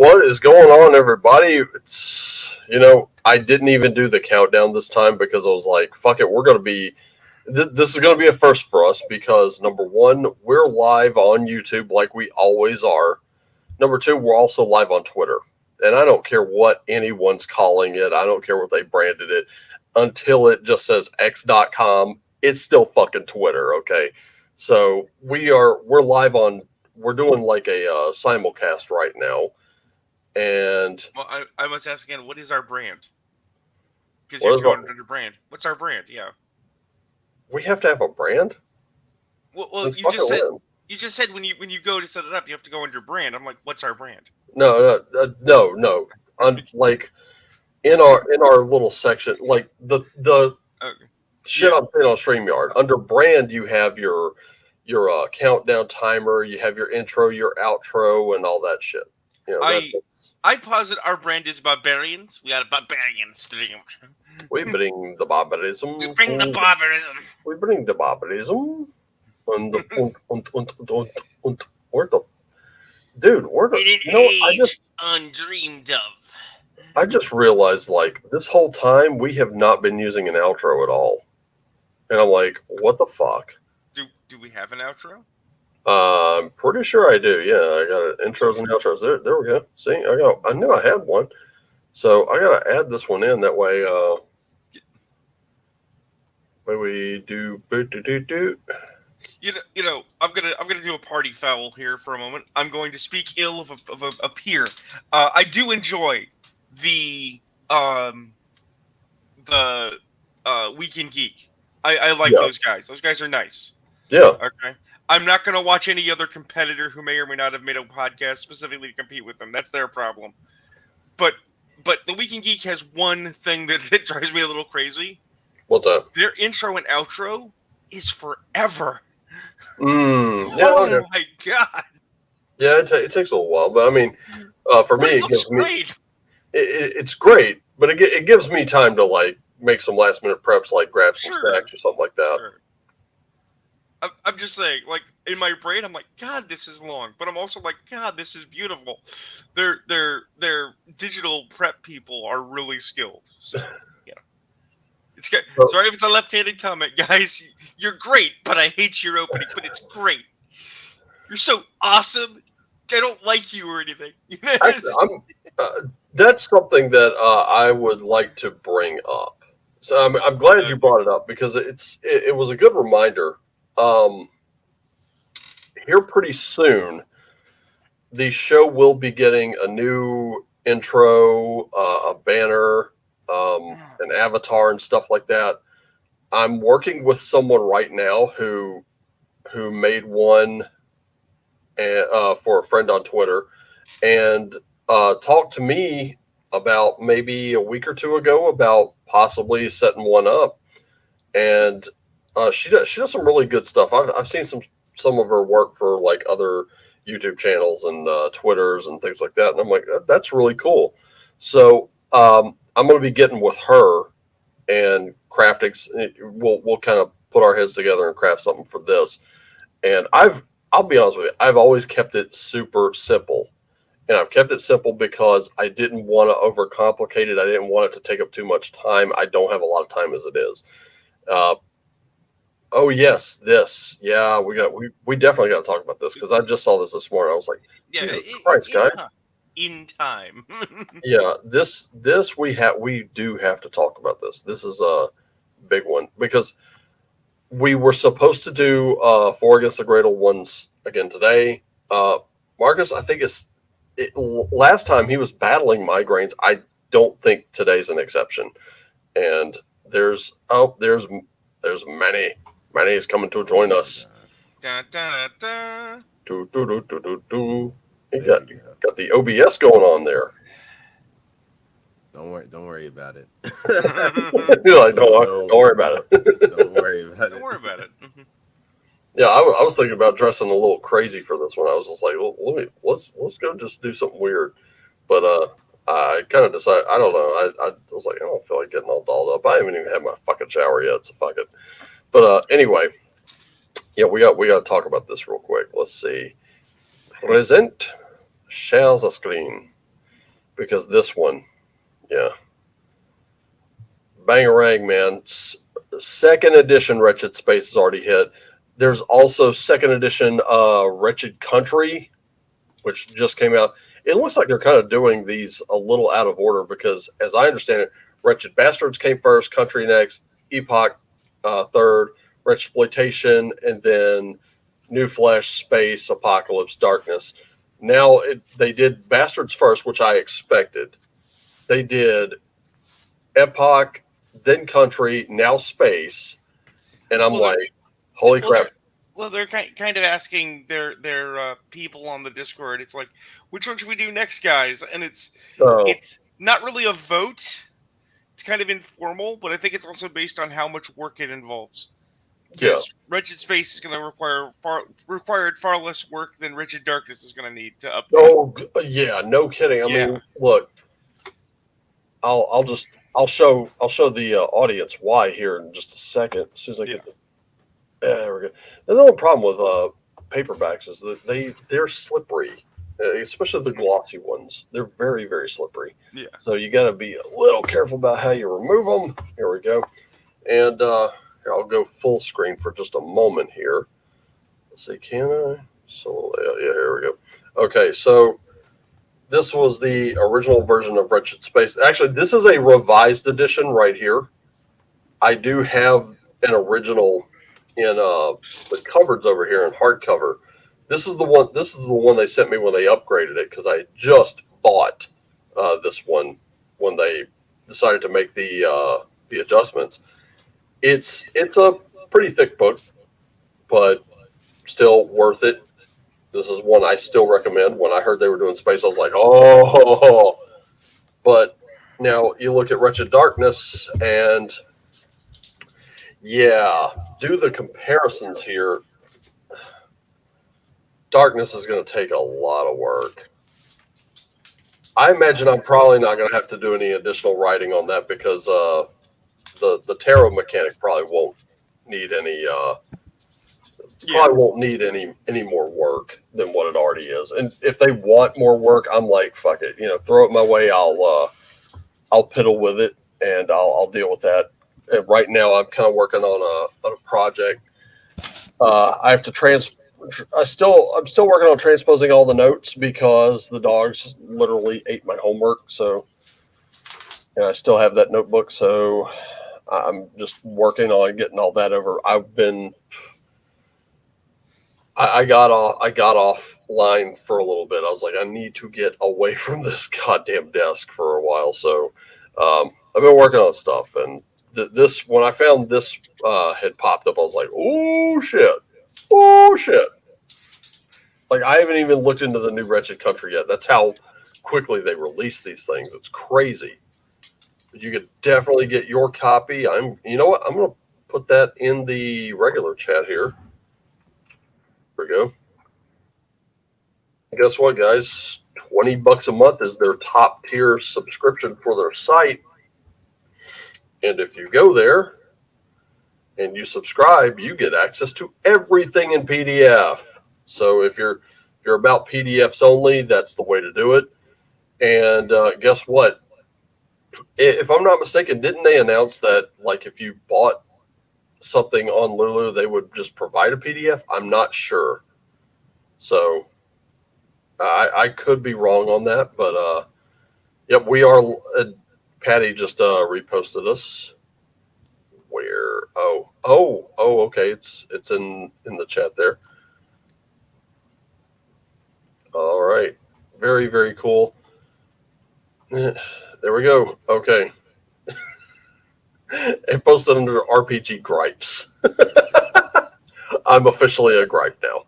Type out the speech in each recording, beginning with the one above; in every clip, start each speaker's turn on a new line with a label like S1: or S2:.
S1: What is going on, everybody? It's, I didn't even do the countdown this time because I was like, fuck it, we're going to be, this is going to be a first for us because number one, we're live on YouTube like we always are. Number two, we're also live on Twitter. And I don't care what anyone's calling it. I don't care what they branded it until it just says x.com. It's still fucking Twitter, okay? So we're live on, we're doing like a simulcast right now. And
S2: well, I must ask again, what is our brand? Because you're going under brand. What's our brand? Yeah.
S1: We have to have a brand?
S2: Well, you just said when you go to set it up, you have to go under brand. I'm like, what's our brand?
S1: No. Like in our little section, like the shit I'm saying on StreamYard. Under brand, you have your countdown timer, you have your intro, your outro, and all that shit.
S2: I posit our brand is barbarians. We got a barbarian stream.
S1: We bring the barbarism.
S2: We bring the barbarism.
S1: We bring the barbarism. And where the dude? Where the?
S2: Undreamed of.
S1: I just realized, like, this whole time we have not been using an outro at all, and I'm like, what the fuck?
S2: Do we have an outro?
S1: I'm pretty sure I do. Yeah, I got it. Intros and outros. There we go. See, I knew I had one. So I gotta add this one in. That way, we do.
S2: You know, I'm gonna do a party foul here for a moment. I'm going to speak ill of a peer. I do enjoy the Weekend Geek. I like those guys. Those guys are nice.
S1: Yeah.
S2: Okay. I'm not going to watch any other competitor who may or may not have made a podcast specifically to compete with them. That's their problem. But the Weekend Geek has one thing that drives me a little crazy.
S1: What's that?
S2: Their intro and outro is forever.
S1: Yeah,
S2: oh my god.
S1: Yeah, it takes a little while, but I mean, for me, it gives me. It's great, but it gives me time to like make some last minute preps, like grab some stacks or something like that.
S2: Sure. I'm just saying, like, in my brain, I'm like, God, this is long. But I'm also like, God, this is beautiful. Their digital prep people are really skilled. So, yeah. It's good. Sorry if it's a left-handed comment, guys. You're great, but I hate your opening, but it's great. You're so awesome. I don't like you or anything.
S1: That's something that I would like to bring up. So I'm glad you brought it up because it was a good reminder. Here pretty soon, the show will be getting a new intro, a banner, an avatar, and stuff like that. I'm working with someone right now who made one for a friend on Twitter, and talked to me about maybe a week or two ago about possibly setting one up, and she does some really good stuff. I've seen some of her work for like other YouTube channels and Twitters and things like that, and I'm like, that's really cool. So I'm going to be getting with her and crafting. We'll kind of put our heads together and craft something for this. And I'll be honest with you, I've always kept it super simple. And I've kept it simple because I didn't want to overcomplicate it. I didn't want it to take up too much time. I don't have a lot of time as it is. Oh yes, this. Yeah, we definitely got to talk about this because I just saw this morning. I was like, Jesus Christ, guys.
S2: In time.
S1: Yeah, this we do have to talk about this. This is a big one because we were supposed to do 4 Against the Great Old Ones again today. Marcus, I think last time he was battling migraines. I don't think today's an exception. And there's Manny. Manny is coming to join us.
S2: Da, da, da.
S1: You got the OBS going on there.
S3: Don't worry about it.
S1: You're like, don't worry about it.
S3: Don't worry about it.
S2: Don't worry about it.
S1: Yeah, I was thinking about dressing a little crazy for this one. I was just like, well, let's go just do something weird. But I kind of decided, I don't know. I was like, I don't feel like getting all dolled up. I haven't even had my fucking shower yet, so fuck it. But anyway, yeah, we got to talk about this real quick. Let's see. Present shares a screen. because this one, yeah, Bangarang, man. Second edition Wretched Space has already hit. There's also second edition Wretched Country, which just came out. It looks like they're kind of doing these a little out of order because, as I understand it, Wretched Bastards came first, Country next, Epoch third, Wretched Exploitation, and then New Flesh, Space, Apocalypse, Darkness. Now they did Bastards first, which I expected. They did Epoch, then Country, now Space, and I'm like, holy crap!
S2: They're kind of asking their people on the Discord. It's like, which one should we do next, guys? And it's not really a vote. It's kind of informal, but I think it's also based on how much work it involves. Yes, Wretched Space is going to require far less work than Wretched Darkness is going to need to update.
S1: Oh yeah, no kidding. I mean, look, I'll show the audience why here in just a second. As soon as I get there we go. The only problem with paperbacks is that they're slippery, especially the glossy ones. They're very, very slippery.
S2: Yeah. So
S1: you got to be a little careful about how you remove them. Here we go. And here, I'll go full screen for just a moment here. Let's see, can I? So yeah, here we go. Okay, so this was the original version of Wretched Space. Actually, this is a revised edition right here. I do have an original in the cupboards over here in hardcover. This is the one they sent me when they upgraded it, because I just bought this one when they decided to make the adjustments. It's a pretty thick book, but still worth it. This is one I still recommend. When I heard they were doing Space, I was like, oh. But now you look at Wretched Darkness, and yeah, do the comparisons here. Darkness is going to take a lot of work. I imagine I'm probably not going to have to do any additional writing on that, because the tarot mechanic probably won't need any any more work than what it already is. And if they want more work, I'm like, fuck it, throw it my way. I'll piddle with it, and I'll deal with that. And right now, I'm kind of working on a project. I have to I'm still working on transposing all the notes, because the dogs literally ate my homework. So, and I still have that notebook. So I'm just working on getting all that over. I got offline for a little bit. I was like, I need to get away from this goddamn desk for a while. So I've been working on stuff, and this, when I found this had popped up, I was like, oh shit. Like, I haven't even looked into the new Wretched Country yet. That's how quickly they release these things. It's crazy. But you could definitely get your copy. You know what? I'm going to put that in the regular chat here. There we go. And guess what, guys? $20 a month is their top tier subscription for their site. And if you go there and you subscribe, you get access to everything in PDF. So if you're about PDFs only, that's the way to do it. And guess what? If I'm not mistaken, didn't they announce that, like, if you bought something on Lulu, they would just provide a PDF? I'm not sure. So I could be wrong on that, but yep, we are. Patty just reposted us. Where? Oh, okay. It's in the chat there. All right. Very, very cool. There we go. Okay. It posted under RPG gripes. I'm officially a gripe now.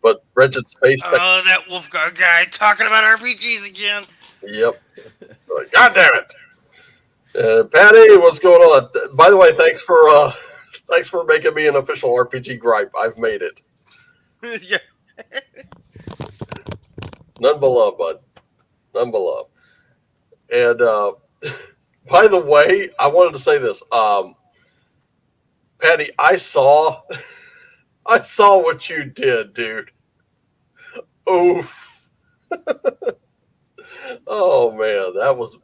S1: But Wretched Space.
S2: Oh, that Wolfgang guy talking about RPGs again.
S1: Yep. God damn it. Patty, what's going on? By the way, thanks for making me an official RPG gripe. I've made it.
S2: Yeah.
S1: None but love, bud. None but love. And by the way, I wanted to say this. Patty, I saw what you did, dude. Oof. Oh man, that was.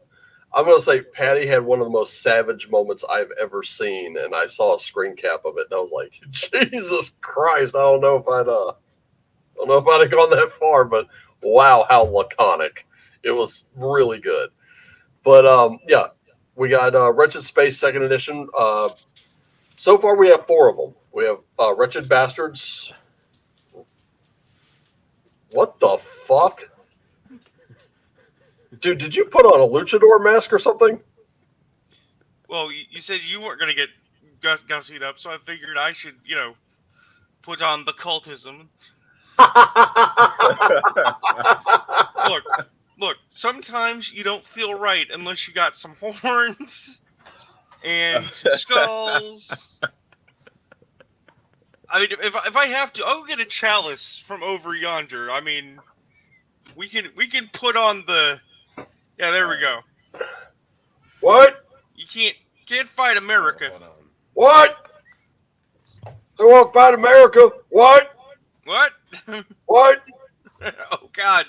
S1: I'm gonna say Patty had one of the most savage moments I've ever seen, and I saw a screen cap of it, and I was like, Jesus Christ! I don't know if I'd have gone that far, but wow, how laconic! It was really good. But yeah, we got Wretched Space Second Edition. So far, we have 4 of them. We have Wretched Bastards. What the fuck? Dude, did you put on a luchador mask or something?
S2: Well, you said you weren't going to get gussied up, so I figured I should, put on the cultism. Look, sometimes you don't feel right unless you got some horns and some skulls. I mean, if I have to, I'll get a chalice from over yonder. I mean, we can put on the... Yeah, there we go.
S1: What?
S2: You can't fight America.
S3: Hold on.
S1: What? They want to fight America? What?
S2: What?
S1: What?
S2: Oh God.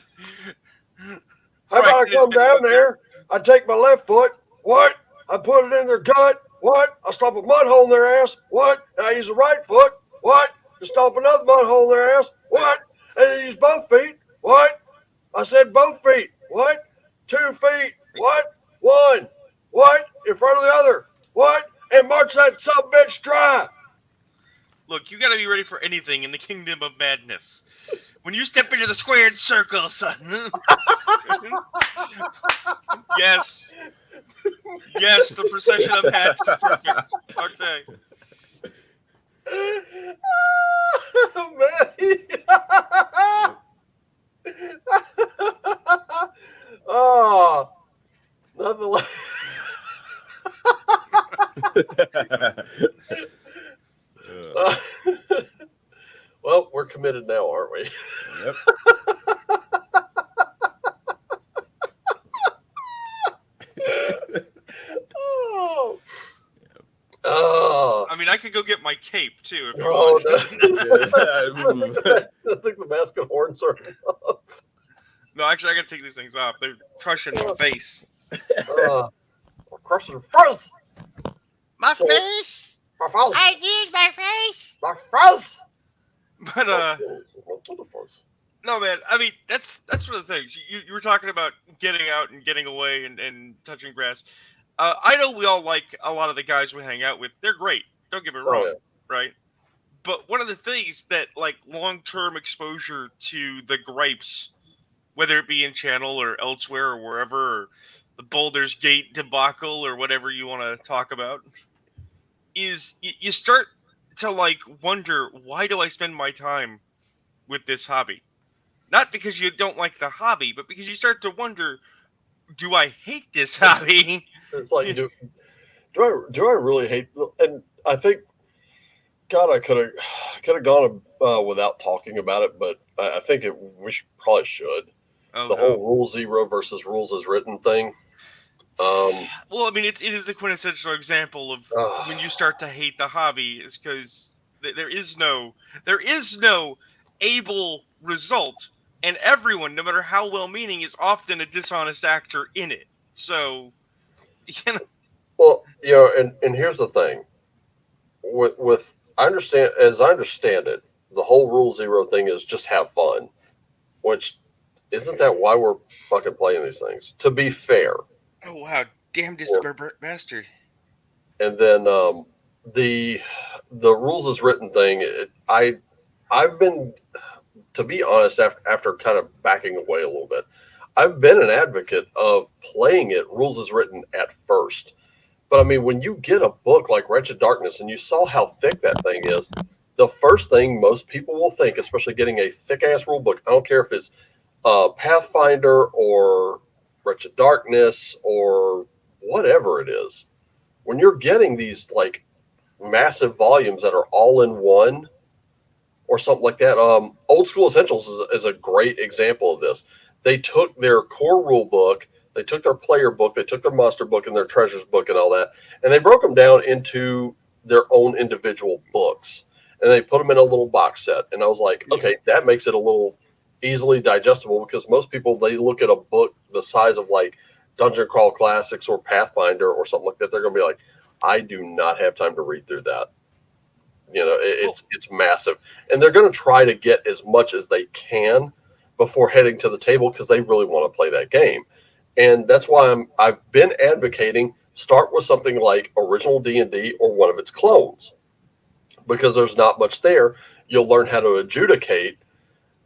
S1: How about I come down there? I take my left foot. What? I put it in their gut. What? I stomp a mud hole in their ass. What? And I use the right foot. What? To stomp another mud hole in their ass. What? And then use both feet. What? I said both feet. What? 2 feet. What? 1. What? In front of the other. What? And march that subbitch dry.
S2: Look, you gotta be ready for anything in the kingdom of madness. When you step into the squared circle, son. Yes. Yes, the procession of hats is perfect. Okay.
S1: Oh, nothing like. Well, we're committed now, aren't we?
S3: Yep.
S1: Oh.
S2: I mean, I could go get my cape too if you
S1: Oh,
S2: want.
S1: no. I think the mask and horns are enough.
S2: No, actually, I gotta take these things off. They're crushing my face.
S1: Crushing face.
S2: My
S1: So-
S2: face.
S1: My face.
S2: I need my face.
S1: My face.
S2: But no, man. I mean, that's one of the things you were talking about, getting out and getting away and touching grass. I know we all like a lot of the guys we hang out with. They're great. Don't get me wrong,
S1: yeah.
S2: right? But one of the things that, like, long-term exposure to the gripes, whether it be in channel or elsewhere or wherever, or the Baldur's Gate debacle or whatever you want to talk about, is you start to, like, wonder, why do I spend my time with this hobby? Not because you don't like the hobby, but because you start to wonder, do I hate this hobby?
S1: It's like, do I really hate? And I think, God, I could have gone without talking about it, but I think we probably should.
S2: Oh,
S1: The
S2: no.
S1: whole Rule Zero versus Rules as Written thing.
S2: Well, I mean, it is the quintessential example of when you start to hate the hobby, is because there is no able result, and everyone, no matter how well-meaning, is often a dishonest actor in it. So, you know.
S1: Well, and here's the thing. With I understand it, the whole Rule Zero thing is just have fun, which isn't that why we're fucking playing these things? To be fair.
S2: Oh wow, damn this bastard.
S1: And then the Rules as Written thing, I've been, to be honest, after kind of backing away a little bit, I've been an advocate of playing it Rules as Written at first. But I mean, when you get a book like Wretched Darkness and you saw how thick that thing is, the first thing most people will think, especially getting a thick ass rule book, I don't care if it's Pathfinder or Wretched Darkness or whatever it is, when you're getting these like massive volumes that are all in one or something like that, Old School Essentials is a great example of this. They took their core rule book, they took their player book, they took their monster book and their treasures book and all that, and they broke them down into their own individual books, and they put them in a little box set. And I was like, okay, that makes it a little easily digestible, because most people, they look at a book the size of like Dungeon Crawl Classics or Pathfinder or something like that. They're going to be like, I do not have time to read through that. It's massive, and they're going to try to get as much as they can before heading to the table, because they really want to play that game. And that's why I've been advocating start with something like original D&D or one of its clones, because there's not much there. You'll learn how to adjudicate,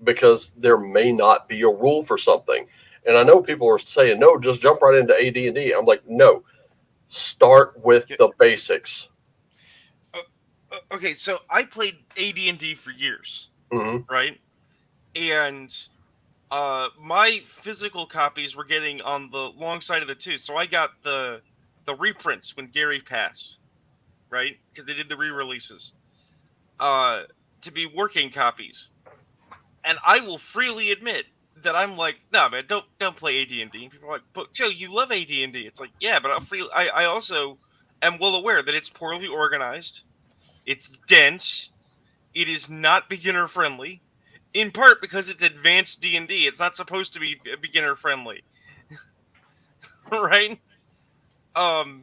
S1: because there may not be a rule for something. And I know people are saying, no, just jump right into AD&D. I'm like, no, start with the basics.
S2: Okay, so I played AD&D for years, right? And my physical copies were getting on the long side of the tooth, so I got the reprints when Gary passed, right? Because they did the re-releases to be working copies. And I will freely admit that I'm like, no, man, don't play AD&D. And people are like, but Joe, you love AD&D. It's like, yeah, but I also am well aware that it's poorly organized. It's dense. It is not beginner friendly, in part because it's advanced D&D. It's not supposed to be beginner friendly, right? The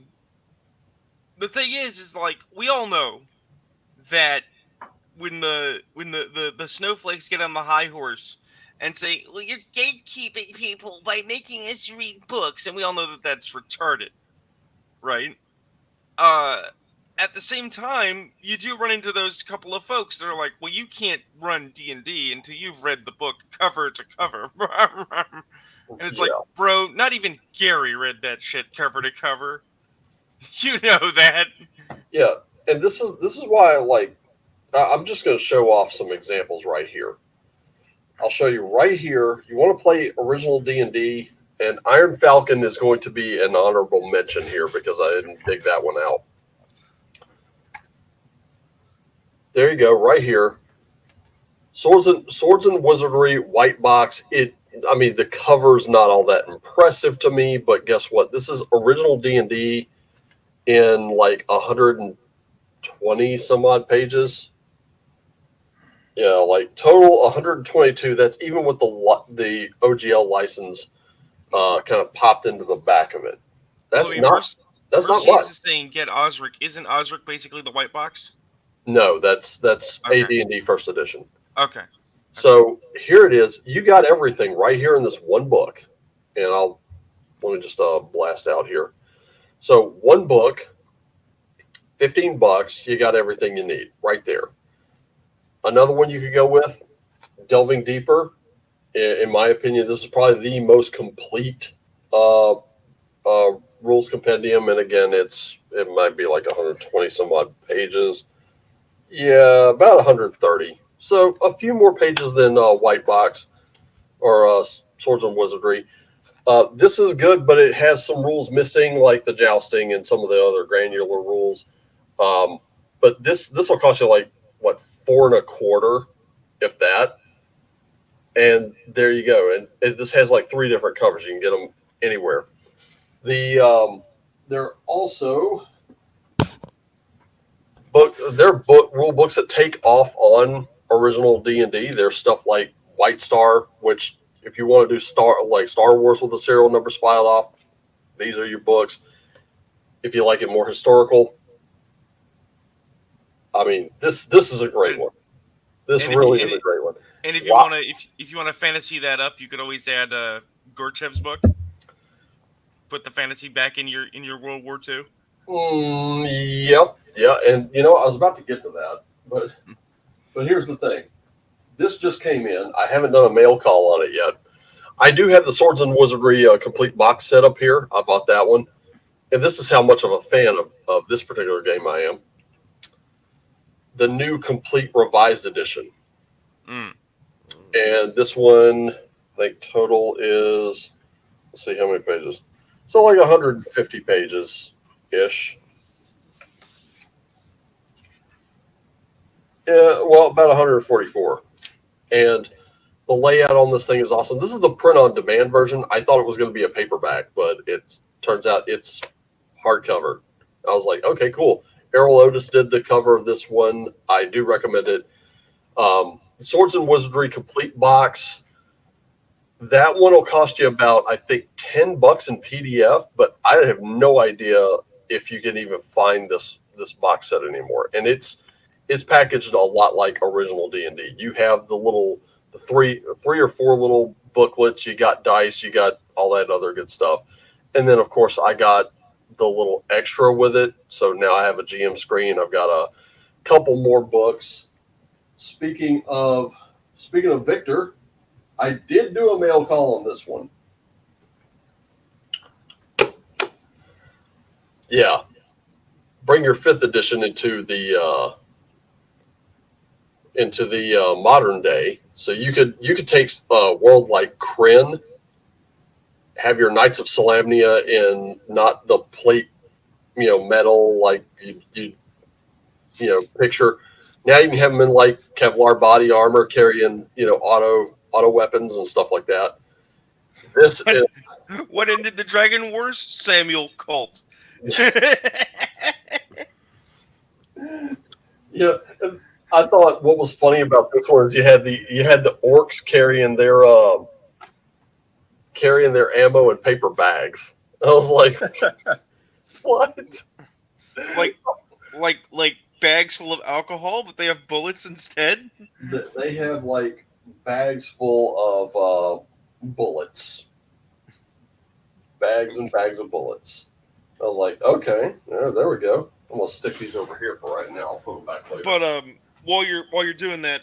S2: thing is like, we all know that when the snowflakes get on the high horse and say, well, you're gatekeeping people by making us read books, and we all know that that's retarded, right? At the same time, you do run into those couple of folks that are like, well, you can't run D&D until you've read the book cover to cover. And it's like, bro, not even Gary read that shit cover to cover. You know that.
S1: Yeah, and this is why I'm just going to show off some examples right here. I'll show you right here. You want to play original D&D, and Iron Falcon is going to be an honorable mention here, because I didn't dig that one out. There you go, right here. Swords and Wizardry, white box. The cover's not all that impressive to me, but guess what? This is original D&D in like 120 some odd pages. Yeah, like total 122. That's even with the OGL license kind of popped into the back of it. That's not much.
S2: Is saying get Osric. Isn't Osric basically the white box?
S1: No, that's AD&D first edition.
S2: Okay.
S1: So here it is. You got everything right here in this one book, and let me just blast out here. So one book, $15. You got everything you need right there. Another one you could go with, delving deeper. In my opinion, this is probably the most complete rules compendium. And again, it might be like 120 some odd pages. Yeah, about 130. So a few more pages than White Box or Swords and Wizardry. This is good, but it has some rules missing, like the jousting and some of the other granular rules. But this will cost you like what, $4.25, if that. And there you go. And this has like 3 different covers. You can get them anywhere. They're also rule books that take off on original D&D. There's stuff like White Star, which if you want to do Star Wars with the serial numbers filed off, these are your books. If you like it more historical, I mean, this is a great one. This really is a great one.
S2: And if you want to fantasy that up, you could always add Gorchev's book. Put the fantasy back in your World War II.
S1: Yep. Yeah, and I was about to get to that, but here's the thing. This just came in. I haven't done a mail call on it yet. I do have the Swords and Wizardry complete box set up here. I bought that one. And this is how much of a fan of this particular game I am. The new complete revised edition. And this one, I think total is, let's see how many pages. So like 150 pages-ish. Well, about 144. And the layout on this thing is awesome. This is the print-on-demand version. I thought it was going to be a paperback, but it turns out it's hardcover. I was like, okay, cool. Errol Otis did the cover of this one. I do recommend it. Swords and Wizardry complete box. That one will cost you about, I think, $10 in PDF, but I have no idea if you can even find this box set anymore. And it's packaged a lot like original D&D. You have the three or four little booklets. You got dice. You got all that other good stuff. And then, of course, I got the little extra with it. So now I have a GM screen. I've got a couple more books. Speaking of Victor, I did do a mail call on this one. Yeah. Bring your 5th edition into the modern day. So you could take a world like Kryn, have your Knights of Solamnia in not the plate, metal like you picture. Now you can have them in like Kevlar body armor, carrying auto weapons and stuff like that.
S2: What ended the Dragon Wars? Samuel Colt.
S1: Yeah, I thought what was funny about this one is you had the orcs carrying their ammo in paper bags. I was like, what?
S2: Like bags full of alcohol, but they have bullets instead.
S1: They have like bags full of bullets, bags and bags of bullets. I was like, okay, there we go. I'm gonna stick these over here for right now. I'll put them back later.
S2: But while you're doing that,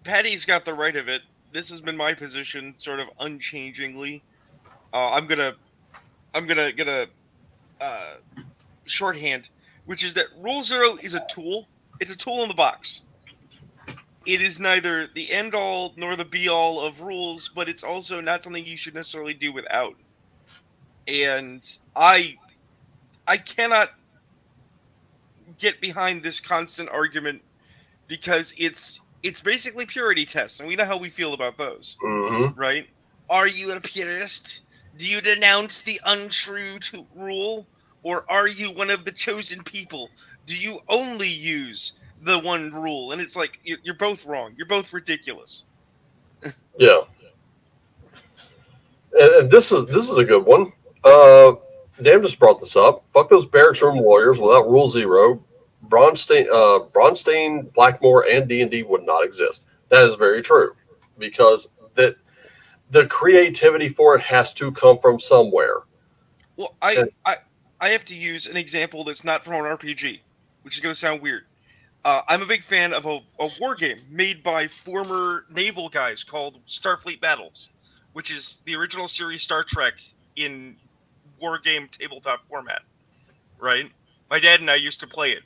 S2: Patty's got the right of it. This has been my position, sort of unchangingly. I'm gonna get a shorthand, which is that Rule Zero is a tool. It's a tool in the box. It is neither the end all nor the be all of rules, but it's also not something you should necessarily do without. And I cannot get behind this constant argument because it's basically purity tests, and we know how we feel about those, right? Are you a purist? Do you denounce the untrue rule, or are you one of the chosen people? Do you only use the one rule? And it's like you're both wrong. You're both ridiculous.
S1: Yeah, and this is a good one. Dan just brought this up. Fuck those barracks room lawyers. Without Rule Zero, Bronstein, Blackmore, and D&D would not exist. That is very true, because the creativity for it has to come from somewhere.
S2: Well, I have to use an example that's not from an RPG, which is going to sound weird. I'm a big fan of a war game made by former naval guys called Starfleet Battles, which is the original series Star Trek in war game tabletop format, right? My dad and I used to play it,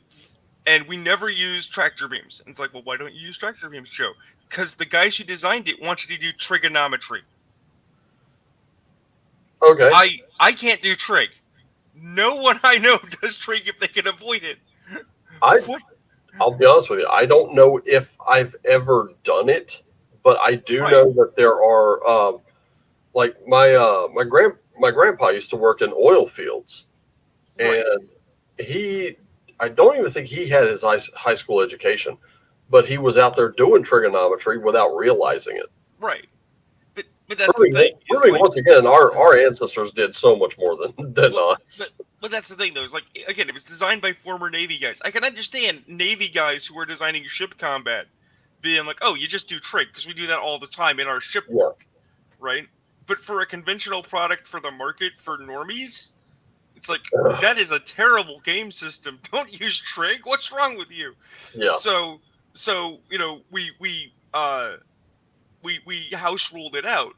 S2: and we never used tractor beams. And it's like, well, why don't you use tractor beams, Joe? Because the guys who designed it want you to do trigonometry.
S1: Okay.
S2: I can't do trig. No one I know does trig if they can avoid it.
S1: I'll be honest with you. I don't know if I've ever done it, but I do know that there are, like my grandpa used to work in oil fields, and I don't even think he had his high school education, but he was out there doing trigonometry without realizing it.
S2: Right. But that's the thing.
S1: Once again, our ancestors did so much more than us.
S2: But that's the thing, though. Is like, again, it was designed by former Navy guys. I can understand Navy guys who are designing ship combat being like, oh, you just do trig, because we do that all the time in our ship work, right? But for a conventional product for the market for normies, it's like, that is a terrible game system. Don't use trig. What's wrong with you?
S1: Yeah.
S2: So we house ruled it out.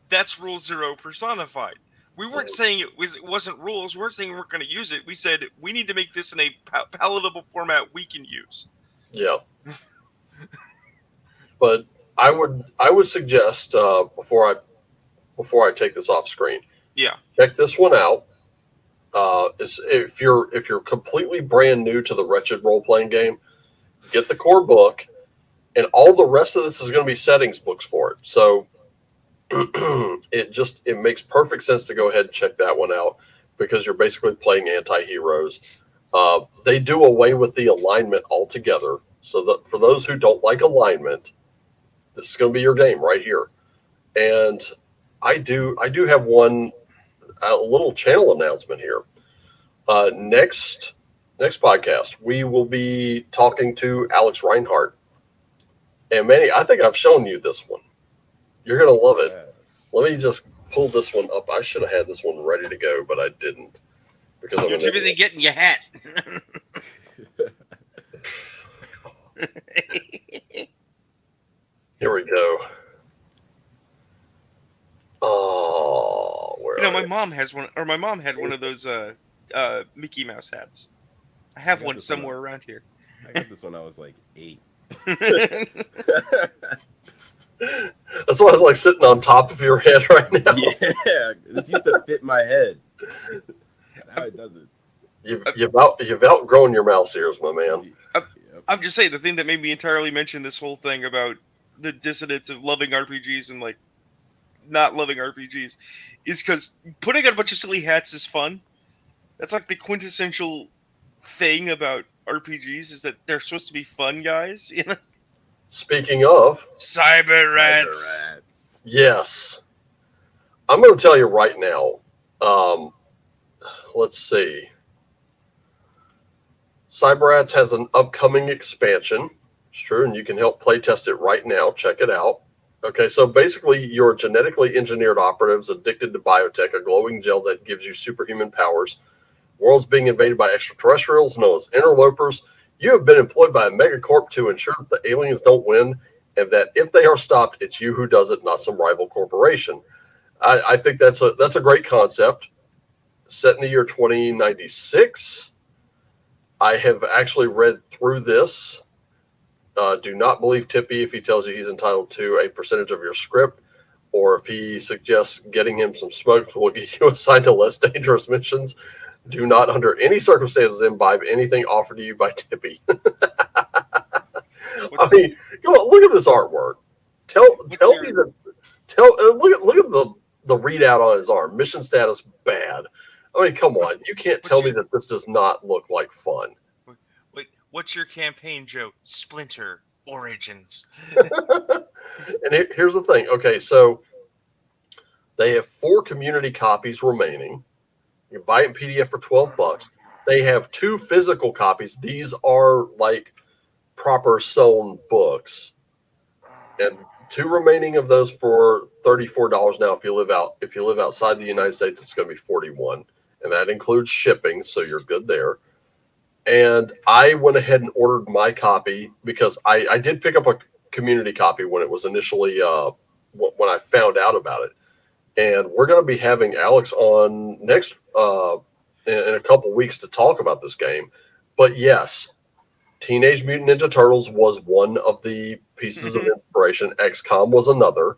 S2: That's Rule Zero personified. We weren't saying it wasn't rules. We weren't saying we weren't going to use it. We said we need to make this in a palatable format we can use. Yeah.
S1: But I would suggest before I take this off screen.
S2: Yeah.
S1: Check this one out. If you're completely brand new to the Wretched role playing game, get the core book, and all the rest of this is going to be settings books for it. So it makes perfect sense to go ahead and check that one out, because you're basically playing anti-heroes. They do away with the alignment altogether. So that for those who don't like alignment, this is going to be your game right here. And I do have a little channel announcement here. Next podcast, we will be talking to Alex Reinhardt. And Manny, I think I've shown you this one. You're gonna love it. Let me just pull this one up. I should have had this one ready to go, but I didn't because
S2: You're too busy getting your hat.
S1: Here we go. Oh, where?
S2: My mom has one, or my mom had one of those Mickey Mouse hats. I have one somewhere around here.
S3: I got this when I was like 8.
S1: That's why it's like sitting on top of your head right now.
S3: Yeah, this used to fit my head. Now it doesn't.
S1: You've outgrown your mouse ears, my man.
S2: I'm just saying, the thing that made me entirely mention this whole thing about the dissonance of loving RPGs and like not loving RPGs is because putting on a bunch of silly hats is fun. That's like the quintessential thing about RPGs is that they're supposed to be fun, guys. You know?
S1: Speaking of
S2: Cyber Rats.
S1: Yes. I'm going to tell you right now. Let's see. Cyber Rats has an upcoming expansion. It's true, and you can help playtest it right now. Check it out. Okay, so basically, you're genetically engineered operatives addicted to biotech, a glowing gel that gives you superhuman powers. Worlds being invaded by extraterrestrials known as interlopers. You have been employed by a megacorp to ensure that the aliens don't win, and that if they are stopped, it's you who does it, not some rival corporation. I think that's a great concept. Set in the year 2096. I have actually read through this. Do not believe Tippy if he tells you he's entitled to a percentage of your script, or if he suggests getting him some smoke will get you assigned to less dangerous missions. Do not, under any circumstances, imbibe anything offered to you by Tippy. I mean, come on, look at this artwork. Look at the readout on his arm. Mission status bad. I mean, come on. You can't tell me that this does not look like fun.
S2: Wait, what's your campaign joke? Splinter Origins.
S1: And here's the thing. Okay, so they have 4 community copies remaining. You can buy it in PDF for $12. They have 2 physical copies. These are like proper sewn books, and 2 remaining of those for $34 now. If you live outside the United States, it's going to be $41, and that includes shipping. So you're good there. And I went ahead and ordered my copy because I did pick up a community copy when it was initially when I found out about it. And we're going to be having Alex on next in a couple weeks to talk about this game. But yes, Teenage Mutant Ninja Turtles was one of the pieces of inspiration. XCOM was another.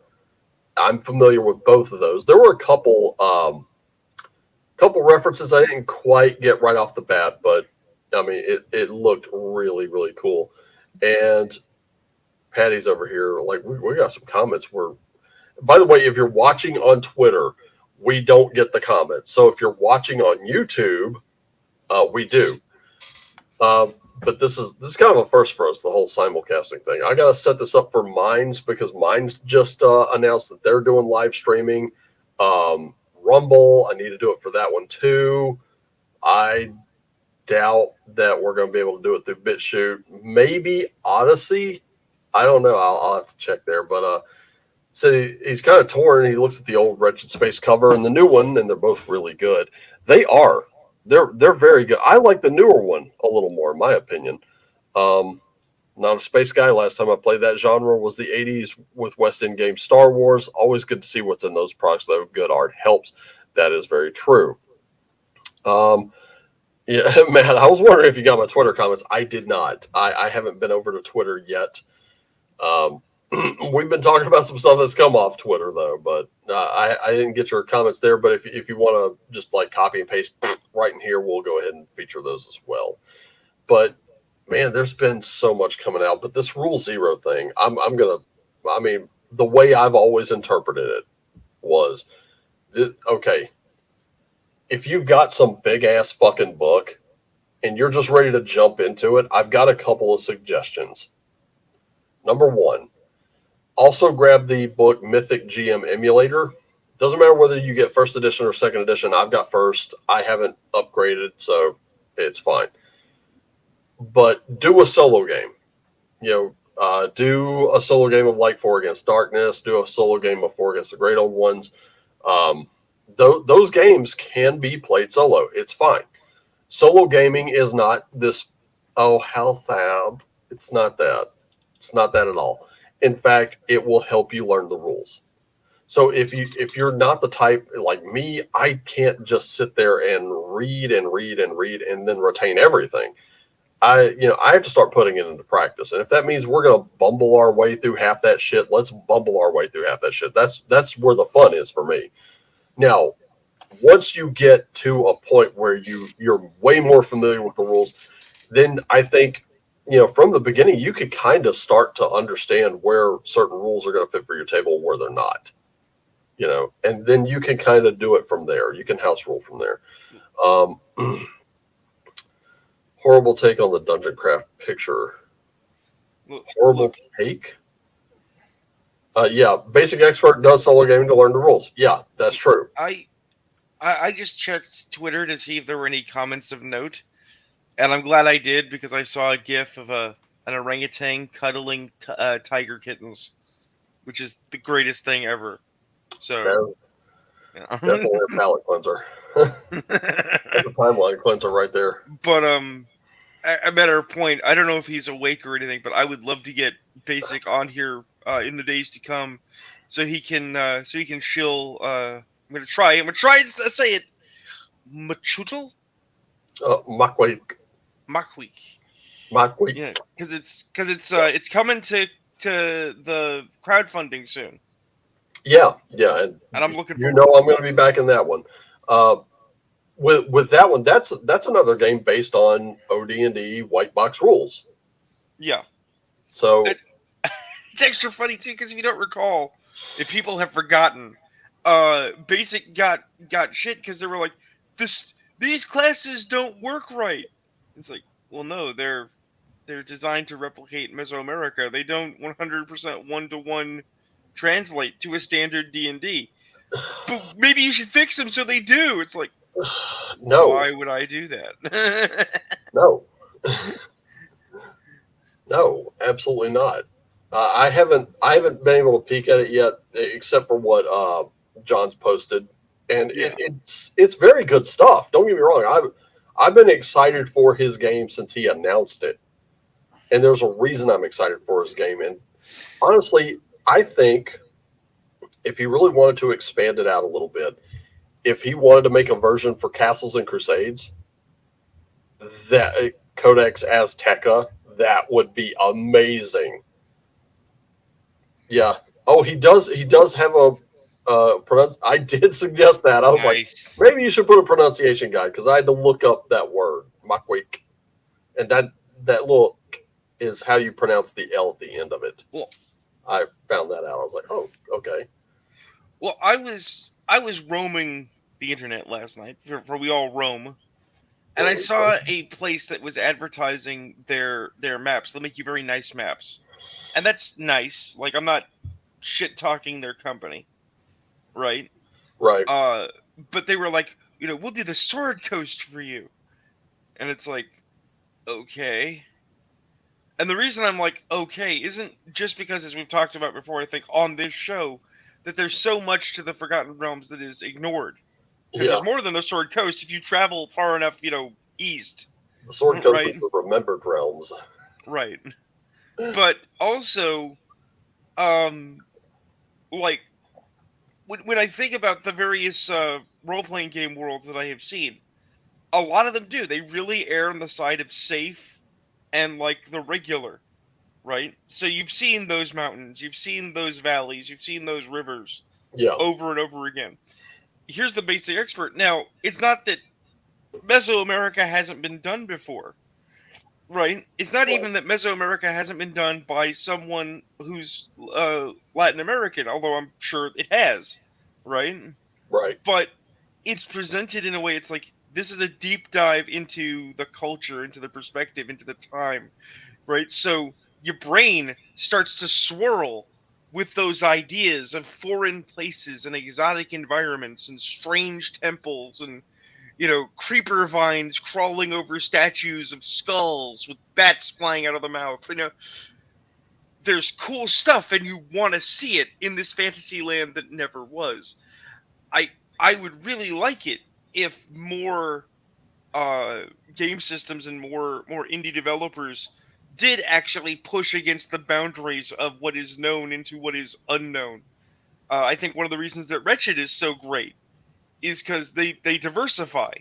S1: I'm familiar with both of those. There were a couple references I didn't quite get right off the bat, but I mean, it looked really, really cool. And Patty's over here. Like, we got some comments where, by the way, if you're watching on Twitter, we don't get the comments. So if you're watching on YouTube, we do. But this is kind of a first for us, the whole simulcasting thing. I got to set this up for Minds because Minds just announced that they're doing live streaming. Rumble, I need to do it for that one too. I doubt that we're going to be able to do it through BitChute. Maybe Odyssey. I don't know. I'll have to check there. But so he's kind of torn. He looks at the old Wretched Space cover and the new one, and they're both really good. They are. They're very good. I like the newer one a little more, in my opinion. Not a space guy. Last time I played that genre was the 80s with West End Games Star Wars. Always good to see what's in those products, though. Good art helps. That is very true. Yeah, Matt, I was wondering if you got my Twitter comments. I did not. I haven't been over to Twitter yet. We've been talking about some stuff that's come off Twitter, though, but I didn't get your comments there. But if you want to just like copy and paste right in here, we'll go ahead and feature those as well. But man, there's been so much coming out. But this Rule Zero thing, the way I've always interpreted it was, okay, if you've got some big ass fucking book and you're just ready to jump into it, I've got a couple of suggestions. Number one, also grab the book Mythic GM Emulator. Doesn't matter whether you get first edition or second edition. I've got first. I haven't upgraded, so it's fine. But do a solo game. Do a solo game of Light 4 Against Darkness. Do a solo game of 4 Against the Great Old Ones. Those games can be played solo. It's fine. Solo gaming is not this, oh, how sad. It's not that. It's not that at all. In fact, it will help you learn the rules. So if you're not the type like me, I can't just sit there and read and read and read and then retain everything. I have to start putting it into practice. And if that means we're going to bumble our way through half that shit, let's bumble our way through half that shit. That's where the fun is for me. Now, once you get to a point where you're way more familiar with the rules, then I think, from the beginning, you could kind of start to understand where certain rules are going to fit for your table and where they're not. And then you can kind of do it from there. You can house rule from there. Horrible take on the Dungeon Craft picture. Horrible take? Yeah, Basic Expert does solo gaming to learn the rules. Yeah, that's true.
S2: I just checked Twitter to see if there were any comments of note, and I'm glad I did because I saw a GIF of an orangutan cuddling tiger kittens, which is the greatest thing ever. So,
S1: definitely a palate cleanser. That's a timeline cleanser right there.
S2: But a better point. I don't know if he's awake or anything, but I would love to get Basic on here in the days to come, so he can shill. I'm gonna try and say it. Machutel.
S1: Makweek.
S2: Makweek. Yeah, because it's coming to the crowdfunding soon.
S1: Yeah, and
S2: I'm looking.
S1: I'm going to be back in that one. With that one, that's another game based on OD&D white box rules.
S2: Yeah.
S1: So
S2: it's extra funny too because if you don't recall, if people have forgotten, Basic got shit because they were like, these classes don't work right. It's like, well, no, they're designed to replicate Mesoamerica. They don't 100% one-to-one translate to a standard D&D. But maybe you should fix them so they do. It's like,
S1: no.
S2: Why would I do that?
S1: No. No, absolutely not. I haven't been able to peek at it yet, except for what John's posted, and it's very good stuff. Don't get me wrong. I've been excited for his game since he announced it, and there's a reason I'm excited for his game. And honestly, I think if he really wanted to expand it out a little bit, if he wanted to make a version for Castles and Crusades, that Codex Azteca, that would be amazing. Yeah. Oh, he does have a I did suggest that. I was like, maybe you should put a pronunciation guide because I had to look up that word, Makweek, and that little is how you pronounce the L at the end of it.
S2: Well,
S1: I found that out. I was like, oh, okay.
S2: Well, I was roaming the internet last night, for we all roam, and I saw a place that was advertising their maps. They make you very nice maps, and that's nice. Like, I'm not shit talking their company, right?
S1: Right.
S2: But they were like, we'll do the Sword Coast for you, and it's like, okay. And the reason I'm like, okay, isn't just because, as we've talked about before, I think on this show, that there's so much to the Forgotten Realms that is ignored. Because there's more than the Sword Coast if you travel far enough, east.
S1: The Sword Coast is the Remembered Realms.
S2: Right. But also, like, when I think about the various role-playing game worlds that I have seen, a lot of them do. They really err on the side of safe and, like, the regular, right? So you've seen those mountains, you've seen those valleys, you've seen those rivers over and over again. Here's the Basic Expert. Now, it's not that Mesoamerica hasn't been done before, right? It's not even that Mesoamerica hasn't been done by someone who's Latin American, although I'm sure it has, right?
S1: Right.
S2: But it's presented in a way, it's like, this is a deep dive into the culture, into the perspective, into the time, right? So your brain starts to swirl with those ideas of foreign places and exotic environments and strange temples and, you know, creeper vines crawling over statues of skulls with bats flying out of the mouth. You know, there's cool stuff and you want to see it in this fantasy land that never was. I would really like it if more game systems and more indie developers did actually push against the boundaries of what is known into what is unknown. I think one of the reasons that Wretched is so great is because they diversify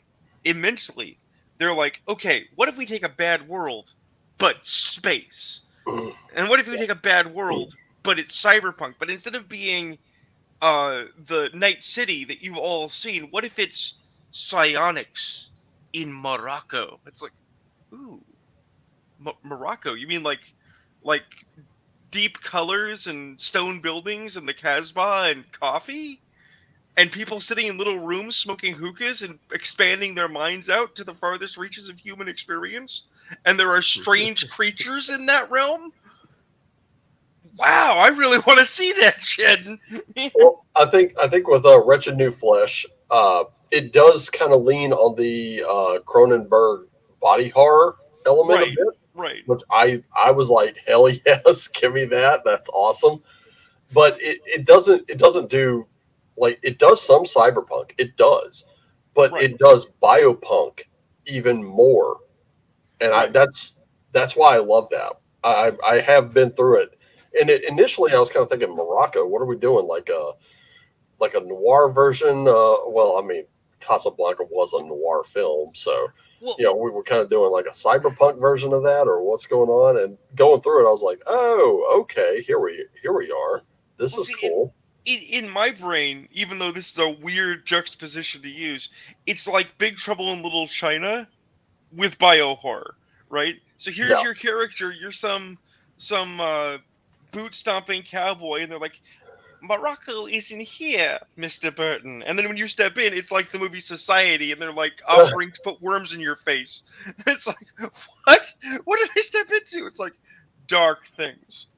S2: immensely. They're like, okay, what if we take a bad world, but space? And what if we take a bad world, but it's cyberpunk? But instead of being the Night City that you've all seen, what if it's psionics in Morocco? It's like, ooh, Morocco? You mean like deep colors and stone buildings and the Casbah and coffee? And people sitting in little rooms smoking hookahs and expanding their minds out to the farthest reaches of human experience? And there are strange creatures in that realm? Wow, I really want to see that shit.
S1: Well, I think with Wretched New Flesh, it does kind of lean on the Cronenberg body horror element a bit.
S2: Right.
S1: Which I was like, hell yes, give me that. That's awesome. But it doesn't do, like, it does some cyberpunk. It does. But it does biopunk even more. And that's why I love that. I have been through it. And initially I was kind of thinking, Morocco, what are we doing? Like a noir version? Well, I mean, Casablanca was a noir film, so you know, we were kind of doing like a cyberpunk version of that, or what's going on. And going through it, I was like, oh, okay, here we are. This is cool.
S2: In my brain, even though this is a weird juxtaposition to use, it's like Big Trouble in Little China with biohorror, right? So here's your character, you're some boot stomping cowboy, and they're like, Morocco isn't here, Mr. Burton. And then when you step in, it's like the movie Society, and they're like offering to put worms in your face. It's like, what? What did I step into? It's like dark things.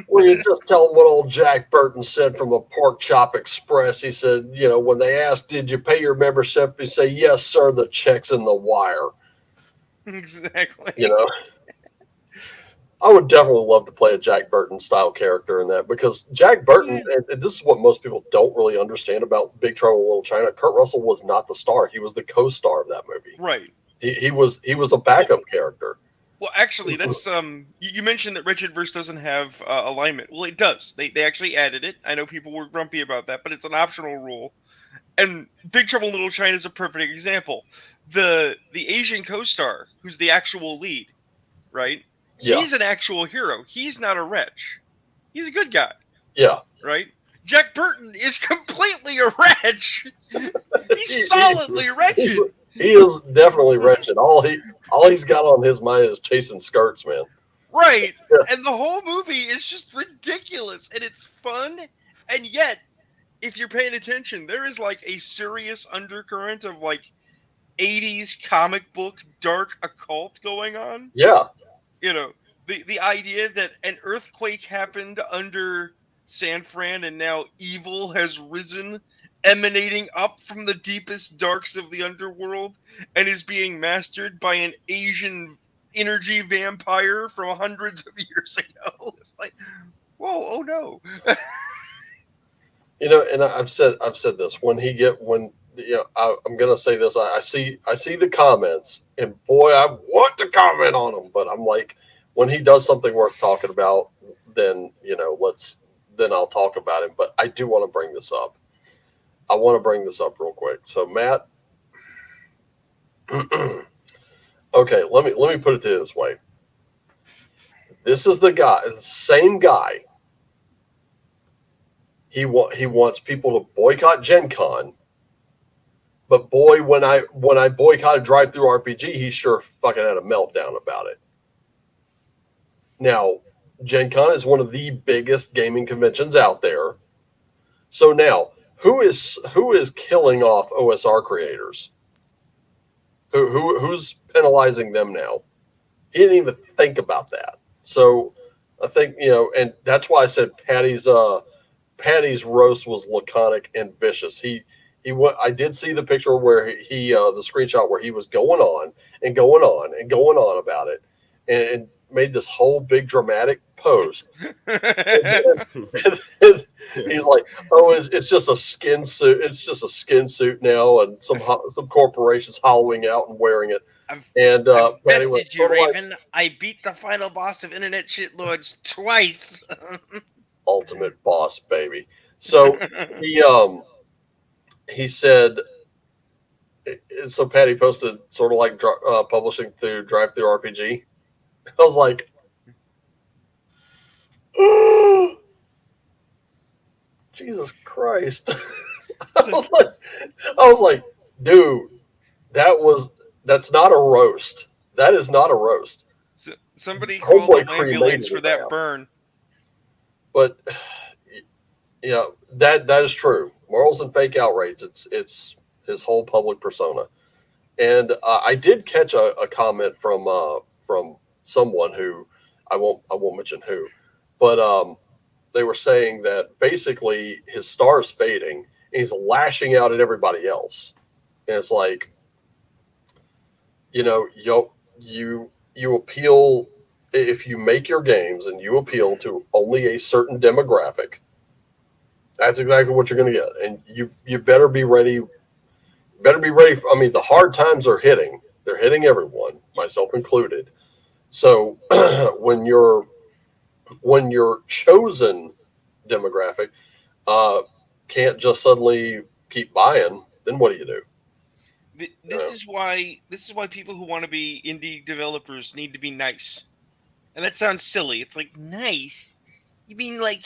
S1: Well, you just tell them what old Jack Burton said from the Pork Chop Express. He said, you know, when they asked, did you pay your membership? He say, yes, sir, the check's in the wire.
S2: Exactly.
S1: You know? I would definitely love to play a Jack Burton style character in that, because Jack Burton, and this is what most people don't really understand about Big Trouble in Little China. Kurt Russell was not the star; he was the co-star of that movie.
S2: Right.
S1: He was a backup character.
S2: Well, actually, that's you mentioned that Wretchedverse doesn't have alignment. Well, it does. They actually added it. I know people were grumpy about that, but it's an optional rule. And Big Trouble in Little China is a perfect example. The Asian co-star, who's the actual lead, right?
S1: Yeah.
S2: He's an actual hero. He's not a wretch. He's a good guy.
S1: Yeah.
S2: Right? Jack Burton is completely a wretch. He's solidly wretched.
S1: He is definitely wretched. All he's got on his mind is chasing skirts, man.
S2: Right.
S1: Yeah.
S2: And the whole movie is just ridiculous, and it's fun, and yet, if you're paying attention, there is like a serious undercurrent of like 80s comic book dark occult going on.
S1: Yeah.
S2: You know, the idea that an earthquake happened under San Fran and now evil has risen, emanating up from the deepest darks of the underworld, and is being mastered by an Asian energy vampire from hundreds of years ago. It's like, whoa, oh no.
S1: You know, and I've said this, I'm gonna say this. I see the comments, and boy, I want to comment on them, but I'm like, when he does something worth talking about, then then I'll talk about him. But I do want to bring this up. I want to bring this up real quick. So Matt, okay, let me put it to you this way. This is the same guy. He wants people to boycott Gen Con. But boy, when I boycotted Drive Through RPG, he sure fucking had a meltdown about it. Now, Gen Con is one of the biggest gaming conventions out there. So now, who is killing off OSR creators? Who's penalizing them now? He didn't even think about that. So I think, and that's why I said Patty's roast was laconic and vicious. He went. I did see the picture where he the screenshot where he was going on and going on and going on about it, and made this whole big dramatic post. And he's like, "Oh, it's just a skin suit. It's just a skin suit now, and some corporations hollowing out and wearing it." And
S4: I've
S1: Patty went,
S4: bested you, Raven. I beat the final boss of Internet Shitlords twice.
S1: ultimate boss, baby. So he said. So Patty posted sort of like publishing through Drive Through RPG. I was like, oh, Jesus Christ! I was like, dude, that's not a roast. That is not a roast.
S2: Somebody called
S1: Homeboy
S2: an ambulance for that
S1: man.
S2: burn.
S1: But yeah, that is true. Morals and fake outrage. It's his whole public persona. And I did catch a comment from someone who I won't mention who, but they were saying that basically his star is fading and he's lashing out at everybody else, and it's like, you appeal if you make your games and you appeal to only a certain demographic. That's exactly what you're going to get, and you better be ready. Better be ready. I mean, the hard times are hitting. They're hitting everyone, myself included. So when your chosen demographic can't just suddenly keep buying, then what do you do?
S2: This is why people who want to be indie developers need to be nice. And that sounds silly. It's like, nice? You mean like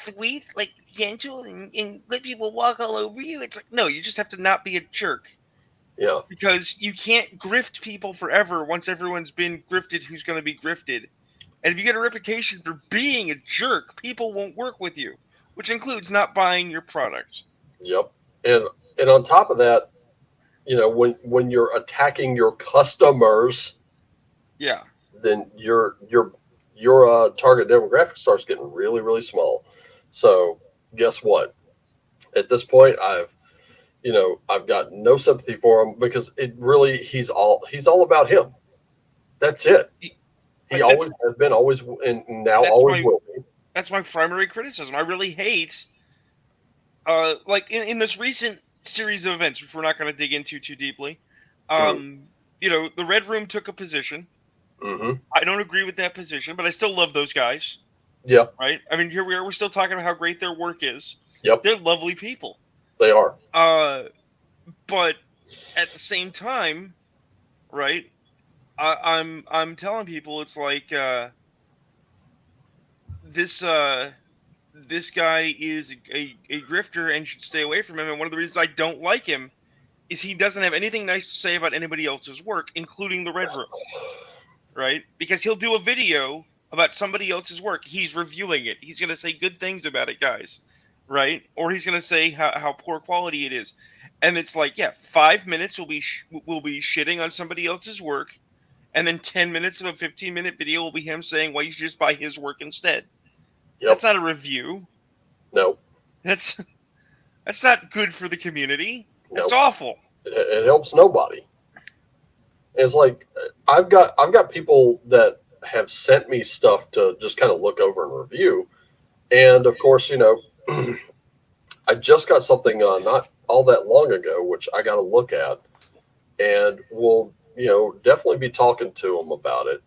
S2: sweet, like gentle, and let people walk all over you? It's like, no, you just have to not be a jerk.
S1: Yeah.
S2: Because you can't grift people forever once everyone's been grifted who's going to be grifted. And if you get a reputation for being a jerk, people won't work with you, which includes not buying your product.
S1: Yep. And on top of that, when you're attacking your customers,
S2: yeah,
S1: then your target demographic starts getting really, really small. So guess what? At this point, I've got no sympathy for him, because he's all about him. That's it. He always has been, always, and now always will be.
S2: That's my primary criticism. I really hate, like in this recent series of events, which we're not going to dig into too deeply. The Red Room took a position.
S1: Mm-hmm.
S2: I don't agree with that position, but I still love those guys.
S1: Yeah.
S2: Right? I mean, here we are. We're still talking about how great their work is.
S1: Yep.
S2: They're lovely people.
S1: They are.
S2: But at the same time, right? I'm telling people it's like this guy is a grifter and should stay away from him. And one of the reasons I don't like him is he doesn't have anything nice to say about anybody else's work, including the Red Room. Right? Because he'll do a video about somebody else's work. He's reviewing it. He's going to say good things about it, guys. Right? Or he's going to say how poor quality it is. And it's like, 5 minutes will be shitting on somebody else's work. And then 10 minutes of a 15-minute video will be him saying why you should just buy his work instead. Yep. That's not a review.
S1: No.
S2: That's not good for the community. That's
S1: nope.
S2: Awful.
S1: It helps nobody. It's like I've got people that have sent me stuff to just kind of look over and review, and of course, I just got something not all that long ago, which I got to look at, and we'll definitely be talking to him about it.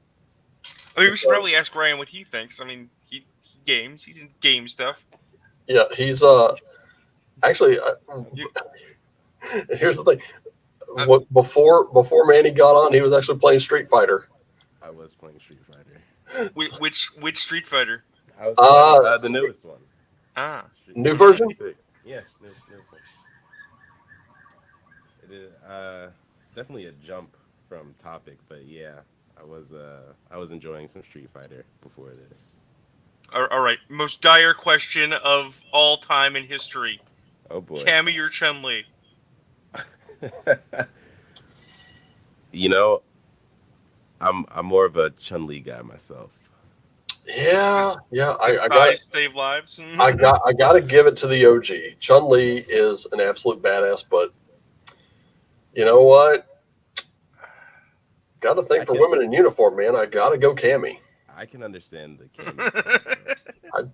S2: I mean, we should probably ask Ryan what he thinks. I mean, he games. He's in game stuff.
S1: Yeah, he's actually. Here's the thing. Before Manny got on, he was actually playing Street Fighter.
S3: I was playing Street Fighter.
S2: Which Street Fighter?
S3: I was playing, the newest one.
S1: New version?
S3: 6. Yeah, newest one. It is, it's definitely a jump from topic, but yeah, I was enjoying some Street Fighter before this.
S2: All right, most dire question of all time in history.
S3: Oh boy.
S2: Cammy or Chun-Li?
S3: I'm more of a Chun-Li guy myself.
S1: Yeah, yeah. I got
S2: Disguise save lives.
S1: I got to give it to the OG. Chun-Li is an absolute badass, but you know what? Got to think
S3: I
S1: for
S3: can
S1: women in uniform, man. I got to go Cammy.
S3: I can understand the Cammy side.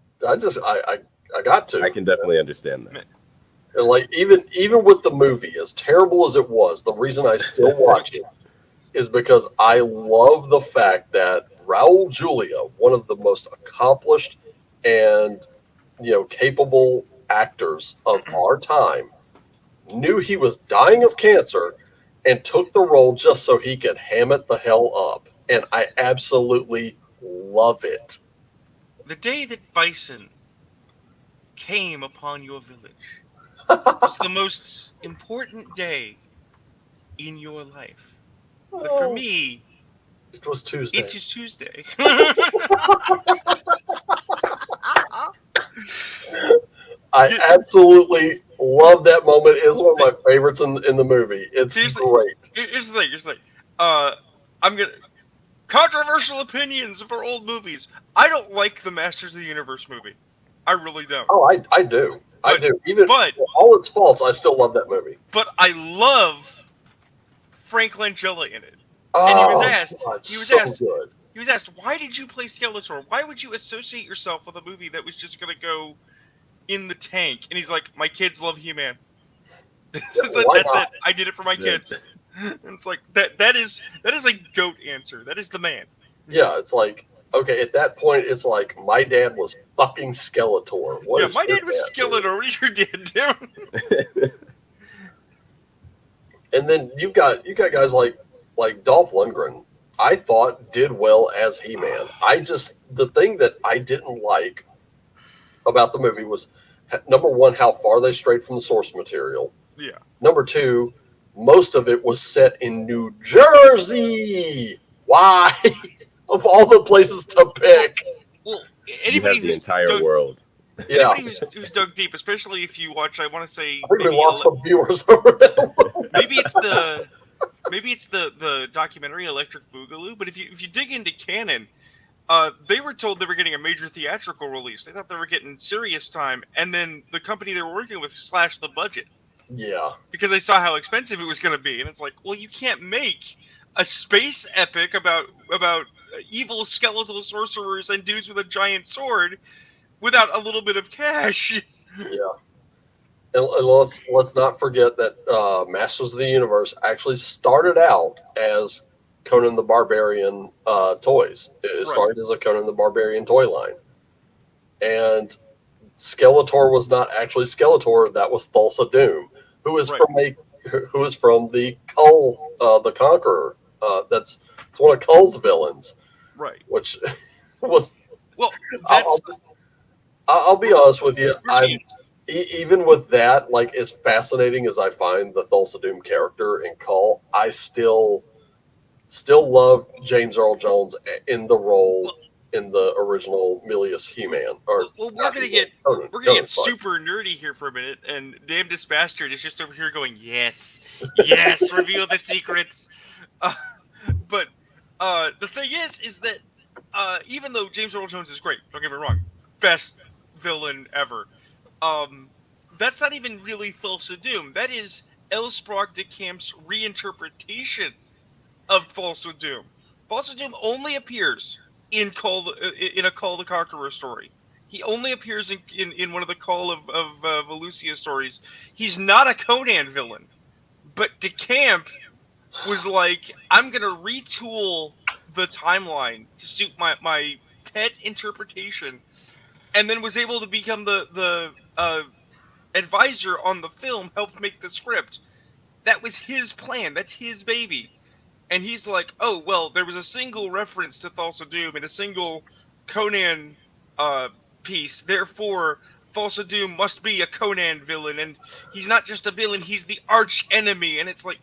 S1: I got to.
S3: I can definitely understand that.
S1: And like even with the movie, as terrible as it was, the reason I still watch it is because I love the fact that Raul Julia, one of the most accomplished and capable actors of our time, knew he was dying of cancer and took the role just so he could ham it the hell up. And I absolutely love it.
S2: The day that bison came upon your village was the most important day in your life. But for me,
S1: It was Tuesday.
S2: it is Tuesday.
S1: I absolutely love that moment. It's one of my favorites in the movie. It's great.
S2: Here's the thing. I'm gonna controversial opinions for old movies. I don't like the Masters of the Universe movie. I really don't.
S1: Oh, I do. I do. Even
S2: but
S1: all its faults, I still love that movie.
S2: But I love Frank Langella in it.
S1: Oh,
S2: and he was asked.
S1: God,
S2: he was
S1: so
S2: asked.
S1: good.
S2: He was asked, why did you play Skeletor? Why would you associate yourself with a movie that was just gonna go in the tank? And he's like, my kids love He-Man. That's it. I did it for my kids. And it's like that is a goat answer. That is the man.
S1: Yeah, it's like, okay, at that point, it's like my dad was fucking Skeletor.
S2: Yeah, my dad was Skeletor. What is your dad doing?
S1: And then you've got guys like Dolph Lundgren. I thought did well as He-Man. The thing that I didn't like about the movie was, number one, how far they strayed from the source material.
S2: Yeah.
S1: Number two, most of it was set in New Jersey. Why? Of all the places to pick.
S2: Well,
S3: anybody you have the entire world.
S1: Yeah.
S2: Anybody who's dug deep, especially if you watch, I want to say,
S1: I think we lost some viewers over that.
S2: Maybe it's the documentary Electric Boogaloo. But if you dig into canon, they were told they were getting a major theatrical release. They thought they were getting serious time, and then the company they were working with slashed the budget.
S1: Yeah.
S2: Because they saw how expensive it was going to be, and it's like, well, you can't make a space epic about evil skeletal sorcerers and dudes with a giant sword without a little bit of cash.
S1: Yeah. And let's not forget that Masters of the Universe actually started out as Conan the Barbarian toys. It started as a Conan the Barbarian toy line. And Skeletor was not actually Skeletor, that was Thulsa Doom, who is from the Kull, the Conqueror. It's one of Kull's villains.
S2: Right.
S1: Which was
S2: that's,
S1: I'll be honest with you. Even with that, like, as fascinating as I find the Thulsa Doom character in Kull, I still love James Earl Jones in the role in the original Milius He-Man.
S2: We're gonna get super nerdy here for a minute, and Damnedest Bastard is just over here going, yes, reveal the secrets. But the thing is that even though James Earl Jones is great, don't get me wrong, best villain ever, that's not even really Thulsa Doom. That is Elsprog de Camp's reinterpretation of Thulsa Doom. Thulsa Doom only appears in a Call the Conqueror story. He only appears in one of the Call of Valusia stories. He's not a Conan villain, but de Camp was like, I'm gonna retool the timeline to suit my pet interpretation, and then was able to become the advisor on the film, helped make the script. That was his plan. That's his baby. And he's like, oh, well, there was a single reference to Thulsa Doom in a single Conan piece. Therefore, Thulsa Doom must be a Conan villain. And he's not just a villain, he's the arch enemy. And it's like,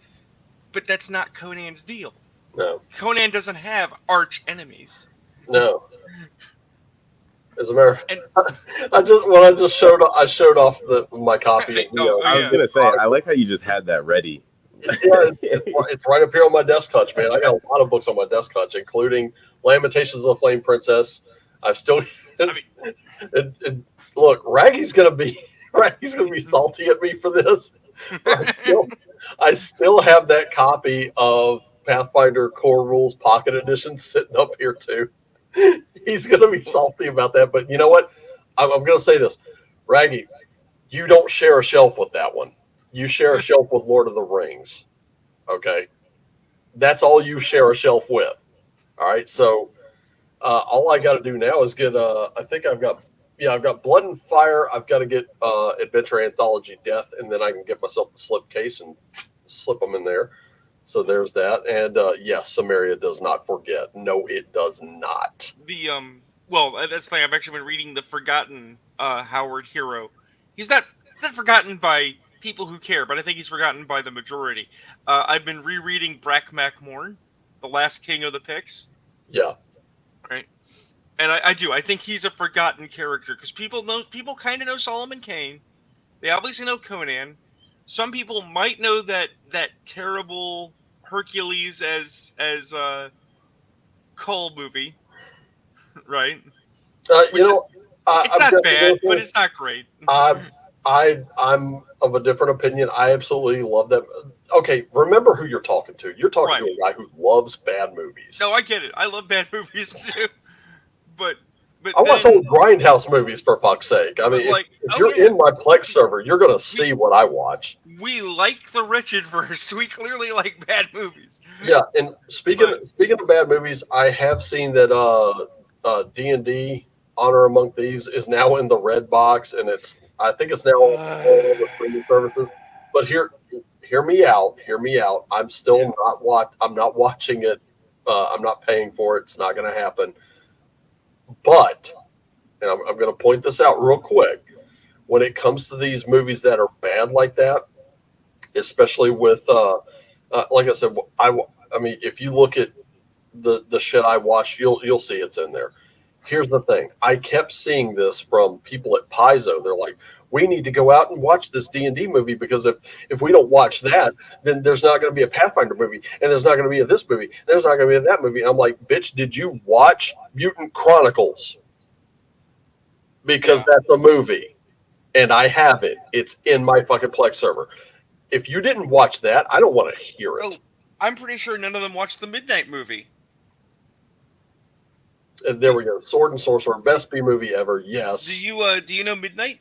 S2: but that's not Conan's deal.
S1: No.
S2: Conan doesn't have arch enemies.
S1: No. As a matter of fact, I showed off my copy.
S3: I was gonna say, I like how you just had that ready.
S1: Yeah, it's right up here on my desk hutch, man. I got a lot of books on my desk hutch, including Lamentations of the Flame Princess. I've still.
S2: I
S1: Look, Raggy's gonna be salty at me for this. I still have that copy of Pathfinder Core Rules Pocket Edition sitting up here too. He's gonna be salty about that, but you know what? I'm gonna say this, Raggy, you don't share a shelf with that one. You share a shelf with Lord of the Rings. Okay, that's all you share a shelf with. All right, so all I got to do now is get. I think I've got Blood and Fire. I've got to get Adventure Anthology Death, and then I can get myself the slipcase and slip them in there. So there's that, and yes, Samaria does not forget. No, it does not.
S2: Well, that's the thing. I've actually been reading the Forgotten Howard Hero. He's not forgotten by people who care, but I think he's forgotten by the majority. I've been rereading Brackmac Morn, the last king of the Picts.
S1: Yeah.
S2: Right. And I do. I think he's a forgotten character because people kind of know Solomon Kane. They obviously know Conan. Some people might know that terrible Hercules as Cole movie, right?
S1: It's
S2: not bad, but it's not great.
S1: I'm of a different opinion. I absolutely love that. Okay, remember who you're talking to. You're talking to a guy who loves bad movies.
S2: No, I get it. I love bad movies too. But
S1: I watch old Grindhouse movies, for fuck's sake. I mean, if you're in my Plex server, you're going to see what I watch.
S2: We like the wretched verse. We clearly like bad movies.
S1: Yeah, and speaking of bad movies, I have seen that D&D Honor Among Thieves is now in the red box, and I think it's now all over streaming services. But hear me out. I'm still I'm not watching it. I'm not paying for it. It's not going to happen. But, and I'm going to point this out real quick, when it comes to these movies that are bad like that, especially with, like I said, I mean, if you look at the shit I watched, you'll see it's in there. Here's the thing. I kept seeing this from people at Paizo. They're like, we need to go out and watch this D&D movie because if we don't watch that, then there's not going to be a Pathfinder movie, and there's not going to be a this movie, and there's not going to be a that movie. And I'm like, bitch, did you watch Mutant Chronicles? Because that's a movie, and I have it. It's in my fucking Plex server. If you didn't watch that, I don't want to hear it.
S2: Oh, I'm pretty sure none of them watched the Midnight movie.
S1: And there we go. Sword and Sorcerer, best B movie ever. Yes.
S2: Do you know Midnight?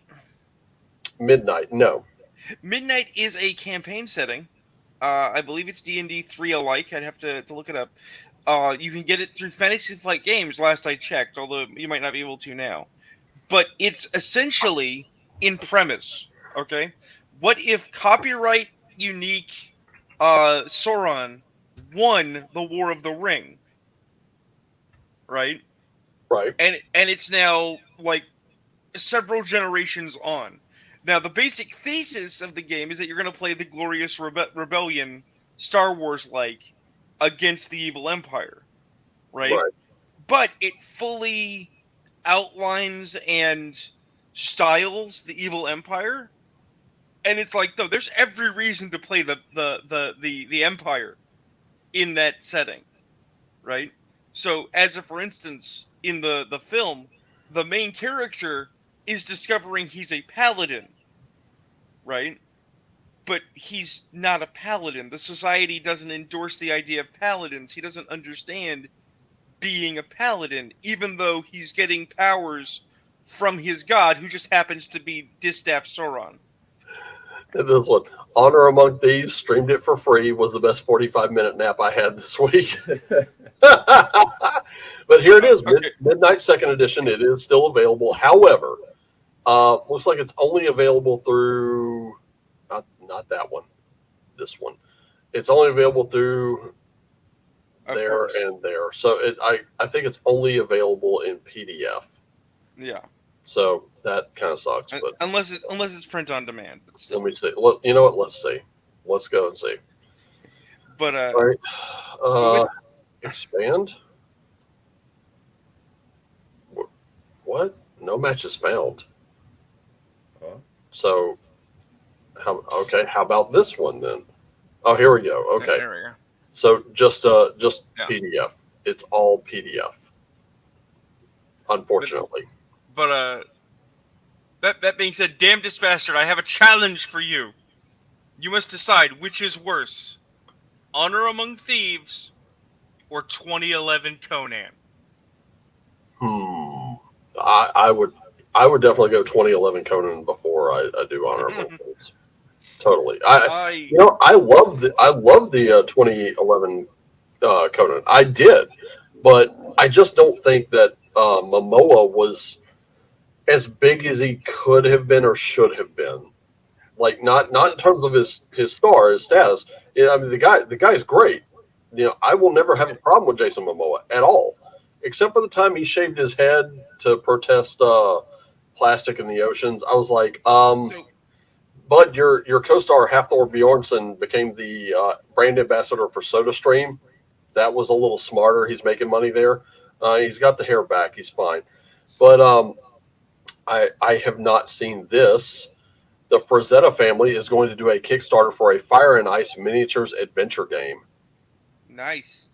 S1: Midnight, no.
S2: Midnight is a campaign setting. I believe it's D&D 3 alike. I'd have to look it up. You can get it through Fantasy Flight Games, last I checked, although you might not be able to now. But it's essentially in premise, okay? What if copyright unique Sauron won the War of the Ring? Right?
S1: Right.
S2: And it's now, like, several generations on. Now, the basic thesis of the game is that you're going to play the glorious rebellion, Star Wars-like, against the evil empire, right? But it fully outlines and styles the evil empire, and it's like, no, there's every reason to play the empire in that setting, right? So, for instance, in the film, the main character is discovering he's a paladin, right? But he's not a paladin. The society doesn't endorse the idea of paladins. He doesn't understand being a paladin, even though he's getting powers from his god, who just happens to be Distaff Sauron.
S1: And this one, Honor Among Thieves, streamed it for free, was the best 45-minute nap I had this week. But here it is, Midnight Second Edition. It is still available. However, looks like it's only available through not that one, this one. It's only available through there and there. So I think it's only available in PDF.
S2: Yeah.
S1: So that kind of sucks. But
S2: unless it's print on demand. But still.
S1: let me see. Look, you know what? Let's see. Let's go and see.
S2: But
S1: all right. Expand. What? No matches found.
S3: Huh?
S1: So, how about this one then? Oh, here we go. Okay.
S2: There we go.
S1: So just PDF. It's all PDF. unfortunately.
S2: But that being said, damnedest bastard, I have a challenge for you. You must decide which is worse: Honor Among Thieves or 2011 Conan.
S1: I would definitely go 2011 Conan before I do Honorable Things. Totally. I love the 2011 Conan. I did, but I just don't think that Momoa was as big as he could have been or should have been. Like not in terms of his status. Yeah, I mean the guy's great. I will never have a problem with Jason Momoa at all, except for the time he shaved his head to protest plastic in the oceans. I was like, but your co-star Hafthor Bjornsson became the brand ambassador for SodaStream. That was a little smarter. He's making money there. He's got the hair back. He's fine. But I have not seen this. The Frazetta family is going to do a Kickstarter for a Fire and Ice miniatures adventure game.
S2: Nice.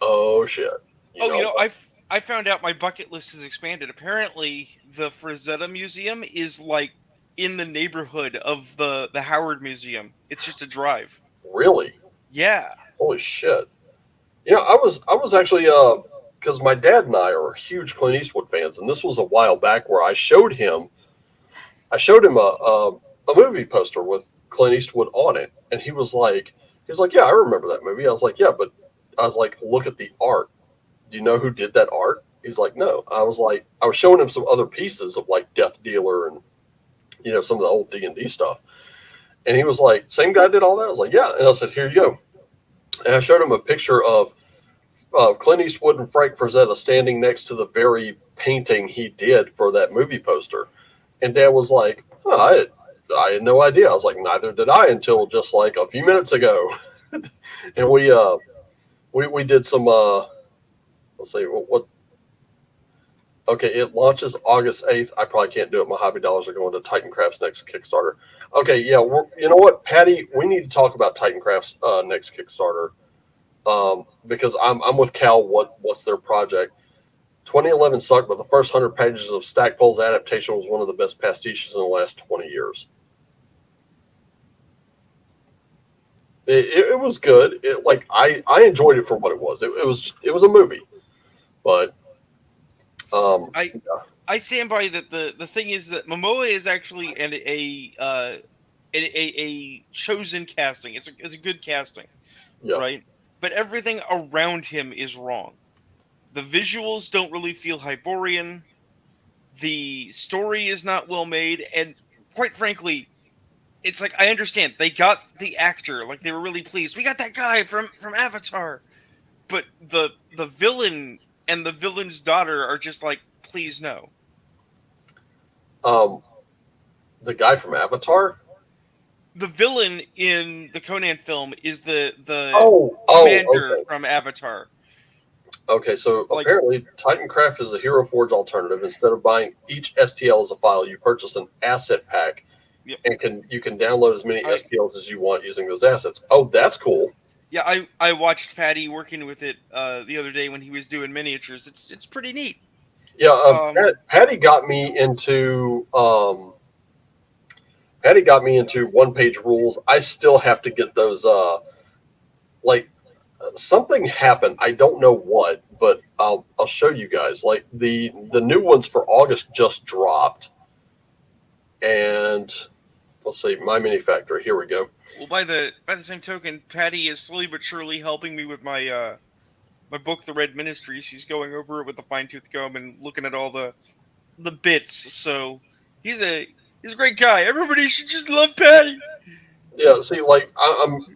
S1: Oh shit!
S2: I found out my bucket list has expanded. Apparently, the Frazetta Museum is like in the neighborhood of the Howard Museum. It's just a drive.
S1: Really?
S2: Yeah.
S1: Holy shit! I was actually because my dad and I are huge Clint Eastwood fans, and this was a while back where I showed him a movie poster with Clint Eastwood on it, and he was like, yeah, I remember that movie. I was like, yeah, but I was like, look at the art. Do you know who did that art? He's like, no. I was showing him some other pieces of like Death Dealer and some of the old D&D stuff, and he was like, same guy did all that. I was like, yeah, and I said, here you go, and I showed him a picture of Clint Eastwood and Frank Frazetta standing next to the very painting he did for that movie poster. And Dad was like, oh, I had no idea. I was like, neither did I until just like a few minutes ago. And we did some, let's see, what? Okay, it launches August 8th. I probably can't do it. My hobby dollars are going to Titancraft's next Kickstarter. Okay, yeah, you know what, Patty? We need to talk about Titancraft's next Kickstarter because I'm with Cal. What's their project? 2011 sucked, but the first 100 pages of Stackpole's adaptation was one of the best pastiches in the last 20 years. It was good. I enjoyed it for what it was. It was a movie, but
S2: I stand by that. The thing is that Momoa is actually a chosen casting. It's a good casting, right? But everything around him is wrong. The visuals don't really feel Hyborian. The story is not well made, and quite frankly, it's like I understand they got the actor, like they were really pleased. We got that guy from Avatar, but the villain and the villain's daughter are just like, please no.
S1: The guy from Avatar.
S2: The villain in the Conan film is the commander from Avatar.
S1: Okay, so apparently Titancraft is a Hero Forge alternative. Instead of buying each STL as a file, you purchase an asset pack, and you can download as many STLs as you want using those assets. Oh, that's cool.
S2: Yeah, I watched Patty working with it the other day when he was doing miniatures. It's pretty neat.
S1: Yeah, Patty got me into one-page rules. I still have to get those. Something happened. I don't know what, but I'll show you guys. Like the new ones for August just dropped, and let's see, My Mini Factory. Here we go.
S2: Well, by the same token, Patty is slowly but surely helping me with my my book, The Red Ministries. He's going over it with a fine-tooth comb and looking at all the bits. So he's a great guy. Everybody should just love Patty.
S1: Yeah. See, like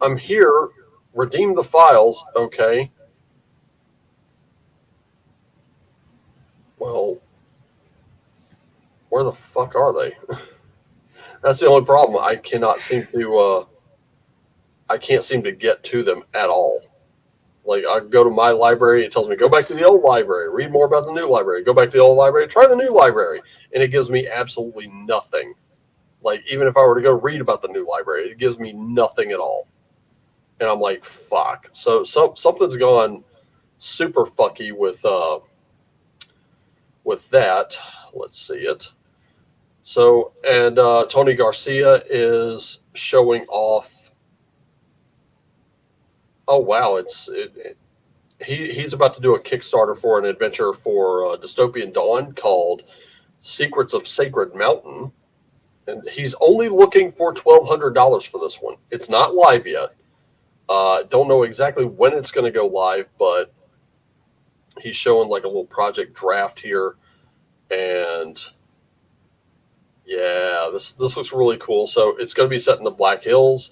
S1: I'm here. Redeem the files, okay. Well, where the fuck are they? That's the only problem. I can't seem to get to them at all. Like I go to my library, it tells me go back to the old library, read more about the new library, go back to the old library, try the new library, and it gives me absolutely nothing. Like even if I were to go read about the new library, it gives me nothing at all. And I'm like, fuck. So something's gone super fucky with with that, let's see it. So, and Tony Garcia is showing off. Oh wow, he's about to do a Kickstarter for an adventure for Dystopian Dawn called Secrets of Sacred Mountain, and he's only looking for $1,200 for this one. It's not live yet. Don't know exactly when it's going to go live, but he's showing like a little project draft here, and yeah, this looks really cool. So it's going to be set in the Black Hills,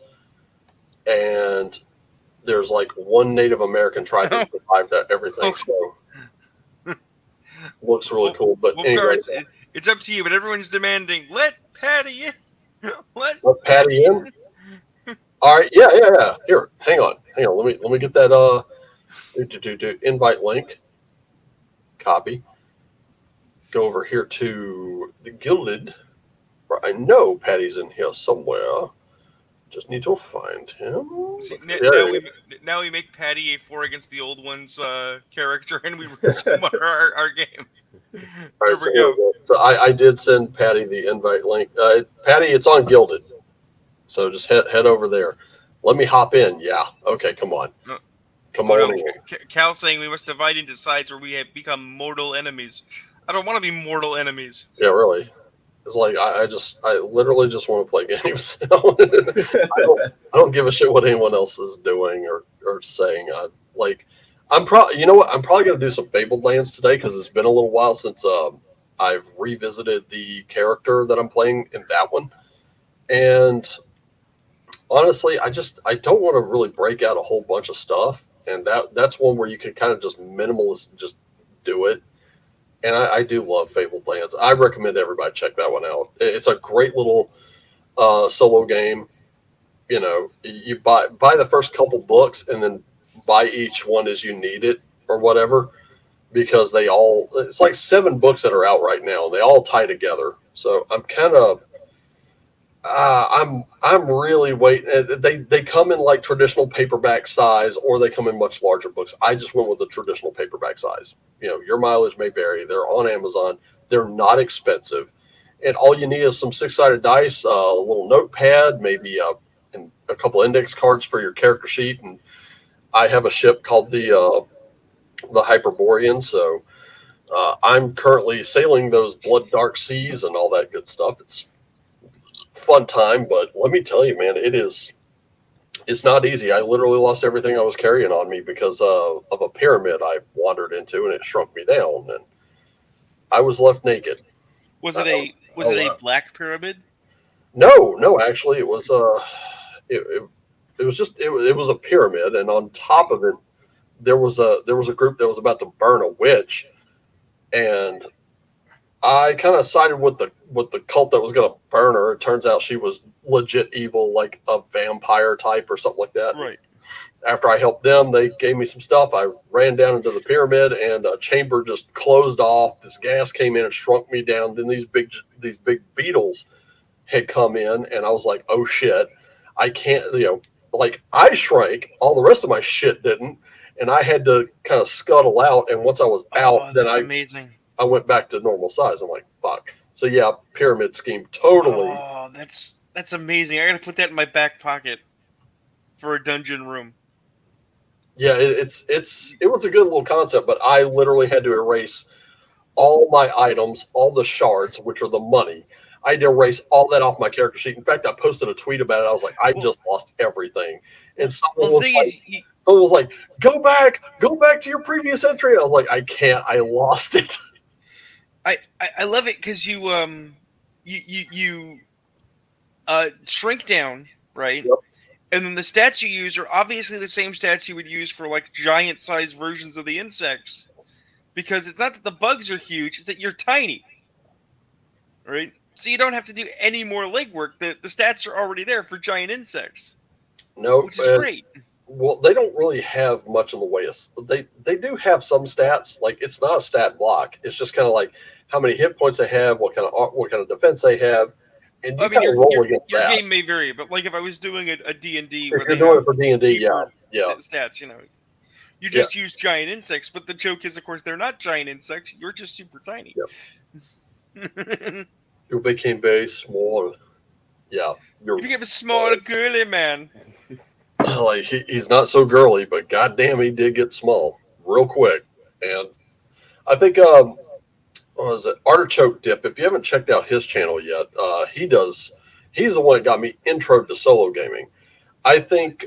S1: and there's like one Native American tribe that survived everything. So looks really cool. But anyway,
S2: it's up to you. But everyone's demanding, let Patty in. Let
S1: Patty in. All right, yeah. Here, hang on. Let me get that invite link. Copy. Go over here to the Gilded. I know Patty's in here somewhere. Just need to find him.
S2: See, now we make Patty a 4 against the old one's character, and we resume our game.
S1: Right, we go. So I did send Patty the invite link. Patty, it's on Gilded. So just head over there. Let me hop in. Yeah. Okay, come on. Come on.
S2: Cal saying we must divide into sides where we have become mortal enemies. I don't want to be mortal enemies.
S1: Yeah, really. It's like I literally just want to play games. I don't give a shit what anyone else is doing or saying. I'm probably gonna do some Fabled Lands today because it's been a little while since I've revisited the character that I'm playing in that one, and honestly, I don't want to really break out a whole bunch of stuff, and that's one where you can kind of just minimalist just do it. And I do love Fabled Lands. I recommend everybody check that one out. It's a great little solo game. You know, you buy the first couple books and then buy each one as you need it or whatever, because it's like 7 books that are out right now. They all tie together. So I'm kind of I'm really waiting. They come in like traditional paperback size, or they come in much larger books. I just went with the traditional paperback size. You know, your mileage may vary. They're on Amazon. They're not expensive, and all you need is some 6-sided dice, a little notepad, maybe and a couple index cards for your character sheet. And I have a ship called the Hyperborean, so I'm currently sailing those blood dark seas and all that good stuff. It's fun time, but let me tell you, man, it's not easy. I literally lost everything I was carrying on me because of a pyramid I wandered into, and it shrunk me down, and I was left naked.
S4: Was it a black pyramid?
S1: No, actually, it was it was a pyramid, and on top of it, there was a group that was about to burn a witch, and I kind of sided with the cult that was going to burn her. It turns out she was legit evil, like a vampire type or something like that.
S4: Right.
S1: After I helped them, they gave me some stuff. I ran down into the pyramid, and a chamber just closed off. This gas came in and shrunk me down. Then these big beetles had come in, and I was like, oh shit, I can't, like I shrank. All the rest of my shit didn't, and I had to kind of scuttle out. And once I was out, then
S4: amazing.
S1: I went back to normal size. I'm like, fuck. So yeah, pyramid scheme, totally.
S4: Oh, that's amazing. I gotta put that in my back pocket for a dungeon room.
S1: Yeah, it was a good little concept, but I literally had to erase all my items, all the shards, which are the money. I had to erase all that off my character sheet. In fact, I posted a tweet about it. I was like, I just lost everything. And someone was like, go back to your previous entry. And I was like, I can't. I lost it.
S4: I love it because you shrink down, right?
S1: Yep.
S4: And then the stats you use are obviously the same stats you would use for like giant sized versions of the insects, because it's not that the bugs are huge; it's that you're tiny, right? So you don't have to do any more legwork. The stats are already there for giant insects.
S1: No,
S4: which is great.
S1: Well, they don't really have much in the way of they do have some stats. Like, it's not a stat block. It's just kind of like how many hit points they have, what kind of defense they have, and you kind of roll against that.
S2: Your game may vary, but like if I was doing a D&D,
S1: if you're doing it for D&D, yeah,
S2: stats,
S4: You just use giant insects, but the joke is, of course, they're not giant insects. You're just super tiny.
S1: Yep. You became very small. Yeah,
S4: You became a small girly man.
S1: Like he's not so girly, but goddamn, he did get small real quick. And I think what was it, Artichoke Dip? If you haven't checked out his channel yet, he's the one that got me intro to solo gaming. I think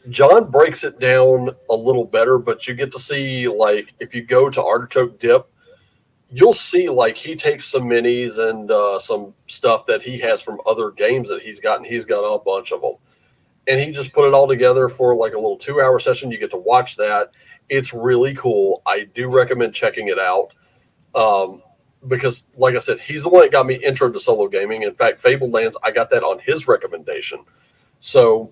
S1: John breaks it down a little better, but you get to see, like, if you go to Artichoke Dip, you'll see like he takes some minis and some stuff that he has from other games that he's gotten. He's got a bunch of them, and he just put it all together for like a little 2-hour session. You get to watch that. It's really cool. I do recommend checking it out because, like I said, he's the one that got me intro to solo gaming. In fact, Fabled Lands, I got that on his recommendation. So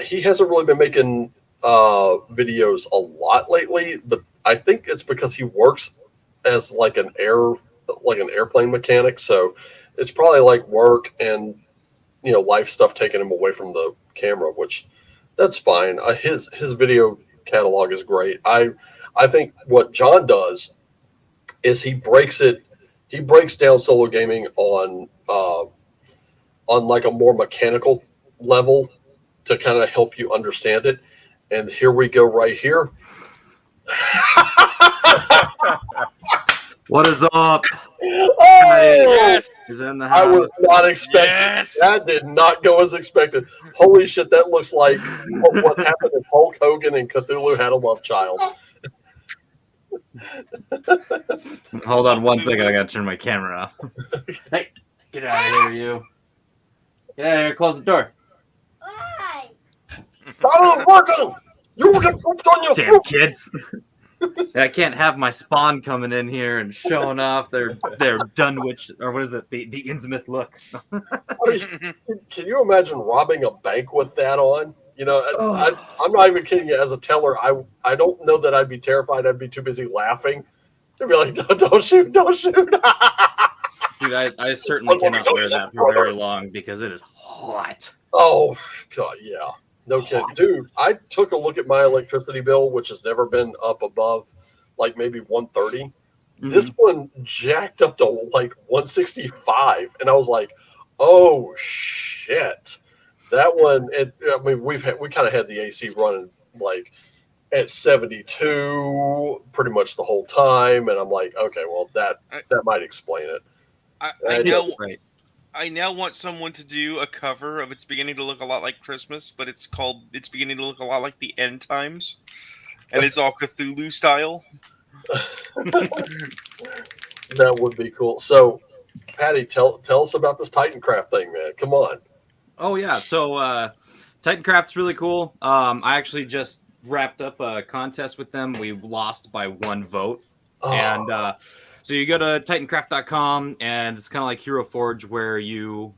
S1: he hasn't really been making videos a lot lately, but I think it's because he works as like an airplane mechanic. So it's probably like work and life stuff taking him away from the camera, which that's fine. His video catalog is great. I think what John does is he breaks down solo gaming on like a more mechanical level to kind of help you understand it. And here we go right here.
S5: What is up?
S1: Oh,
S4: Yes.
S5: Is in the
S1: I
S5: house.
S1: was not expecting.
S4: Yes.
S1: That did not go as expected. Holy shit, that looks like what happened if Hulk Hogan and Cthulhu had a love child.
S5: Hold on one second. I gotta turn my camera off. Hey, get out of here, you. Get out of here. Close the door.
S6: Why?
S1: That was working. You were getting pooped on your
S5: Damn
S1: fruit.
S5: kids. I can't have my spawn coming in here and showing off their Dunwich, or what is it, the Innsmouth look.
S1: Can you imagine robbing a bank with that on? I'm not even kidding you. As a teller, I don't know that I'd be terrified. I'd be too busy laughing. I'd be like, don't shoot.
S5: Dude, I certainly cannot wear that for very long because it is hot.
S1: Oh, God, yeah. No kidding. Dude, I took a look at my electricity bill, which has never been up above like maybe 130. Mm-hmm. This one jacked up to like 165. And I was like, oh, shit. That one, we kind of had the AC running like at 72 pretty much the whole time. And I'm like, okay, well, that might explain it.
S4: I now want someone to do a cover of It's Beginning to Look a Lot Like Christmas, but it's called It's Beginning to Look a Lot Like the End Times. And it's all Cthulhu style.
S1: That would be cool. So, Patty, tell us about this Titancraft thing, man. Come on.
S5: Oh, yeah. So, Titancraft's really cool. I actually just wrapped up a contest with them. We lost by 1 vote. Oh. And so you go to titancraft.com, and it's kind of like Hero Forge, where you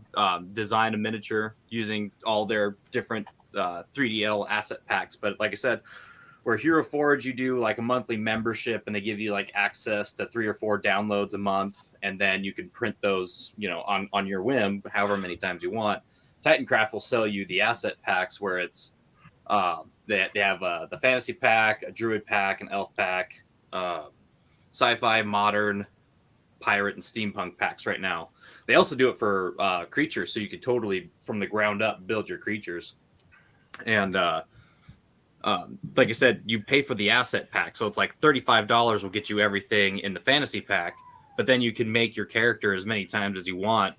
S5: design a miniature using all their different 3DL asset packs. But like I said, where Hero Forge, you do like a monthly membership, and they give you like access to 3 or 4 downloads a month, and then you can print those, on your whim, however many times you want. Titancraft will sell you the asset packs, where it's they have the fantasy pack, a druid pack, an elf pack, sci-fi, modern, pirate, and steampunk packs right now. They also do it for creatures, so you could totally, from the ground up, build your creatures. And like I said, you pay for the asset pack, so it's like $35 will get you everything in the fantasy pack, but then you can make your character as many times as you want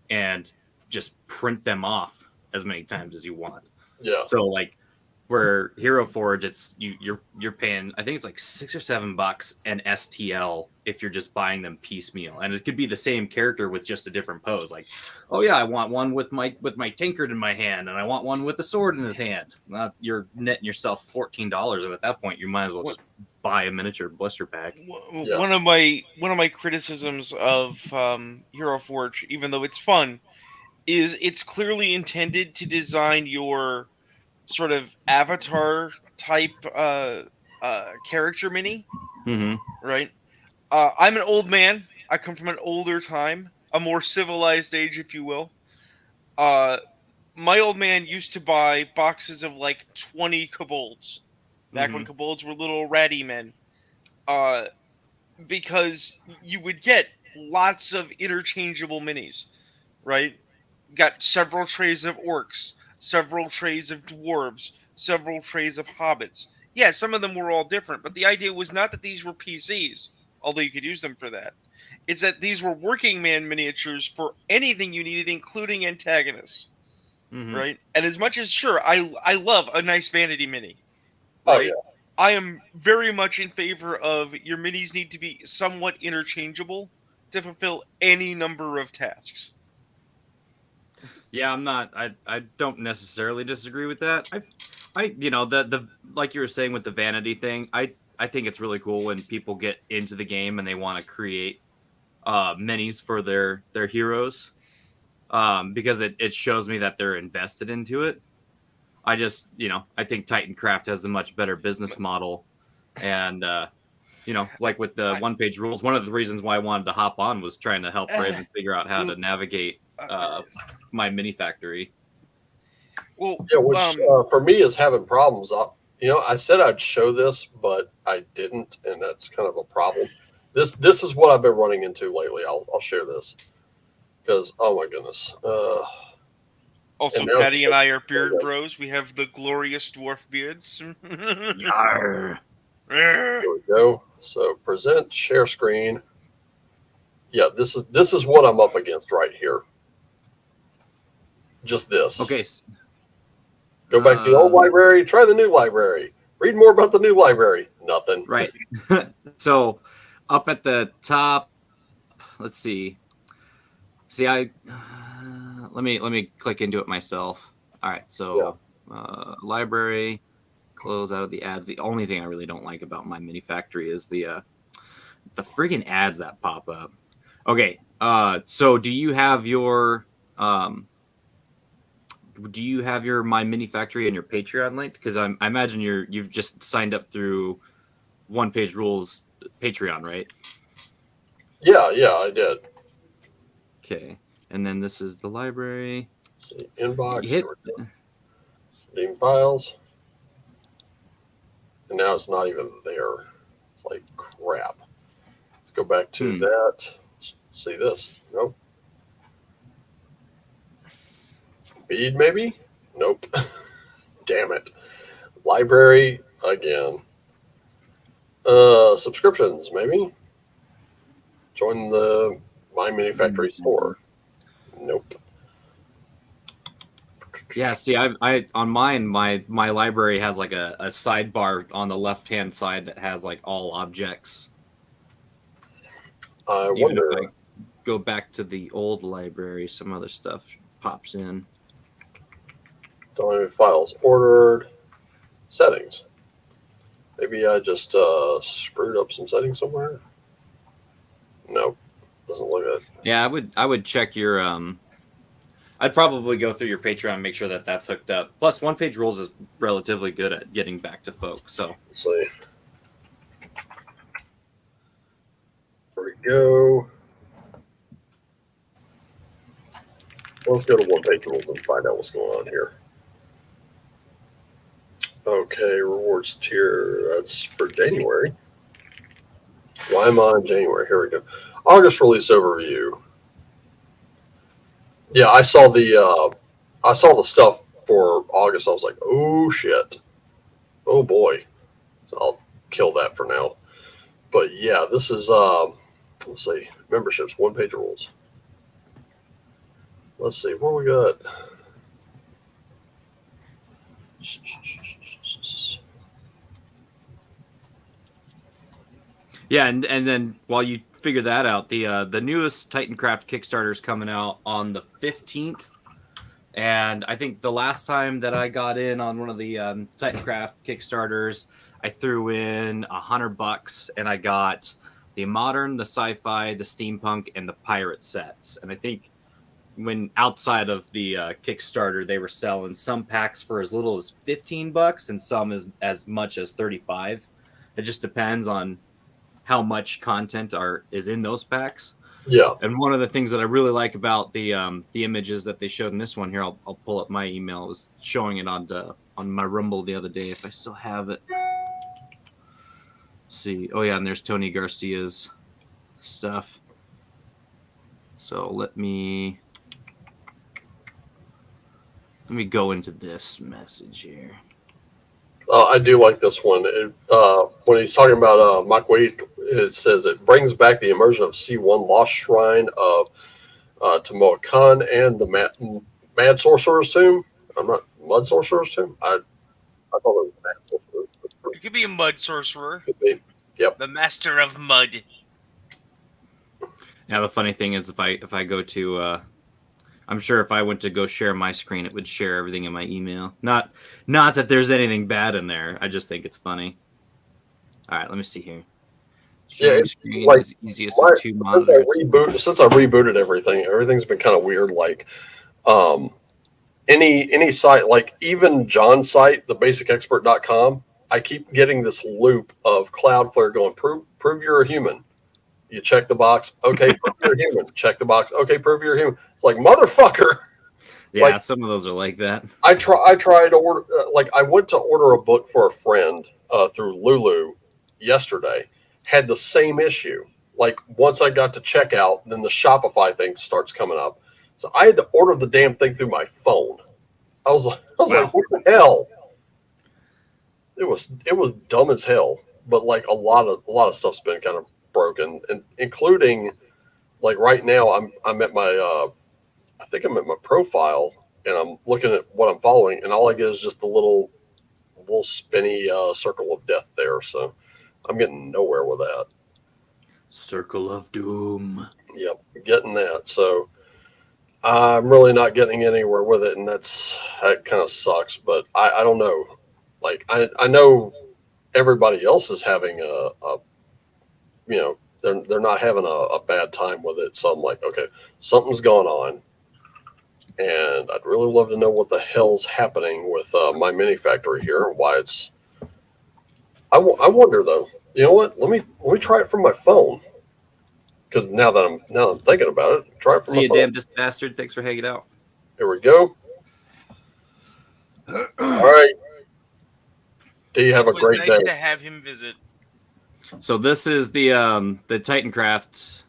S5: and just print them off as many times as you want. Yeah. So like, where Hero Forge, it's you're paying, I think it's like $6 or $7 an STL if you're just buying them piecemeal, and it could be the same character with just a different pose. Like, oh yeah, I want one with my tankard in my hand, and I want one with the sword in his hand. Well, you're netting yourself $14, and at that point, you might as well just buy a miniature blister pack.
S4: Yeah. One of my criticisms of Hero Forge, even though it's fun, is it's clearly intended to design your sort of avatar type character mini. Mm-hmm. Right? I'm an old man. I come from an older time, a more civilized age, if you will. My old man used to buy boxes of like 20 kobolds back when kobolds were little ratty men. Because you would get lots of interchangeable minis, right? Got several trays of orcs, several trays of dwarves, several trays of hobbits. Yeah, some of them were all different, but the idea was not that these were PCs, although you could use them for that. It's that these were working man miniatures for anything you needed, including antagonists, right? And as much as, sure, I love a nice vanity mini, right?
S1: Oh, yeah.
S4: I am very much in favor of your minis need to be somewhat interchangeable to fulfill any number of tasks.
S5: Yeah, I'm not. I don't necessarily disagree with that. The like you were saying with the vanity thing. I think it's really cool when people get into the game and they want to create minis for their heroes, because it shows me that they're invested into it. I just, I think Titancraft has a much better business model, and like with the one-page rules, one of the reasons why I wanted to hop on was trying to help Raven figure out how to navigate my mini factory.
S4: Well,
S1: Yeah, which for me is having problems. I said I'd show this, but I didn't, and that's kind of a problem. This is what I've been running into lately. I'll share this because, oh my goodness.
S4: Also, Patty and I are beard bros. We have the glorious dwarf beards.
S5: Yarr.
S1: There we go. So present, share screen. Yeah, this is what I'm up against right here. Just this.
S5: Okay.
S1: Go back to the old library. Try the new library. Read more about the new library. Nothing.
S5: Right. So up at the top, let's see. Let me click into it myself. All right. So library, close out of the ads. The only thing I really don't like about my mini factory is the friggin' ads that pop up. Okay. So do you have your My Mini Factory and your Patreon linked? Because I imagine you've just signed up through One Page Rules Patreon, right?
S1: Yeah, I did.
S5: Okay, and then this is the library.
S1: See, inbox.
S5: Hit
S1: Steam files, and now it's not even there. It's like crap. Let's go back to that. See this? Nope. Feed maybe? Nope. Damn it. Library again. Subscriptions maybe? Join the My Mini Factory store. Nope.
S5: Yeah, see, I on mine, my library has like a sidebar on the left hand side that has like all objects.
S1: I
S5: Even
S1: wonder.
S5: if I go back to the old library, some other stuff pops in.
S1: Downloaded files ordered. Settings. Maybe I just screwed up some settings somewhere. Nope. Doesn't look good.
S5: Yeah, I would check your I'd probably go through your Patreon and make sure that that's hooked up. Plus, One Page Rules is relatively good at getting back to folks. So
S1: Let's see. There we go. Well, let's go to One Page Rules and find out what's going on here. Okay, rewards tier. That's for January. Why am I on January? Here we go. August release overview. Yeah, I saw the stuff for August. I was like, oh shit, oh boy. So I'll kill that for now. But yeah, this is let's see, memberships, One Page Rules. Let's see what we got.
S5: yeah, and then while you figure that out, the newest Titancraft Kickstarter is coming out on the 15th. And I think the last time that I got in on one of the Titancraft Kickstarters, I threw in $100 and I got the modern, the sci-fi, the steampunk, and the pirate sets. And I think when outside of the Kickstarter, they were selling some packs for as little as $15 and some as much as $35. It just depends on how much content is in those packs.
S1: Yeah.
S5: And one of the things that I really like about the images that they showed in this one here, I'll pull up my email. I was showing it on my Rumble the other day if I still have it. see. Oh yeah, and there's Tony Garcia's stuff. So let me go into this message here.
S1: I do like this one. When he's talking about Mach Wade, it says it brings back the immersion of C1 Lost Shrine of Tomoe-kan and the Mad Sorcerer's Tomb. I'm not Mud Sorcerer's Tomb. I thought it was Mad Sorcerer's Tomb.
S4: It could be a mud sorcerer.
S1: Could be. Yep.
S4: The master of mud.
S5: Now the funny thing is, if I go to, I'm sure if I went to go share my screen, it would share everything in my email. Not that there's anything bad in there. I just think it's funny. All right, let me see here. Sharing screen
S1: like,
S5: is easiest with two monitors.
S1: Since I rebooted everything, everything's been kind of weird. Like, any site, like even John's site, thebasicexpert.com, I keep getting this loop of Cloudflare going, prove you're a human. You check the box. Okay, prove you're a human. Check the box. Okay, prove you're a human. It's like, motherfucker.
S5: Yeah,
S1: like,
S5: some of those are like that.
S1: I tried to order, I went to order a book for a friend through Lulu yesterday. Had the same issue. Like, once I got to checkout, then the Shopify thing starts coming up. So I had to order the damn thing through my phone. I was like, what the hell? It was dumb as hell. But like a lot of stuff's been kind of broken, and including like right now I'm at my I think I'm at my profile and I'm looking at what I'm following, and all I get is just the little spinny circle of death there. So I'm getting nowhere with that.
S5: Circle of Doom.
S1: Yep, getting that. So I'm really not getting anywhere with it, and that kind of sucks. But I don't know. Like I know everybody else is having a you know, they're not having a bad time with it. So I'm like, okay, something's going on, and I'd really love to know what the hell's happening with my mini factory here and why it's. I wonder though. You know what? Let me try it from my phone, because now that I'm thinking about it, try it from
S5: See
S1: my
S5: you,
S1: phone.
S5: damnedest bastard. Thanks for hanging out.
S1: Here we go. All right. Do you have a
S4: It was
S1: great
S4: nice
S1: day?
S4: to have him visit.
S5: So this is the Titancraft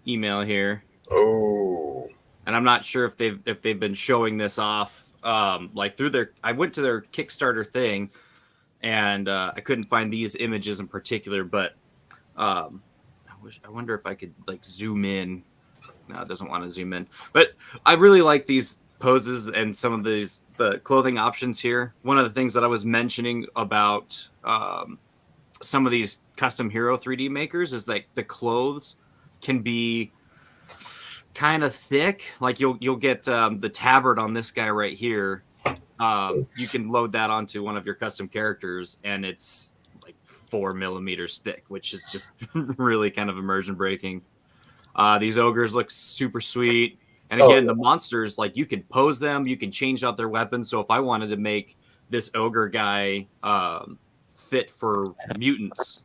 S5: email here,
S1: Oh,
S5: and I'm not sure if they've been showing this off like through their. I went to their Kickstarter thing, and I couldn't find these images in particular, but I wonder if I could like zoom in. No, it doesn't want to zoom in, but I really like these poses and some of the clothing options here. One of the things that I was mentioning about some of these custom hero 3D makers is like the clothes can be kind of thick. Like you'll get the tabard on this guy right here. You can load that onto one of your custom characters, and it's like 4 millimeters thick, which is just really kind of immersion breaking. These ogres look super sweet. And again, the monsters, like you can pose them, you can change out their weapons. So if I wanted to make this ogre guy fit for mutants,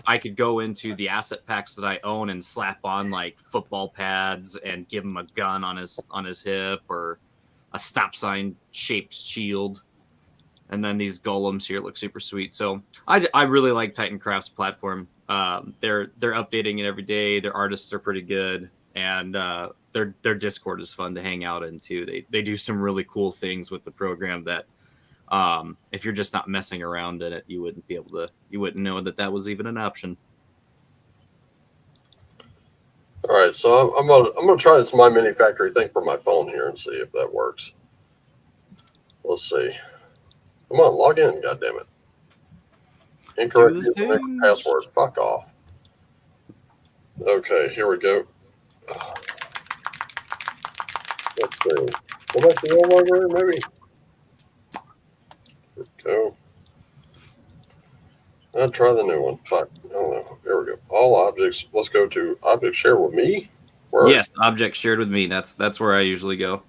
S5: I could go into the asset packs that I own and slap on like football pads and give him a gun on his hip or a stop sign shaped shield. And then these golems here look super sweet. So I really like Titancraft's platform. They're updating it every day. Their artists are pretty good, and their Discord is fun to hang out in too. They do some really cool things with the program that if you're just not messing around in it, you wouldn't know that was even an option.
S1: all right. So I'm gonna try this My Mini Factory thing for my phone here and see if that works. Let's see. Come on, log in. God damn it! Incorrect username, password. Fuck off. Okay, here we go. Let's see. Go back to the old library, maybe. Here we go. I'll try the new one. Fuck. I don't know. Here we go. All objects. Let's go to object share with me. Where
S5: Yes, object shared with me. That's where I usually go.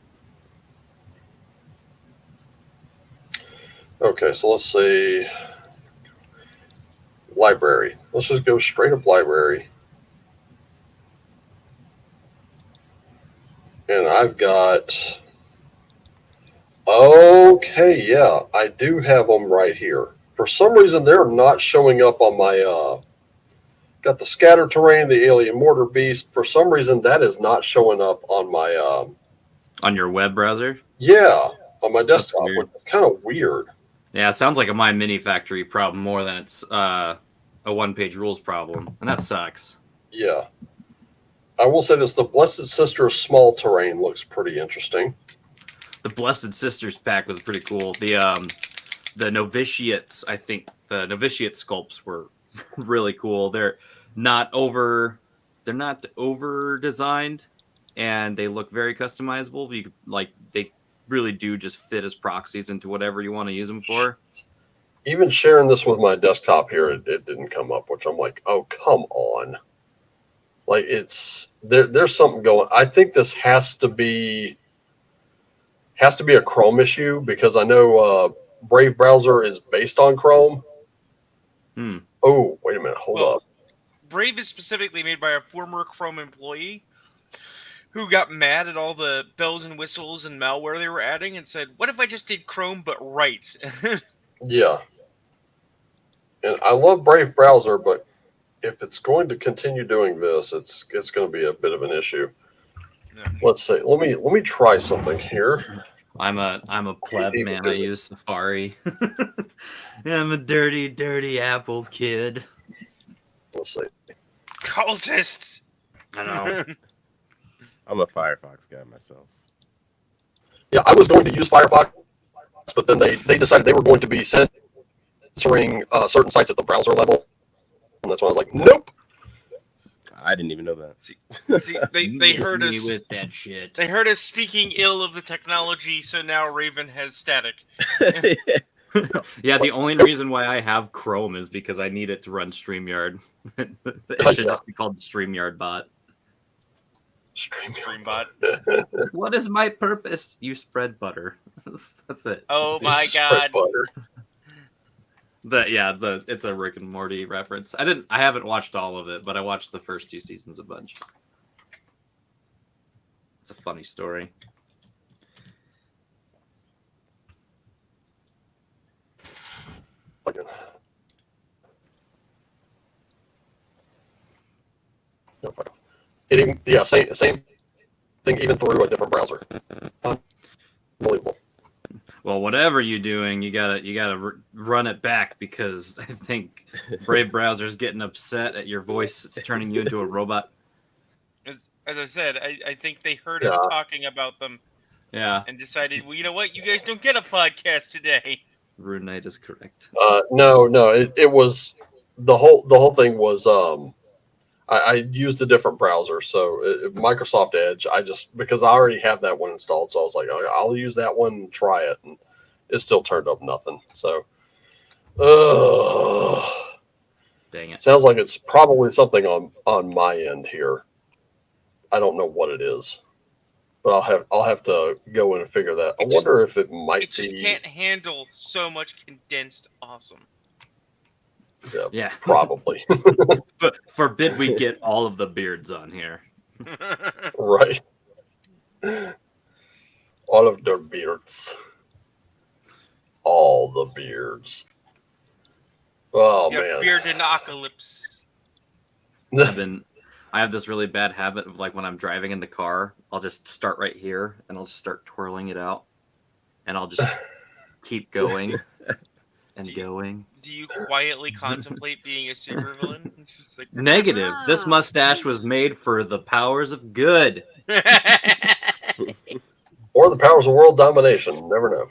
S1: Okay, so let's see. Library. Let's just go straight up library. And I've got. Okay, yeah, I do have them right here. For some reason, they're not showing up on my Got the scatter terrain, the alien mortar beast. For some reason, that is not showing up on my
S5: On your web browser?
S1: on my desktop,
S5: weird.
S1: which is kind of weird.
S5: Yeah, it sounds like a My Mini Factory problem more than it's a one-page rules problem, and that sucks.
S1: Yeah. I will say this, the Blessed Sisters small terrain looks pretty interesting.
S5: The Blessed Sisters pack was pretty cool. The novitiates, I think the novitiate sculpts were really cool. They're not over designed, and they look very customizable. You like they really do just fit as proxies into whatever you want to use them for.
S1: Even sharing this with my desktop here, it didn't come up, which I'm like, oh, come on. Like it's there's something going. I think this has to be a Chrome issue because I know Brave browser is based on Chrome. Oh, wait a minute, hold up.
S4: Brave is specifically made by a former Chrome employee who got mad at all the bells and whistles and malware they were adding and said, "What if I just did Chrome but right?"
S1: Yeah. And I love Brave browser, but if it's going to continue doing this, it's going to be a bit of an issue.
S4: Yeah.
S1: Let's see. Let me try something here.
S5: I'm a pleb man. I use Safari. I'm a dirty Apple kid.
S1: Let's see.
S4: Cultists.
S5: I know.
S3: I'm a Firefox guy myself.
S1: Yeah, I was going to use Firefox, but then they decided they were going to be censoring certain sites at the browser level, and that's why I was like, nope.
S3: I didn't even know that.
S4: See, they heard
S5: Me
S4: us
S5: with that shit.
S4: They heard us speaking ill of the technology, so now Raven has static.
S5: Yeah, the only reason why I have Chrome is because I need it to run StreamYard. It should just be called the StreamYard bot.
S4: Streambot.
S5: What is my purpose? You spread butter. That's it.
S4: Oh my
S1: Spread
S4: god.
S1: butter.
S5: It's a Rick and Morty reference. I haven't watched all of it, but I watched the first 2 seasons a bunch. It's a funny story.
S1: Same thing, even through a different browser. Unbelievable.
S5: Well, whatever you're doing, you gotta run it back because I think Brave browser's getting upset at your voice. It's turning you into a robot.
S4: As I said, I think they heard us talking about them
S5: Yeah,
S4: and decided, well, you know what? You guys don't get a podcast today.
S5: Rune Knight is correct.
S1: No, it was the whole thing was I used a different browser, so Microsoft Edge. Because I already have that one installed, so I was like, I'll use that one and try it, and it still turned up nothing. So,
S5: Dang it.
S1: sounds like it's probably something on my end here. I don't know what it is, but I'll have to go in and figure that. I wonder if it might
S4: It just
S1: be.
S4: can't handle so much condensed awesome.
S5: Yeah,
S1: Probably.
S5: but forbid we get all of the beards on here.
S1: Right. All of their beards. All the beards. Oh, man.
S4: Beard and apocalypse.
S5: I have this really bad habit of like when I'm driving in the car, I'll just start right here and I'll just start twirling it out, and I'll just keep going and going.
S4: Do you quietly contemplate being a supervillain? Just like,
S5: Negative. This mustache was made for the powers of good.
S1: Or the powers of world domination. Never know.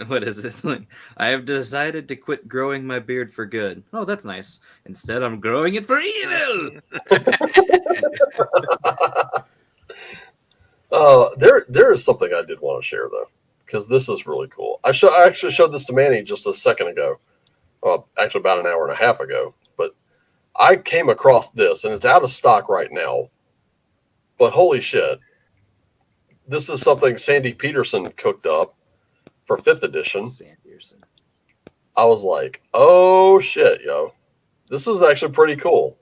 S5: What is it? Like, I have decided to quit growing my beard for good. Oh, that's nice. Instead, I'm growing it for evil.
S1: There is something I did want to share though, because this is really cool. I actually showed this to Manny just a second ago. Actually, about an hour and a half ago. But I came across this, and it's out of stock right now. But holy shit, this is something Sandy Peterson cooked up for 5th edition. I was like, oh shit, yo. This is actually pretty cool.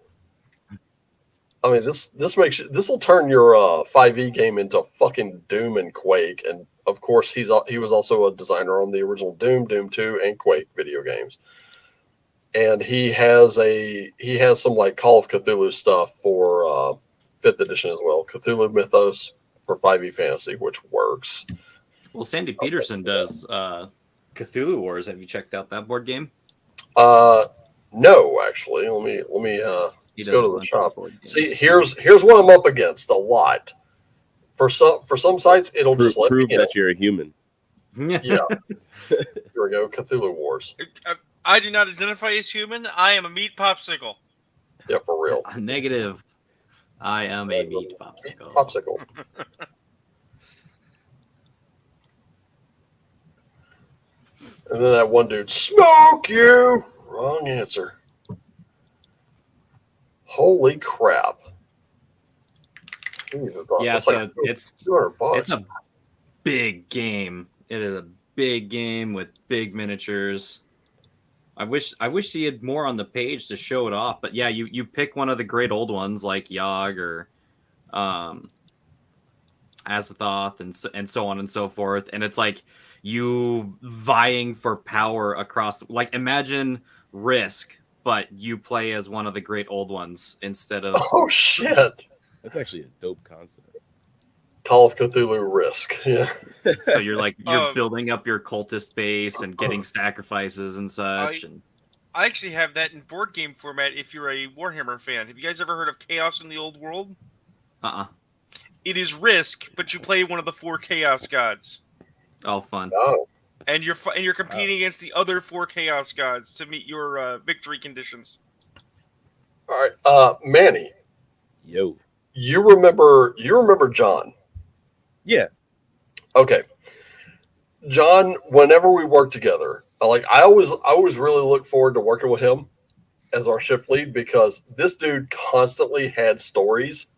S1: I mean, this will turn your 5e game into fucking Doom and Quake, and of course he was also a designer on the original Doom, Doom 2, and Quake video games. and he has some like Call of Cthulhu stuff for 5th edition as well. Cthulhu Mythos for 5e Fantasy, which works.
S5: Well, Sandy Peterson does Cthulhu Wars. Have you checked out that board game?
S1: No, actually. Let me
S5: He
S1: let's
S5: does
S1: go
S5: a
S1: to the
S5: bunch of
S1: shop.
S5: board games.
S1: See, here's what I'm up against a lot. For some sites, it'll just let
S3: prove
S1: me
S3: that you're a human.
S1: Yeah. Here we go. Cthulhu Wars.
S2: I do not identify as human. I am a meat popsicle.
S1: Yeah, for real.
S5: Negative. I am a meat popsicle.
S1: Popsicle. And then that one dude, smoke you. Wrong answer. Holy crap. Jesus,
S5: Yeah,
S1: that's
S5: so
S1: like
S5: it's
S1: $200.
S5: it's a big game. It is a big game with big miniatures. I wish he had more on the page to show it off. But yeah, you pick one of the great old ones like Yogg or Azathoth and so on and so forth. And it's like you vying for power across. Like imagine Risk, but you play as one of the great old ones instead of.
S1: Oh shit!
S3: That's actually a dope concept.
S1: Call of Cthulhu Risk. Yeah.
S5: So you're building up your cultist base and getting sacrifices and such.
S2: I actually have that in board game format if you're a Warhammer fan. Have you guys ever heard of Chaos in the Old World? It is Risk, but you play one of the 4 Chaos gods.
S5: Oh, fun.
S1: Oh.
S2: And you're competing against the other 4 Chaos gods to meet your victory conditions.
S1: All right. Manny.
S3: Yo.
S1: You remember John?
S3: Yeah.
S1: Okay. John, whenever we work together, I always really look forward to working with him as our shift lead because this dude constantly had stories.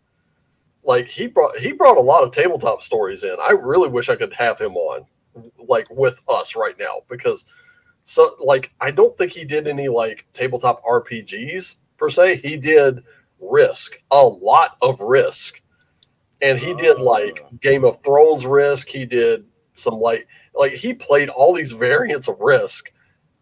S1: Like he brought a lot of tabletop stories in. I really wish I could have him on, like with us right now, because I don't think he did any like tabletop RPGs per se. He did Risk, a lot of Risk. And he did like Game of Thrones Risk. He did some like he played all these variants of Risk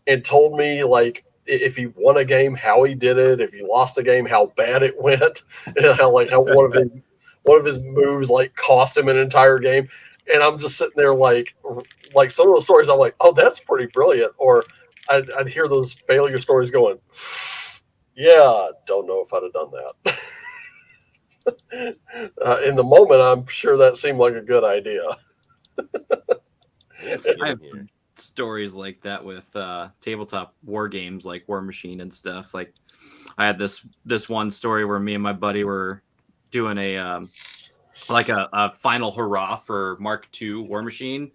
S1: and told me like if he won a game, how he did it. If he lost a game, how bad it went. And how one of his moves like cost him an entire game. And I'm just sitting there like some of those stories I'm like, oh, that's pretty brilliant. Or I'd hear those failure stories going, yeah, don't know if I'd have done that. In the moment, I'm sure that seemed like a good idea.
S5: I have some stories like that with tabletop war games like War Machine and stuff. Like I had this one story where me and my buddy were doing a final hurrah for Mark II War Machine.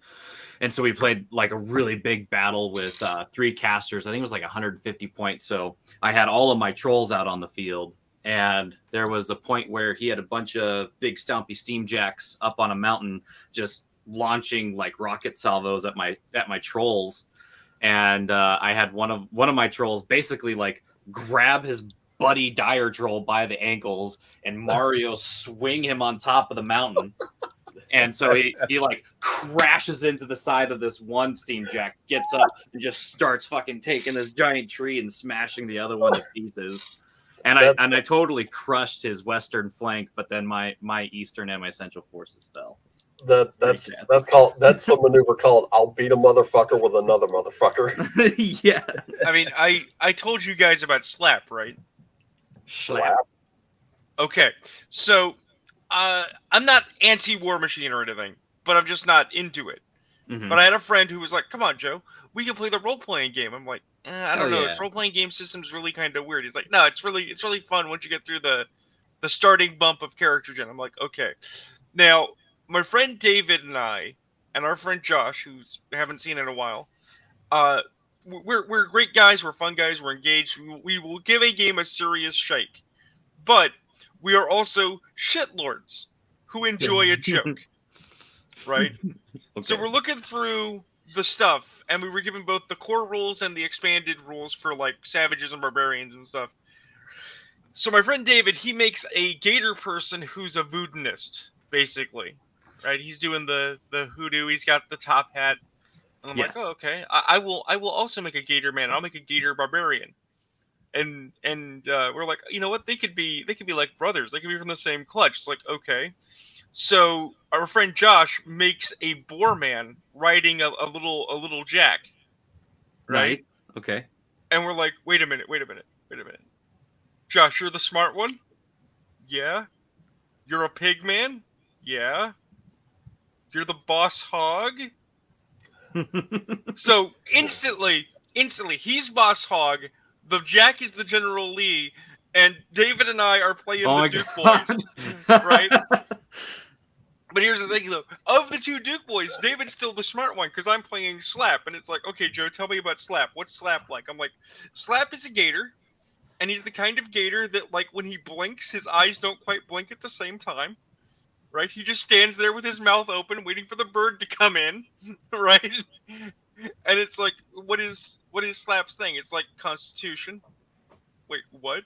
S5: And so we played like a really big battle with 3 casters. I think it was like 150 points. So I had all of my trolls out on the field. And there was a point where he had a bunch of big stompy steamjacks up on a mountain, just launching like rocket salvos at my trolls. And I had one of my trolls basically like grab his buddy dire troll by the ankles and Mario swing him on top of the mountain. And so he like crashes into the side of this one steamjack, gets up and just starts fucking taking this giant tree and smashing the other one to pieces. And I totally crushed his western flank, but then my eastern and my central forces fell.
S1: That's a maneuver called I'll beat a motherfucker with another motherfucker.
S5: Yeah.
S2: I mean, I told you guys about Slap, right?
S1: Slap.
S2: Okay, so I'm not anti-War Machine or anything, but I'm just not into it.
S5: Mm-hmm.
S2: But I had a friend who was like, "Come on, Joe, we can play the role-playing game." I'm like, I don't know.
S5: Yeah.
S2: This role-playing game system's really kind of weird. He's like, "No, it's really fun once you get through the starting bump of character gen." I'm like, "Okay." Now, my friend David and I, and our friend Josh, who's haven't seen in a while, we're great guys. We're fun guys. We're engaged. We will give a game a serious shake, but we are also shitlords who enjoy a joke, right? Okay. So we're looking through the stuff, and we were given both the core rules and the expanded rules for like savages and barbarians and stuff. So my friend David, he makes a gator person who's a voodooist, basically, right? He's doing the hoodoo. He's got the top hat. And I'm like, oh, okay. I will also make a gator man. I'll make a gator barbarian. and we're like, you know what? They could be like brothers. They could be from the same clutch. It's like, okay. So our friend Josh makes a boar man riding a little jack, right?
S5: Nice. Okay.
S2: And we're like, wait a minute. Josh, you're the smart one? Yeah. You're a pig man? Yeah. You're the boss hog? So instantly, he's boss hog. The Jack is the General Lee, and David and I are playing the Duke boys, right? But here's the thing, though. Of the two Duke boys, David's still the smart one because I'm playing Slap, and it's like, okay, Joe, tell me about Slap. What's Slap like? I'm like, Slap is a gator, and he's the kind of gator that, like, when he blinks, his eyes don't quite blink at the same time, right? He just stands there with his mouth open, waiting for the bird to come in, right? And it's like, what is Slap's thing? It's like Constitution. Wait, what?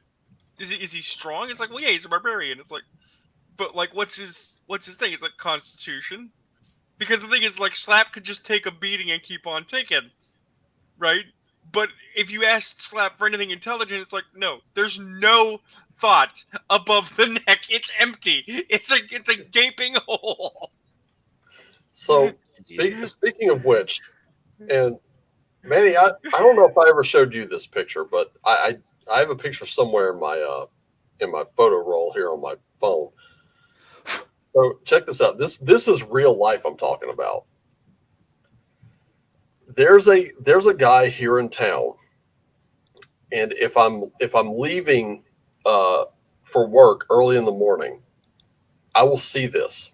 S2: Is he strong? It's like, well, yeah, he's a barbarian. It's like, but like, what's his thing? It's like Constitution, because the thing is, like, Slap could just take a beating and keep on ticking, right? But if you ask Slap for anything intelligent, it's like, no, there's no thought above the neck. It's empty. It's a gaping hole.
S1: So speaking of which, and Manny, I don't know if I ever showed you this picture, but I have a picture somewhere in my photo roll here on my phone. So check this out. This is real life I'm talking about. There's a guy here in town, and if I'm leaving for work early in the morning, I will see this.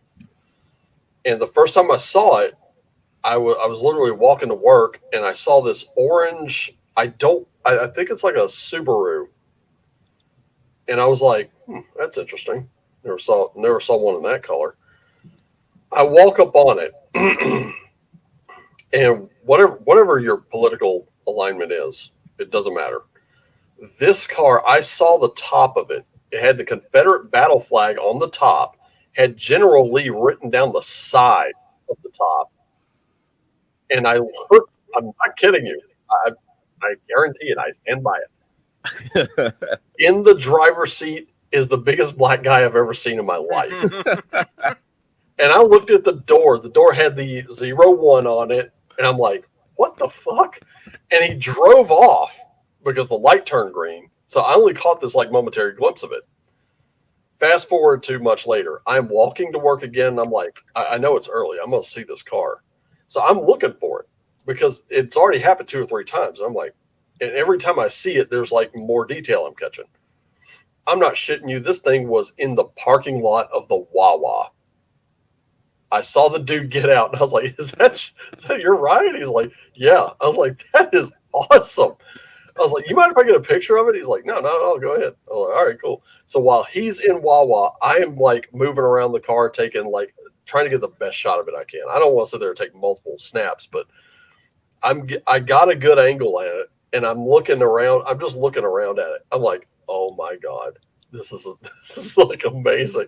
S1: And the first time I saw it, I was literally walking to work, and I saw this orange. I think it's like a Subaru, and I was like, that's interesting. Never saw one in that color. I walk up on it, and whatever your political alignment is, it doesn't matter. This car, I saw the top of it. It had the Confederate battle flag on the top, had General Lee written down the side of the top. And I looked, I'm not kidding you. I guarantee it. I stand by it. In the driver's seat is the biggest black guy I've ever seen in my life. And I looked at the door. The door had the 01 on it. And I'm like, what the fuck? And he drove off because the light turned green. So I only caught this like momentary glimpse of it. Fast forward to much later. I'm walking to work again. And I'm like, I know it's early. I'm going to see this car. So I'm looking for it because it's already happened 2 or 3 times. I'm like, and every time I see it, there's like more detail I'm catching. I'm not shitting you. This thing was in the parking lot of the Wawa. I saw the dude get out, and I was like, is that your ride? He's like, yeah. I was like, that is awesome. I was like, you mind if I get a picture of it? He's like, no, go ahead. I was like, all right, cool. So while he's in Wawa, I am like moving around the car, trying to get the best shot of it I can. I don't want to sit there and take multiple snaps, but I got a good angle at it, and I'm looking around. I'm just looking around at it. I'm like, oh my God, this is like amazing.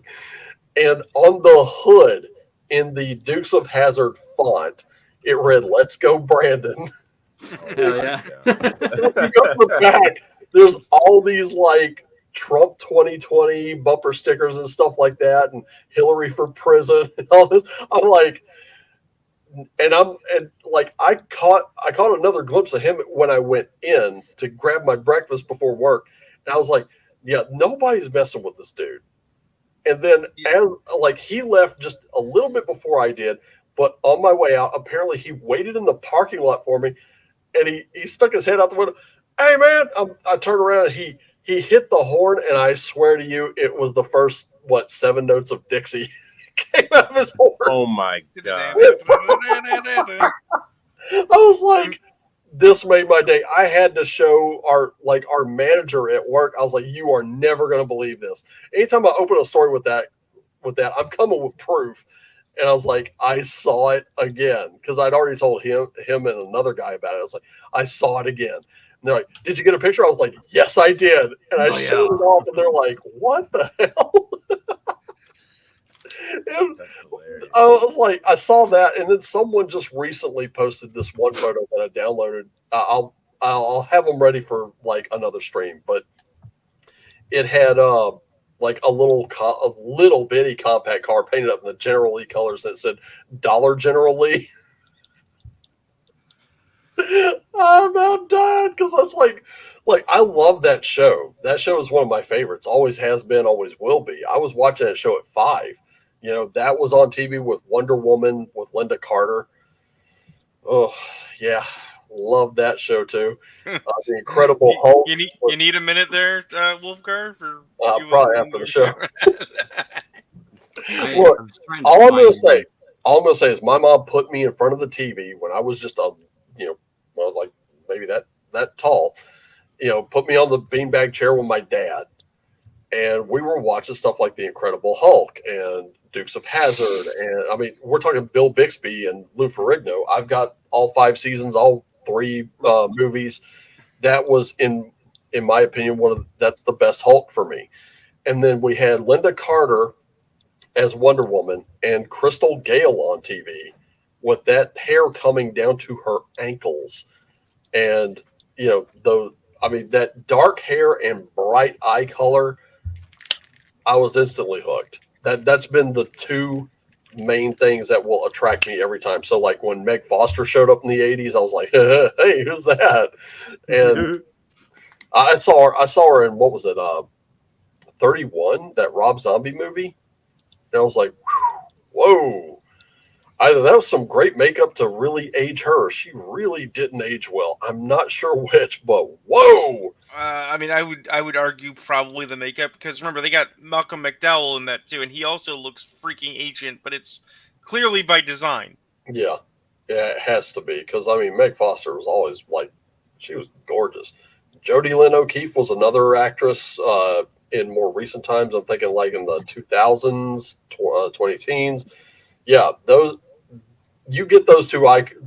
S1: And on the hood, in the Dukes of Hazzard font, it read, "Let's go, Brandon."
S5: Hell yeah.
S1: You go to the back, there's all these like Trump 2020 bumper stickers and stuff like that, and Hillary for prison and all this. I'm like, I caught another glimpse of him when I went in to grab my breakfast before work, and I was like, yeah, nobody's messing with this dude. And then he left just a little bit before I did, but on my way out, apparently he waited in the parking lot for me, and he stuck his head out the window. Hey man, I turned around and he hit the horn, and I swear to you, it was the first 7 notes of Dixie came out of his horn.
S3: Oh my God.
S1: I was like, this made my day. I had to show our manager at work. I was like, you are never going to believe this. Anytime I open a story with that, I'm coming with proof. And I was like, I saw it again, because I'd already told him and another guy about it. I was like, I saw it again. And they're like, did you get a picture? I was like, yes, I did. And I showed it off, and they're like, what the hell? And I was like, I saw that, and then someone just recently posted this one photo that I downloaded. I'll have them ready for like another stream. But it had like a little bitty compact car painted up in the General Lee colors that said Dollar General Lee. I'm about done because that's like I love that show. That show is one of my favorites. Always has been, always will be. I was watching that show at 5. You know, that was on TV with Wonder Woman with Linda Carter. Oh yeah, love that show too. The Incredible Hulk.
S2: You need a minute there, Wolfgar?
S1: Probably after the show.
S5: I was trying to
S1: all I'm
S5: find
S1: gonna say is my mom put me in front of the TV when I was just I was like maybe that tall. You know, put me on the beanbag chair with my dad, and we were watching stuff like The Incredible Hulk and Dukes of Hazzard, and I mean, we're talking Bill Bixby and Lou Ferrigno. I've got all 5 seasons, all 3 movies. That was in my opinion that's the best Hulk for me. And then we had Linda Carter as Wonder Woman and Crystal Gale on TV with that hair coming down to her ankles, and that dark hair and bright eye color. I was instantly hooked. That's been the 2 main things that will attract me every time. So like when Meg Foster showed up in the 80s, I was like, hey, who's that? And I saw her in, what was it, 31, that Rob Zombie movie. And I was like, whoa. Either that was some great makeup to really age her. She really didn't age well. I'm not sure which, but whoa.
S2: I mean, I would argue probably the makeup, because remember they got Malcolm McDowell in that too, and he also looks freaking ancient, but it's clearly by design.
S1: Yeah, it has to be, because I mean Meg Foster was always like, she was gorgeous. Jodie Lynn O'Keefe was another actress in more recent times. I'm thinking like in the 2000s, 20 teens. Yeah, those you get those 2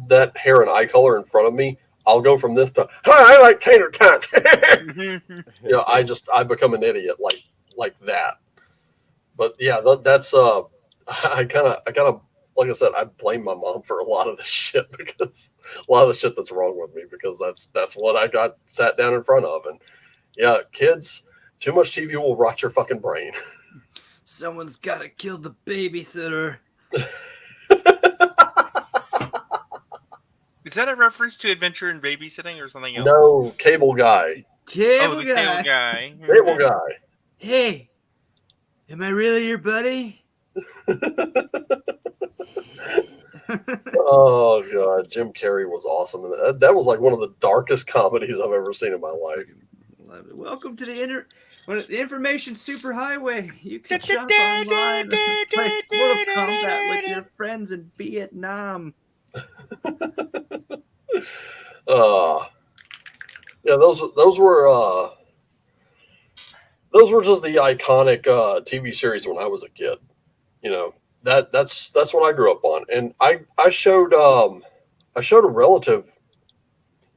S1: that hair and eye color in front of me. I'll go from this to, hi, I like tater tots. I become an idiot like that. But yeah, that's I kind of like I said, I blame my mom for a lot of this shit, because a lot of the shit that's wrong with me, because that's what I got sat down in front of. And yeah, kids, too much TV will rot your fucking brain.
S5: Someone's got to kill the babysitter.
S2: Is that a reference to Adventure in Babysitting or something else?
S1: No, Cable Guy.
S2: Cable guy.
S1: Cable Guy.
S5: Hey, am I really your buddy?
S1: Oh god, Jim Carrey was awesome, and that was like one of the darkest comedies I've ever seen in my life.
S5: Welcome to the information superhighway. You can shop online and play Mortal Kombat with your friends in Vietnam.
S1: Yeah, those were just the iconic TV series when I was a kid. You know, that's what I grew up on, and I showed a relative,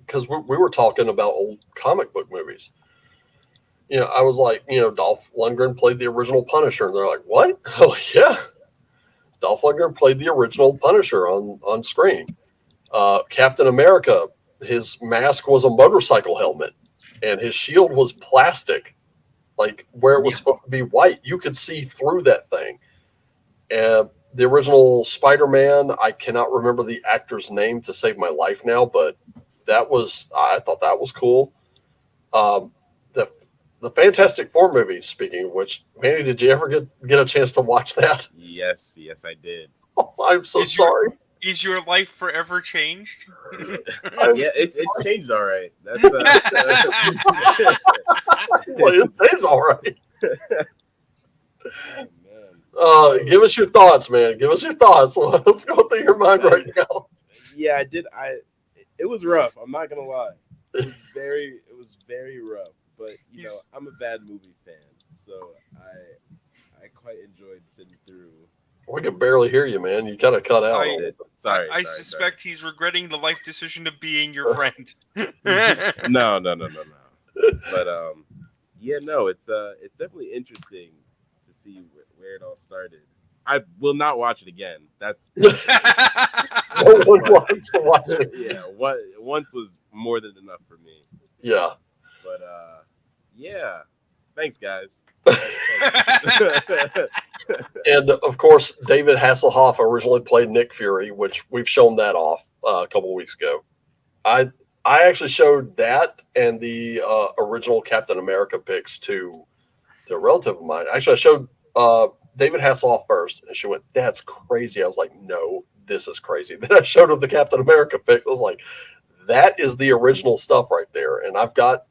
S1: because we were talking about old comic book movies. You know, I was like, Dolph Lundgren played the original Punisher, and they're like, what? Oh yeah, Dolph Lundgren played the original Punisher on screen. Captain America, his mask was a motorcycle helmet, and his shield was plastic, like where it was supposed to be white. You could see through that thing. And the original Spider-Man, I cannot remember the actor's name to save my life now, but I thought that was cool. The Fantastic Four movies, speaking of which, Manny, did you ever get a chance to watch that?
S3: Yes, I did.
S1: Oh, I'm so sorry.
S2: Is your life forever changed?
S3: Yeah, it's changed all right. That's
S1: well, it is all right.
S3: Oh, man.
S1: Give us your thoughts, man. Give us your thoughts. What's going through your mind right now?
S3: Yeah, I did. It was rough. I'm not gonna lie. It was very rough. But I'm a bad movie fan, so I quite enjoyed sitting through.
S1: We can barely hear you, man. You kind of cut out.
S3: Sorry.
S2: I suspect he's regretting the life decision of being your friend.
S3: No. But it's definitely interesting to see where it all started. I will not watch it again. That's
S1: No one likes to watch it.
S3: Yeah, once was more than enough for me.
S1: Yeah.
S3: But yeah. Thanks, guys.
S1: And of course, David Hasselhoff originally played Nick Fury, which we've shown that off a couple weeks ago. I actually showed that and the original Captain America pics to a relative of mine. Actually, I showed David Hasselhoff first, and she went, "That's crazy." I was like, "No, this is crazy." Then I showed her the Captain America pics. I was like, "That is the original stuff right there." And I've got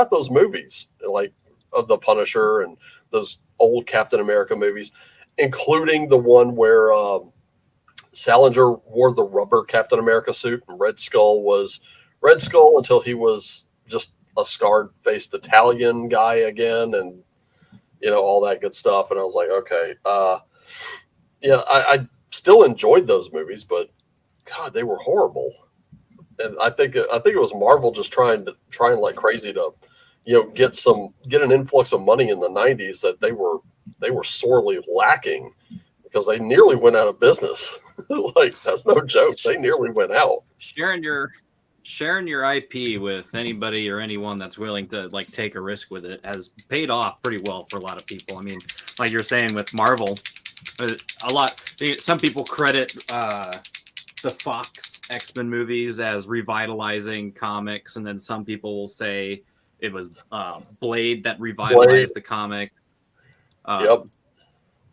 S1: those movies like of the Punisher and those old Captain America movies, including the one where Salinger wore the rubber Captain America suit, and Red Skull was Red Skull until he was just a scarred-faced Italian guy again, and all that good stuff. And I was like, okay, I still enjoyed those movies, but God, they were horrible. And I think it was Marvel just trying like crazy to get an influx of money in the 90s that they were sorely lacking, because they nearly went out of business. Like, that's no joke. They nearly went out.
S5: Sharing your IP with anybody or anyone that's willing to like take a risk with it has paid off pretty well for a lot of people. I mean, like you're saying with Marvel, some people credit the Fox X-Men movies as revitalizing comics, and then some people will say it was Blade that revitalized the comics.
S1: Yep.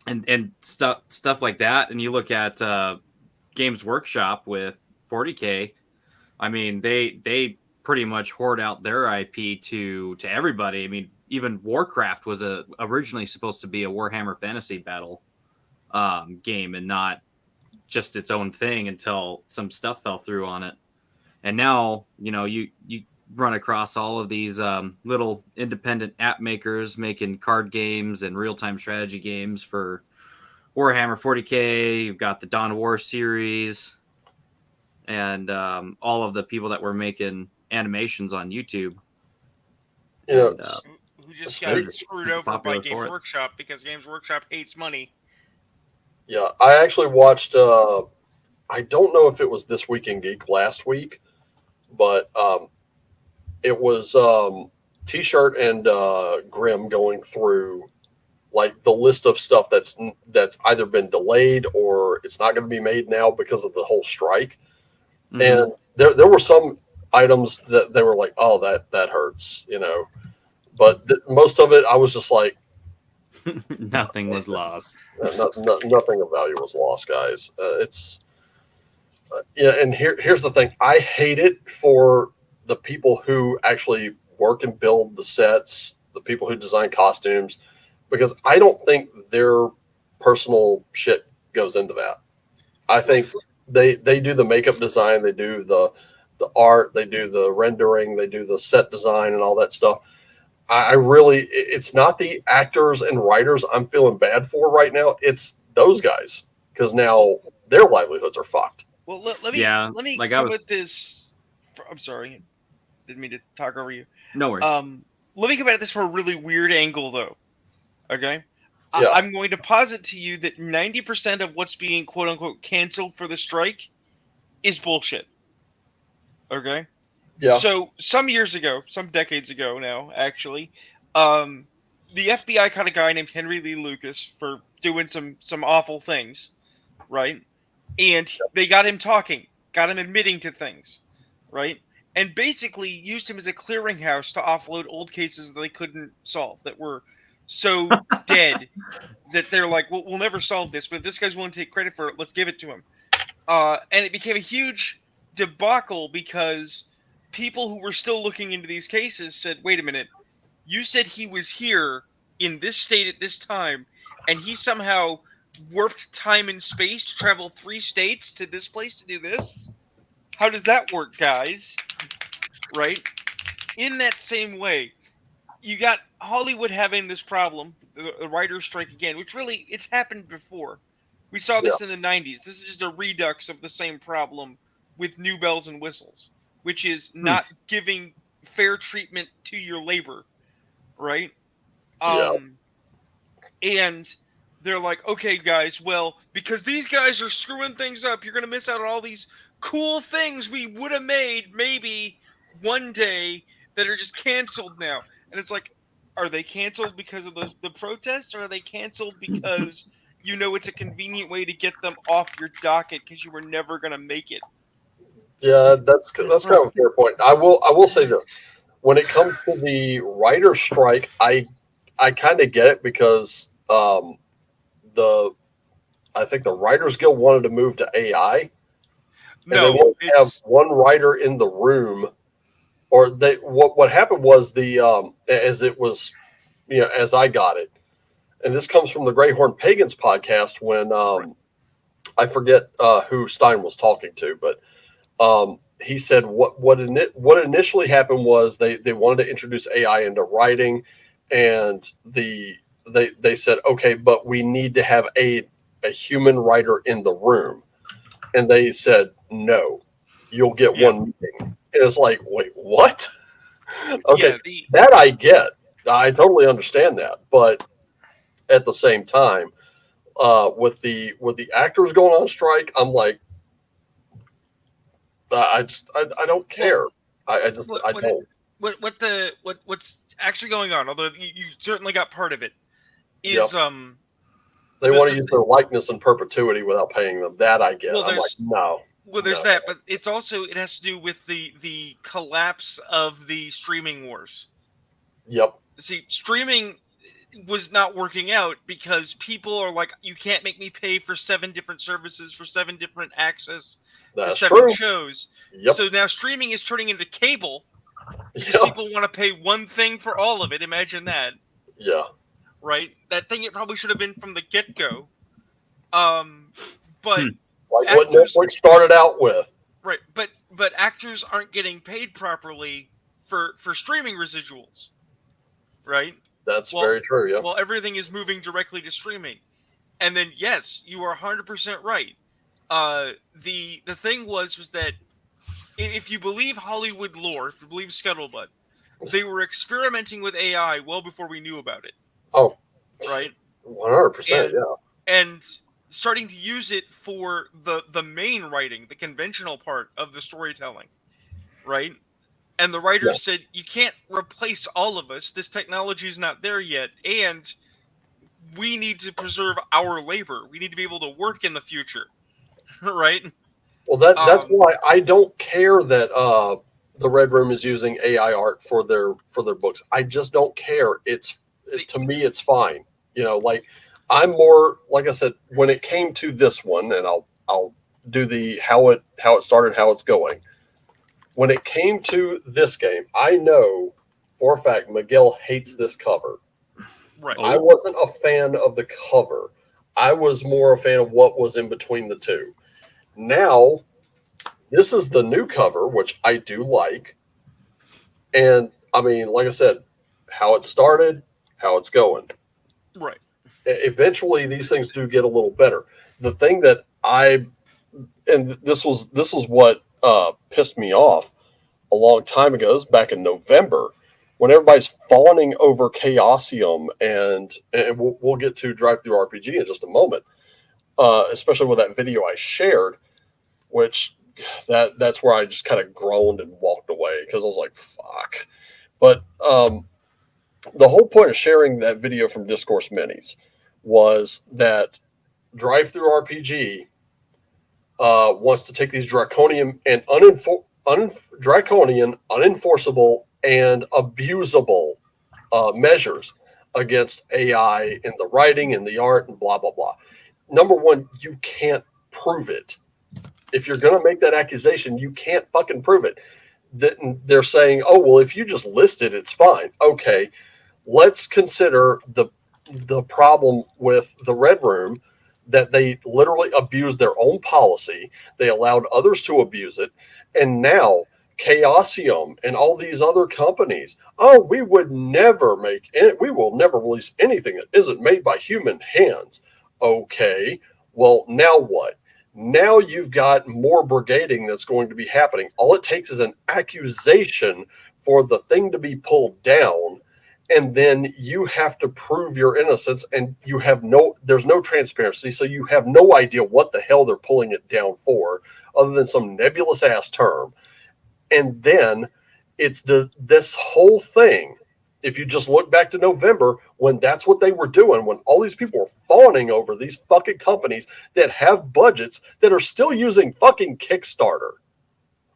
S5: And stuff like that. And you look at Games Workshop with 40K. I mean, they pretty much hoard out their IP to everybody. I mean, even Warcraft was originally supposed to be a Warhammer Fantasy Battle game and not just its own thing until some stuff fell through on it. And now, you run across all of these little independent app makers making card games and real-time strategy games for Warhammer 40K. You've got the Dawn of War series, and all of the people that were making animations on YouTube.
S1: Who
S2: just got screwed over by Games Workshop because Games Workshop hates money.
S1: Yeah, I actually watched, I don't know if it was This Week in Geek last week, but it was T-Shirt and Grim going through like the list of stuff that's either been delayed or it's not going to be made now because of the whole strike. Mm-hmm. And there were some items that they were like, oh, that hurts, but most of it, I was just like,
S5: nothing was lost.
S1: Nothing of value was lost, guys. And here's the thing. I hate it for the people who actually work and build the sets, the people who design costumes, because I don't think their personal shit goes into that. I think they do the makeup design, they do the art, they do the rendering, they do the set design and all that stuff. It's not the actors and writers I'm feeling bad for right now. It's those guys, because now their livelihoods are fucked.
S2: Well, let me come with this. I'm sorry, didn't mean to talk over you.
S5: No worries.
S2: Let me come at this from a really weird angle, though. Okay,
S1: yeah.
S2: I'm going to posit to you that 90% of what's being quote unquote canceled for the strike is bullshit. Okay.
S1: Yeah.
S2: So some years ago, some decades ago now, actually, the FBI caught a guy named Henry Lee Lucas for doing some awful things, right? And they got him talking, got him admitting to things, right? And basically used him as a clearinghouse to offload old cases that they couldn't solve, that were so dead that they're like, well, we'll never solve this, but if this guy's willing to take credit for it, let's give it to him. And it became a huge debacle because people who were still looking into these cases said, wait a minute, you said he was here in this state at this time, and he somehow warped time and space to travel 3 states to this place to do this? How does that work, guys? Right? In that same way, you got Hollywood having this problem, the writer's strike again, which really, it's happened before. We saw this in the 90s. This is just a redux of the same problem with new bells and whistles, which is not giving fair treatment to your labor, right? And
S4: they're like, okay, guys, well, because these guys are screwing things up, you're gonna miss out on all these cool things we would have made maybe one day that are just canceled now. And it's like, are they canceled because of the protests, or are they canceled because you know it's a convenient way to get them off your docket because you were never gonna make it?
S1: Yeah, that's kind of a fair point. I will say this: when it comes to the writer strike, I kind of get it because I think the Writers Guild wanted to move to AI, and they
S4: No,
S1: wanted to have
S4: it's
S1: one writer in the room. Or they what happened was as it was, as I got it, and this comes from the Greyhorn Pagans podcast when I forget who Stein was talking to, but he said what initially happened was they wanted to introduce AI into writing, and they said, okay, but we need to have a human writer in the room, and they said no, you'll get one meeting, and it's like, wait, what? Okay, that I get, I totally understand that, but at the same time, with the actors going on strike, I'm like, I don't care. I don't.
S4: What's actually going on? Although you certainly got part of it, is
S1: they want to use their likeness in perpetuity without paying them. That I get.
S4: Well,
S1: I'm like, no.
S4: Well, there's that, but it's also, it has to do with the collapse of the streaming wars.
S1: Yep.
S4: See, streaming was not working out because people are like, you can't make me pay for 7 different services for 7 different access to 7 shows. Yep. So now streaming is turning into cable because people want to pay one thing for all of it. Imagine that.
S1: Yeah.
S4: Right? That thing it probably should have been from the get-go. But
S1: like actors, what Netflix started out with.
S4: Right, but actors aren't getting paid properly for streaming residuals. Right?
S1: That's very true, yeah.
S4: Well, everything is moving directly to streaming. And then, yes, you are 100% right. The thing was that if you believe Hollywood lore, if you believe Scuttlebutt, they were experimenting with AI well before we knew about it.
S1: Oh.
S4: Right?
S1: 100%, yeah.
S4: And starting to use it for the main writing, the conventional part of the storytelling. Right? And the writers said, you can't replace all of us. This technology is not there yet. And we need to preserve our labor. We need to be able to work in the future. Right?
S1: Well, that's why I don't care that the Red Room is using AI art for their books. I just don't care. To me, it's fine. Like, I'm more, like I said, when it came to this one, and I'll do the how it started, how it's going. When it came to this game, I know for a fact Miguel hates this cover.
S4: Right.
S1: I wasn't a fan of the cover. I was more a fan of what was in between the two. Now, this is the new cover, which I do like. And, I mean, like I said, how it started, how it's going.
S4: Right.
S1: Eventually, these things do get a little better. The thing that this was what pissed me off a long time ago. This was back in November, when everybody's fawning over Chaosium, and we'll get to Drive Through RPG in just a moment, especially with that video I shared, which that's where I just kind of groaned and walked away because I was like, fuck. But the whole point of sharing that video from Discourse Minis was that Drive Through RPG wants to take these draconian and unenforceable and abusable measures against AI in the writing and the art and blah, blah, blah. Number one, you can't prove it. If you're going to make that accusation, you can't fucking prove it. They're saying, oh, well, if you just list it, it's fine. Okay, let's consider the problem with the Red Room, that they literally abused their own policy. They allowed others to abuse it. And now Chaosium and all these other companies, oh, we will never release anything that isn't made by human hands. Okay, well, now what? Now you've got more brigading that's going to be happening. All it takes is an accusation for the thing to be pulled down, and then you have to prove your innocence, and there's no transparency, so you have no idea what the hell they're pulling it down for, other than some nebulous ass term. And then it's this whole thing. If you just look back to November, when that's what they were doing, when all these people were fawning over these fucking companies that have budgets that are still using fucking Kickstarter.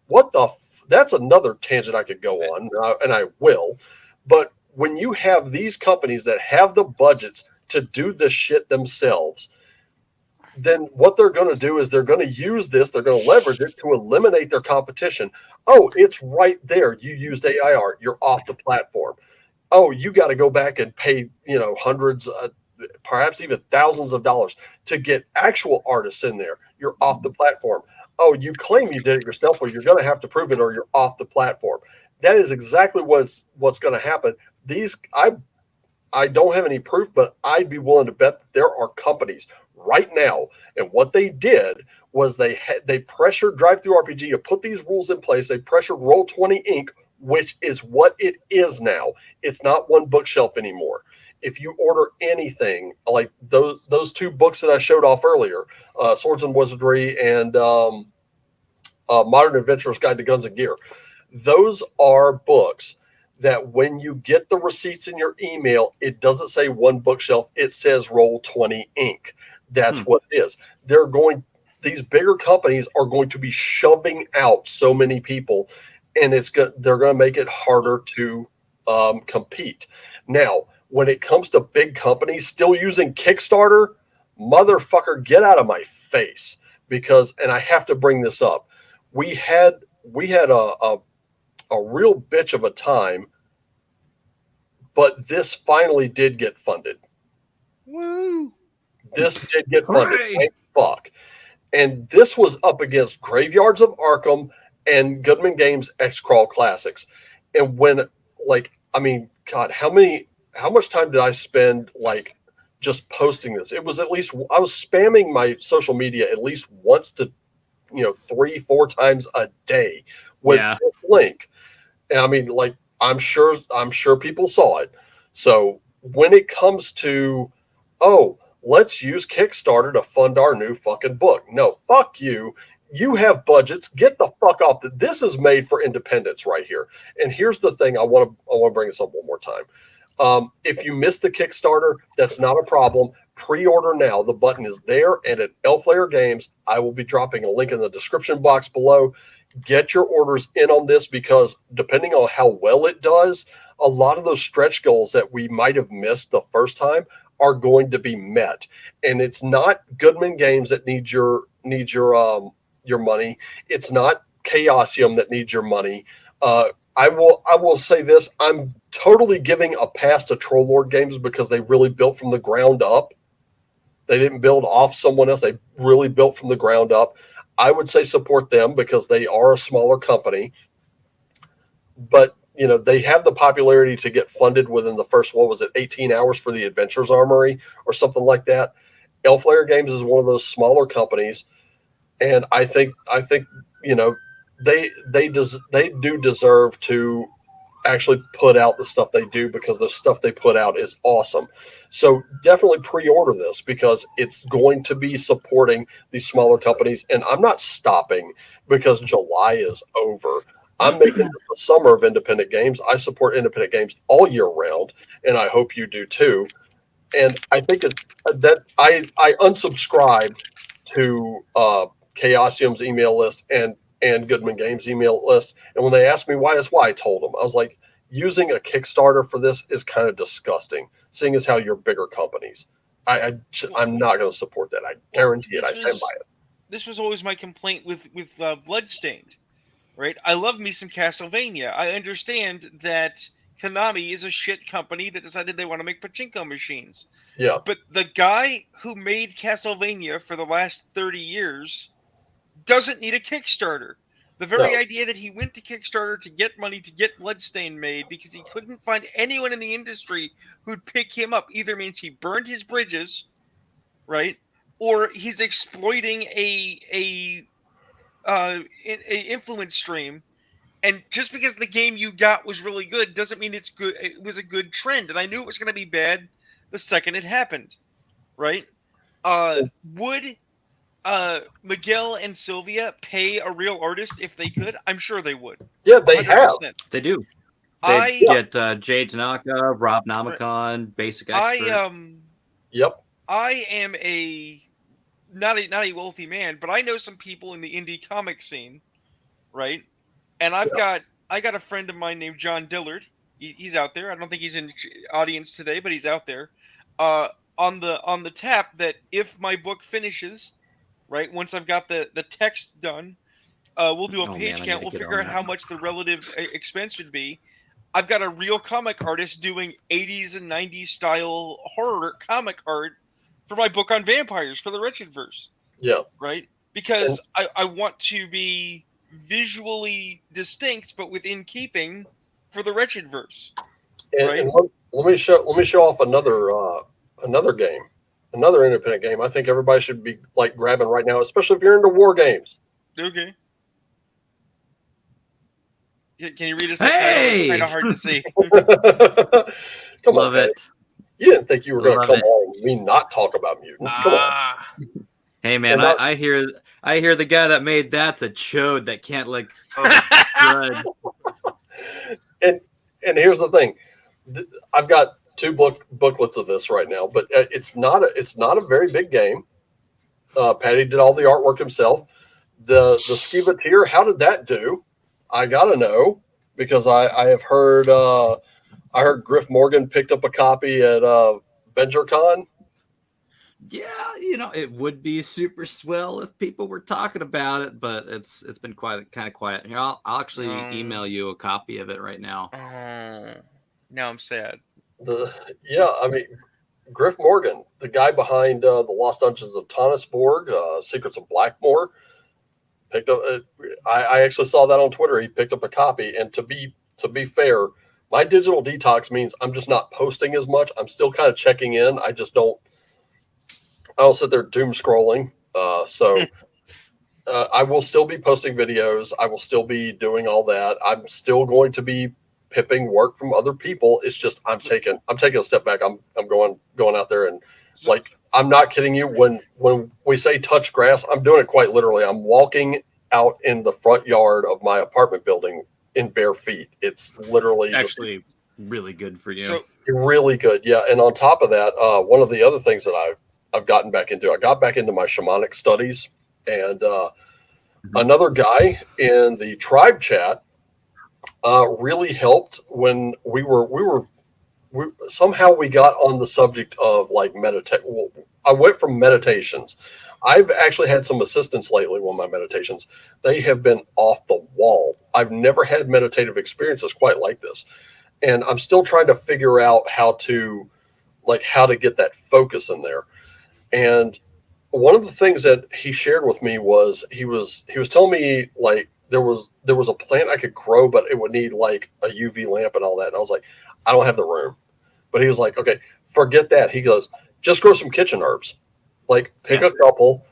S1: What the that's another tangent I could go on, and I will. But when you have these companies that have the budgets to do this shit themselves, then what they're going to do is they're going to use this, they're going to leverage it to eliminate their competition. Oh, it's right there. You used AI art, you're off the platform. Oh, you got to go back and pay, hundreds, perhaps even thousands of dollars to get actual artists in there. You're off the platform. Oh, you claim you did it yourself, well, you're going to have to prove it or you're off the platform. That is exactly what's going to happen. I don't have any proof, but I'd be willing to bet that there are companies right now, and what they did was they pressured DriveThruRPG to put these rules in place. They pressured Roll20 Inc., which is what it is now. It's not One Bookshelf anymore. If you order anything like those two books that I showed off earlier, Swords and Wizardry and Modern Adventurer's Guide to Guns and Gear, those are books that when you get the receipts in your email, it doesn't say One Bookshelf, it says Roll20 Inc. That's what it is. These bigger companies are going to be shoving out so many people, and they're going to make it harder to compete. Now, when it comes to big companies still using Kickstarter, motherfucker, get out of my face. And I have to bring this up. We had a real bitch of a time, but this finally did get funded.
S4: Woo!
S1: This did get funded. Thank fuck. And this was up against Graveyards of Arkham and Goodman Games X-Crawl Classics. And God, how much time did I spend just posting this? It was I was spamming my social media at least once to 3-4 times a day with this link. And I'm sure people saw it. So when it comes to, let's use Kickstarter to fund our new fucking book. No, fuck you. You have budgets. Get the fuck off. This is made for independence right here. And here's the thing. I want to bring this up one more time. If you missed the Kickstarter, that's not a problem. Pre-order now. The button is there, and at Elflayer Games, I will be dropping a link in the description box below. Get your orders in on this, because depending on how well it does, a lot of those stretch goals that we might have missed the first time are going to be met. And it's not Goodman Games that needs your money. It's not Chaosium that needs your money. I will say this: I'm totally giving a pass to Troll Lord Games because they really built from the ground up. They didn't build off someone else. They really built from the ground up. I would say support them because they are a smaller company, but they have the popularity to get funded within the first, 18 hours for the Adventures Armory or something like that. Elflayer Games is one of those smaller companies, and I think they do deserve to actually put out the stuff they do, because the stuff they put out is awesome. So definitely pre-order this, because it's going to be supporting these smaller companies. And I'm not stopping because July is over. I'm making this the summer of independent games. I support independent games all year round, and I hope you do too. And I think it's that I unsubscribed to Chaosium's email list and Goodman Games email list. And when they asked me why, that's why I told them. I was like, using a Kickstarter for this is kind of disgusting, seeing as how you're bigger companies. I'm not going to support that. I guarantee it. I stand by it.
S4: This was always my complaint with Bloodstained, right? I love me some Castlevania. I understand that Konami is a shit company that decided they want to make pachinko machines.
S1: Yeah.
S4: But the guy who made Castlevania for the last 30 years doesn't need a Kickstarter. The very idea that he went to Kickstarter to get money to get Bloodstained made because he couldn't find anyone in the industry who'd pick him up either means he burned his bridges, right? Or he's exploiting a influence stream And just because the game you got was really good doesn't mean it's good. It was a good trend, and I knew it was going to be bad the second it happened, right? Would Miguel and Sylvia pay a real artist if they could? I'm sure they would.
S1: Yeah, they have.
S5: They do. They get Jay Tanaka, Rob Namacon, Basic Expert.
S1: Yep.
S4: I am not a wealthy man, but I know some people in the indie comic scene, right? And I got a friend of mine named John Dillard. He's out there. I don't think he's in audience today, but he's out there. On the tap that if my book finishes, right, once I've got the text done, we'll do a page count. We'll figure out how much the relative expense should be. I've got a real comic artist doing 80s and 90s style horror comic art for my book on vampires for the Wretchedverse.
S1: Yeah.
S4: Right? Because I want to be visually distinct but within keeping for the Wretchedverse. Right?
S1: And let me show off another game. Another independent game I think everybody should be like grabbing right now, especially if you're into war games.
S4: Okay. Can you read us?
S5: Hey!
S4: It's kind of hard to see.
S1: Come
S5: Love
S1: on,
S5: it.
S1: You didn't think you were going to
S5: Love
S1: come
S5: it.
S1: on and me not talk about mutants. Come on.
S5: Hey man,
S1: And
S5: I hear the guy that made that's a chode that can't like. Oh, good.
S1: And here's the thing, I've got 2 booklets of this right now, but it's not a very big game. Patty did all the artwork himself. The Skeeveteer, how did that do? I gotta know, because I have heard I heard Griff Morgan picked up a copy at VentureCon.
S5: Yeah, it would be super swell if people were talking about it, but it's been kind of quiet. Here, I'll actually email you a copy of it right now.
S4: Now I'm sad.
S1: I mean, Griff Morgan, the guy behind the Lost Dungeons of Tannisborg, Secrets of Blackmoor, picked up. I actually saw that on Twitter. He picked up a copy, and to be fair, my digital detox means I'm just not posting as much. I'm still kind of checking in. I don't sit there doom scrolling. So I will still be posting videos. I will still be doing all that. I'm still going to be pipping work from other people. It's just I'm taking a step back. I'm going out there and like, I'm not kidding you. When we say touch grass, I'm doing it quite literally. I'm walking out in the front yard of my apartment building in bare feet. It's literally
S5: actually really good for you.
S4: So,
S1: really good. Yeah. And on top of that, one of the other things that I've gotten back into, I got back into my shamanic studies, and another guy in the tribe chat really helped when we somehow we got on the subject of like meditate. Well, I went from meditations. I've actually had some assistance lately with my meditations. They have been off the wall. I've never had meditative experiences quite like this. And I'm still trying to figure out how to get that focus in there. And one of the things that he shared with me was he was telling me like there was a plant I could grow, but it would need like a UV lamp and all that. And I was like, I don't have the room. But he was like, okay, forget that. He goes, just grow some kitchen herbs. Like pick a couple,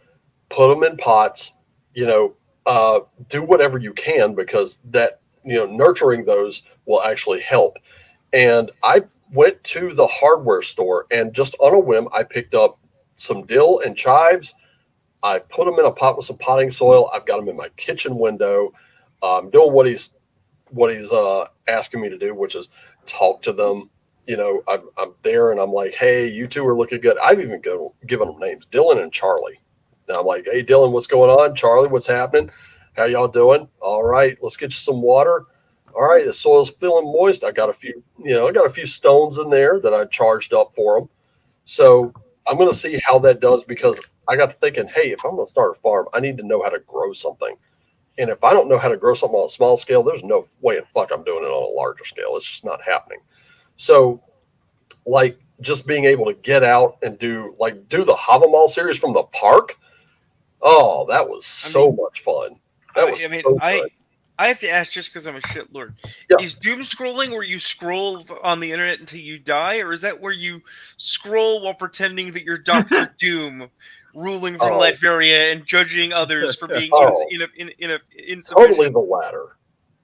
S1: put them in pots, do whatever you can, because that, nurturing those will actually help. And I went to the hardware store and just on a whim, I picked up some dill and chives. I put them in a pot with some potting soil. I've got them in my kitchen window. I'm doing what he's asking me to do, which is talk to them. I'm there and I'm like, hey, you two are looking good. I've even given them names, Dylan and Charlie. And I'm like, hey, Dylan, what's going on? Charlie, what's happening? How y'all doing? All right, let's get you some water. All right, the soil's feeling moist. I got a few stones in there that I charged up for them. So I'm going to see how that does, because I got to thinking, hey, if I'm going to start a farm, I need to know how to grow something. And if I don't know how to grow something on a small scale, there's no way in fuck I'm doing it on a larger scale. It's just not happening. So, like, just being able to get out and do the Havamal series from the park. Oh, that was so much fun.
S4: I have to ask, just because I'm a shit lord.
S1: Yeah.
S4: Is doom scrolling where you scroll on the internet until you die, or is that where you scroll while pretending that you're Dr. Doom, ruling from Latveria and judging others for being insufficient?
S1: Totally the latter.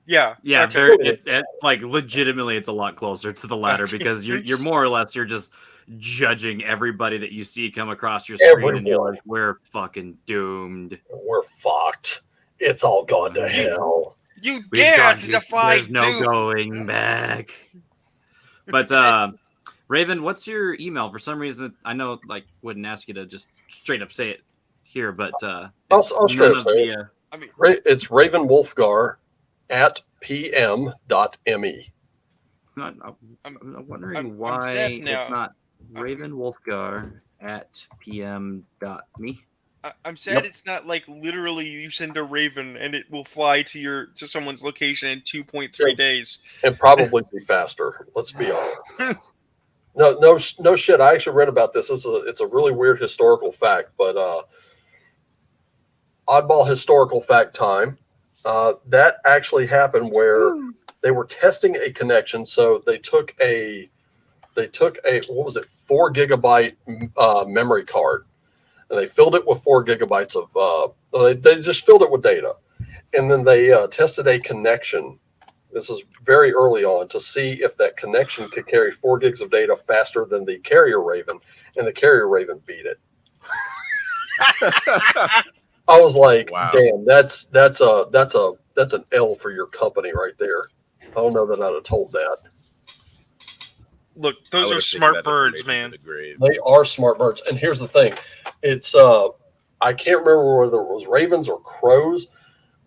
S4: Yeah.
S5: Yeah,
S4: that's
S5: it's like legitimately, it's a lot closer to the latter because you're more or less you're just judging everybody that you see come across your screen, and you're
S1: Everyone.
S5: like, we're fucking doomed.
S1: We're fucked. It's all gone to hell.
S4: You
S5: We've
S4: dare
S5: gone
S4: to
S5: to,
S4: defy
S5: there's no
S4: doom.
S5: going back. But Raven, what's your email? For some reason, I know like wouldn't ask you to just straight up say it here, but
S1: I'll straight up say it.
S4: I mean,
S1: It's Raven Wolfgar at pm.me.
S5: I'm wondering
S4: I'm
S5: why
S4: sad
S5: it's
S4: now.
S5: not Raven Wolfgar at pm.me.
S4: I'm sad it's not like literally you send a raven and it will fly to someone's location in 2.3 days.
S1: And probably be faster. Let's be honest. No shit. I actually read about this. It's a really weird historical fact, but oddball historical fact time. That actually happened where they were testing a connection. So they took a what was it, 4 gigabyte memory card, and they filled it with 4 gigabytes of they just filled it with data, and then they tested a connection. This is very early on to see if that connection could carry 4 gigs of data faster than the carrier Raven, and the carrier Raven beat it. I was like,
S3: Wow.
S1: damn, that's an L for your company right there. I don't know that I'd have told that.
S4: Look,
S3: I
S4: those
S3: would
S4: are
S3: have taken
S4: smart
S3: that
S4: birds,
S3: information
S4: man.
S3: to the grave.
S1: They are smart birds. And here's the thing. It's I can't remember whether it was ravens or crows,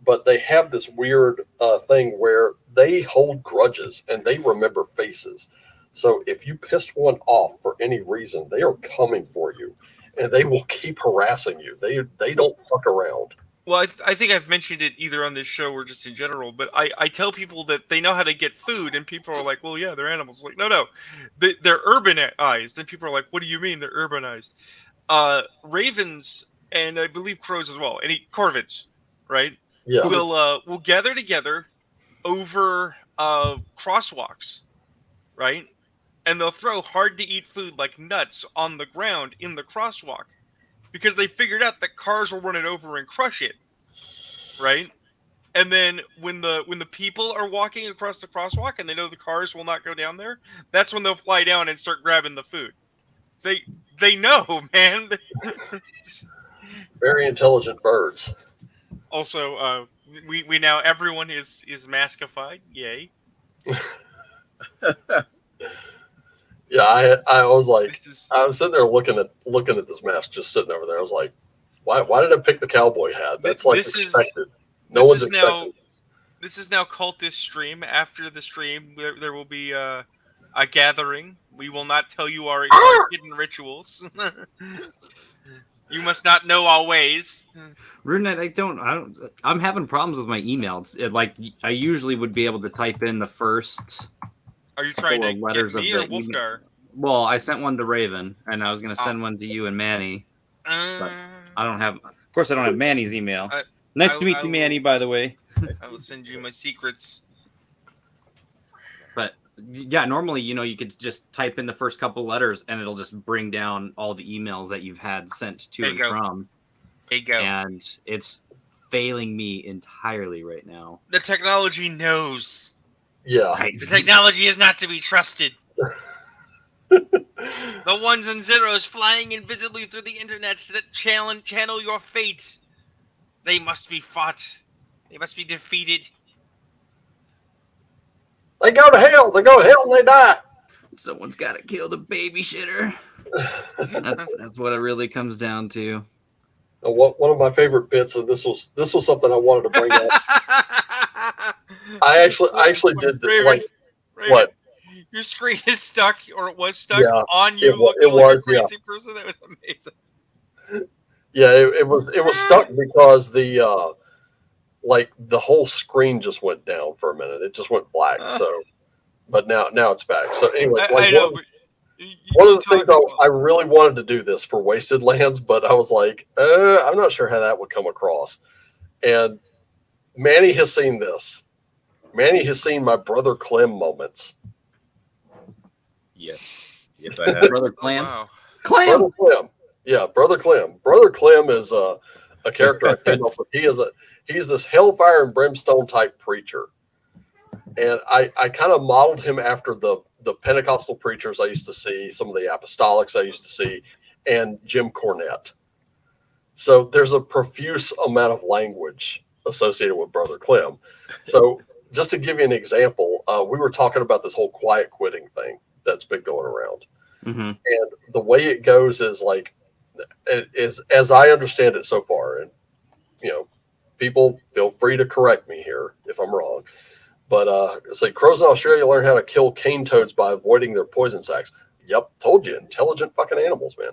S1: but they have this weird thing where they hold grudges and they remember faces. So if you pissed one off for any reason, they are coming for you, and they will keep harassing you. They don't fuck around.
S4: Well, I think I've mentioned it either on this show or just in general, but I tell people that they know how to get food, and people are like, well, yeah, they're animals. Like, no, they're urbanized. And people are like, what do you mean they're urbanized? Ravens, and I believe crows as well, and corvids, right?
S1: Yeah.
S4: Will gather together over crosswalks, right? And they'll throw hard-to-eat food like nuts on the ground in the crosswalk, because they figured out that cars will run it over and crush it, right? And then when the people are walking across the crosswalk and they know the cars will not go down there, that's when they'll fly down and start grabbing the food. They know, man.
S1: Very intelligent birds.
S4: Also, we now everyone is maskified. Yay.
S1: Yeah, I was like,
S4: This is
S1: I was sitting there looking at this mask just sitting over there. I was like, why did I pick the cowboy hat? That's like
S4: This is-
S1: expected.
S4: this
S1: One's
S4: is now-
S1: expecting this.
S4: This is now cultist stream. After the stream, there will be a gathering. We will not tell you our hidden rituals. You must not know our ways.
S5: RuneNet, I'm having problems with my emails. I usually would be able to type in the first.
S4: Are you trying to
S5: letters
S4: get me
S5: of
S4: or
S5: the email.
S4: Wolfgar?
S5: Well, I sent one to Raven, and I was going to send one to you and Manny. I don't have. Of course, I don't have Manny's email. Nice to meet you, Manny. By the way.
S4: I will send you my secrets.
S5: But yeah, normally, you could just type in the first couple letters, and it'll just bring down all the emails that you've had sent to
S4: There
S5: and
S4: you go.
S5: from.
S4: There you go.
S5: And it's failing me entirely right now.
S4: The technology knows.
S1: Yeah.
S4: The technology is not to be trusted. The ones and zeros flying invisibly through the internet that channel your fate. They must be fought. They must be defeated.
S1: They go to hell. They go to hell and they die.
S5: Someone's got to kill the baby shitter. That's what it really comes down to.
S1: One of my favorite bits, and this was something I wanted to bring up. I actually did this. Like,
S4: Raven,
S1: what?
S4: Your screen is stuck, or it was stuck
S1: Yeah,
S4: on you.
S1: it
S4: Looking
S1: was,
S4: like a crazy person. That was amazing.
S1: Yeah, it was stuck because the whole screen just went down for a minute. It just went black. So, but now it's back. So anyway,
S4: I know.
S1: One of the things I really wanted to do this for Wasted Lands, but I was like, I'm not sure how that would come across. And Manny has seen this. Manny has seen my Brother Clem moments.
S3: Yes, I have.
S5: Brother Clem.
S4: Wow.
S1: Brother Clem. Yeah, Brother Clem. Brother Clem is a character I came up with. He's this hellfire and brimstone type preacher. And I kind of modeled him after the Pentecostal preachers I used to see, some of the apostolics I used to see, and Jim Cornette. So there's a profuse amount of language associated with Brother Clem. So just to give you an example, we were talking about this whole quiet quitting thing that's been going around.
S5: Mm-hmm.
S1: And the way it goes is like, as I understand it so far, and people feel free to correct me here if I'm wrong, but it's like crows in Australia learn how to kill cane toads by avoiding their poison sacs. Yep, told you, intelligent fucking animals, man.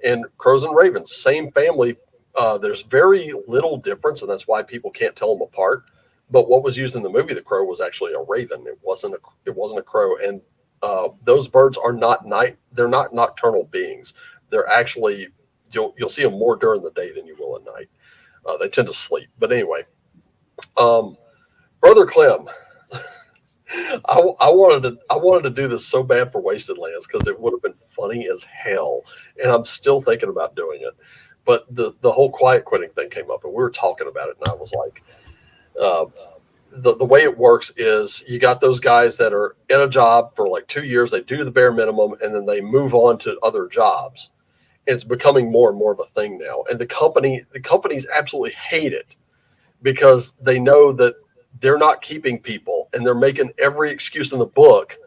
S1: And crows and ravens, same family. There's very little difference, and that's why people can't tell them apart. But what was used in the movie, the crow, was actually a raven. It wasn't a crow, and those birds are not they're not nocturnal beings. They're actually you'll see them more during the day than you will at night. They tend to sleep. But anyway, Brother Clem, I wanted to do this so bad for Wasted Lands because it would have been funny as hell, and I'm still thinking about doing it. But the whole quiet quitting thing came up, and we were talking about it, and I was like, the way it works is you got those guys that are in a job for like 2 years, they do the bare minimum, and then they move on to other jobs. It's becoming more and more of a thing now, and the companies absolutely hate it because they know that they're not keeping people, and they're making every excuse in the book.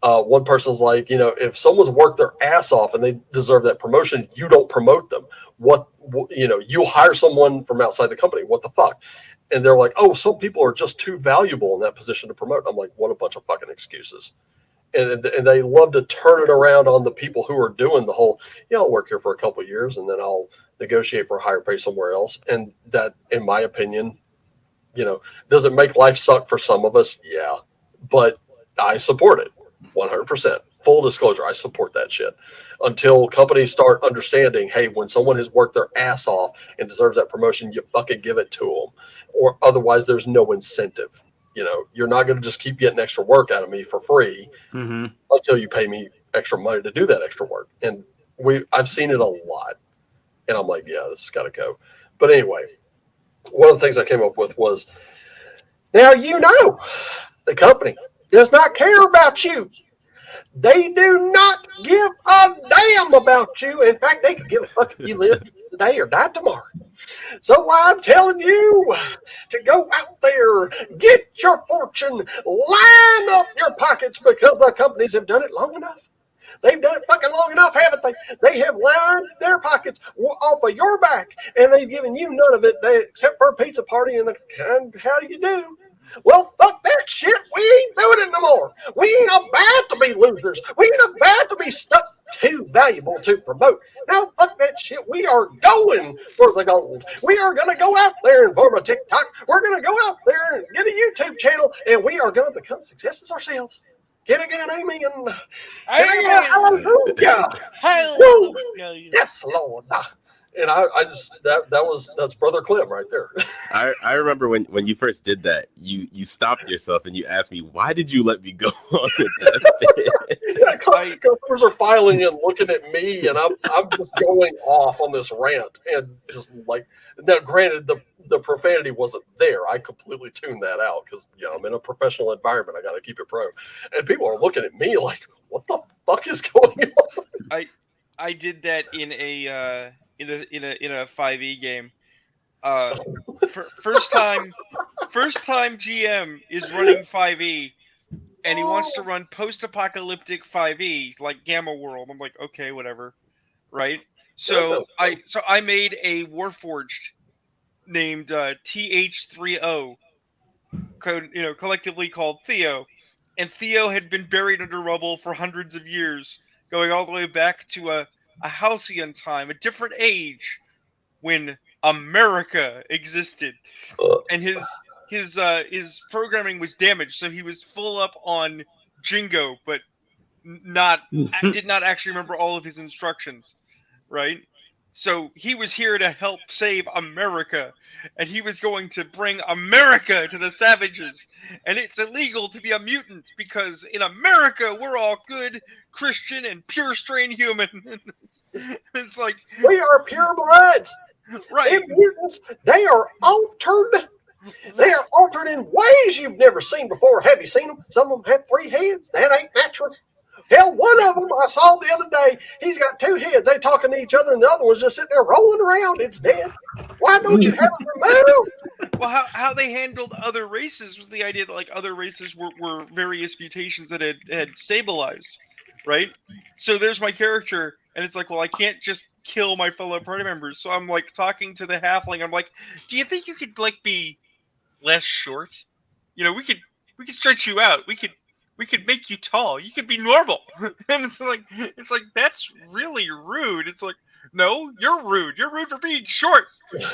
S1: One person's like, if someone's worked their ass off and they deserve that promotion, you don't promote them. You'll hire someone from outside the company. What the fuck? And they're like, oh, some people are just too valuable in that position to promote. I'm like, what a bunch of fucking excuses. And they love to turn it around on the people who are doing the whole, I'll work here for a couple of years and then I'll negotiate for a higher pay somewhere else. And that, in my opinion, does it make life suck for some of us? Yeah, but I support it 100%. Full disclosure, I support that shit until companies start understanding, hey, when someone has worked their ass off and deserves that promotion, you fucking give it to them, or otherwise there's no incentive. You're not going to just keep getting extra work out of me for free until you pay me extra money to do that extra work. And I've seen it a lot, and I'm like, yeah, this has got to go. But anyway, one of the things I came up with was, now the company does not care about you. They do not give a damn about you. In fact, they could give a fuck if you live today or die tomorrow. So I'm telling you to go out there, get your fortune, line up your pockets, because the companies have done it long enough. They've done it fucking long enough, haven't they? They have lined their pockets off of your back, and they've given you none of it, except for a pizza party and how do you do? Well, fuck that shit. We ain't doing it no more. We ain't about to be losers. We ain't about to be stuck too valuable to promote. Now, fuck that shit. We are going for the gold. We are going to go out there and form a TikTok. We're going to go out there and get a YouTube channel, and we are going to become successes ourselves. Can I get an amen? Can I get a hallelujah? Yes, Lord. And I just that's Brother Clem right there.
S3: I remember when you first did that, you stopped yourself and you asked me, why did you let me go on with that?
S1: Customers are filing in, looking at me, and I'm just going off on this rant, and just like, now granted the profanity wasn't there. I completely tuned that out because I'm in a professional environment. I got to keep it pro, and people are looking at me like, what the fuck is going on?
S4: I did that in a 5e game. First time GM is running 5e, and he wants to run post-apocalyptic 5e like Gamma World. I'm like, okay, whatever, right? So I made a Warforged named TH30, collectively called Theo, and Theo had been buried under rubble for hundreds of years, going all the way back to a halcyon time, a different age when America existed, and his programming was damaged, so he was full up on Jingo, but did not actually remember all of his instructions, right? So he was here to help save America, and he was going to bring America to the savages. And it's illegal to be a mutant because in America we're all good, Christian, and pure strain human. It's like,
S1: we are pure bloods.
S4: Right.
S1: And mutants, they are altered They are altered in ways you've never seen before. Have you seen them? Some of them have 3 heads. That ain't natural. Hell, one of them I saw the other day, he's got 2 heads. They talking to each other, and the other one's just sitting there rolling around. It's dead. Why don't you have it removed?
S4: Well, how they handled other races was the idea that like other races were various mutations that had stabilized, right? So there's my character, and it's like, well, I can't just kill my fellow party members. So I'm like talking to the halfling. I'm like, do you think you could like be less short? You know, we could stretch you out. We could make you tall. You could be normal. And it's like that's really rude. It's like, no, you're rude. You're rude for being short.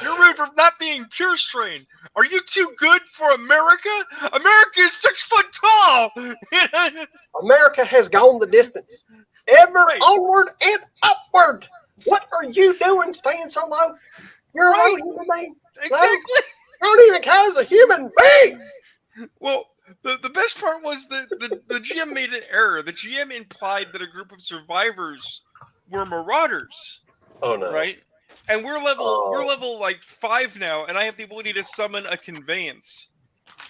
S4: You're rude for not being pure strain. Are you too good for America? America is 6 foot tall.
S1: America has gone the distance. Ever
S4: Right.
S1: onward and upward. What are you doing staying so low? You're a low
S4: Right.
S1: human being.
S4: Exactly.
S1: Don't even count as a human being.
S4: Well, the best part was the GM made an error. The GM implied that a group of survivors were marauders,
S1: Oh no.
S4: right? And we're level
S1: Oh.
S4: like 5 now, and I have the ability to summon a conveyance,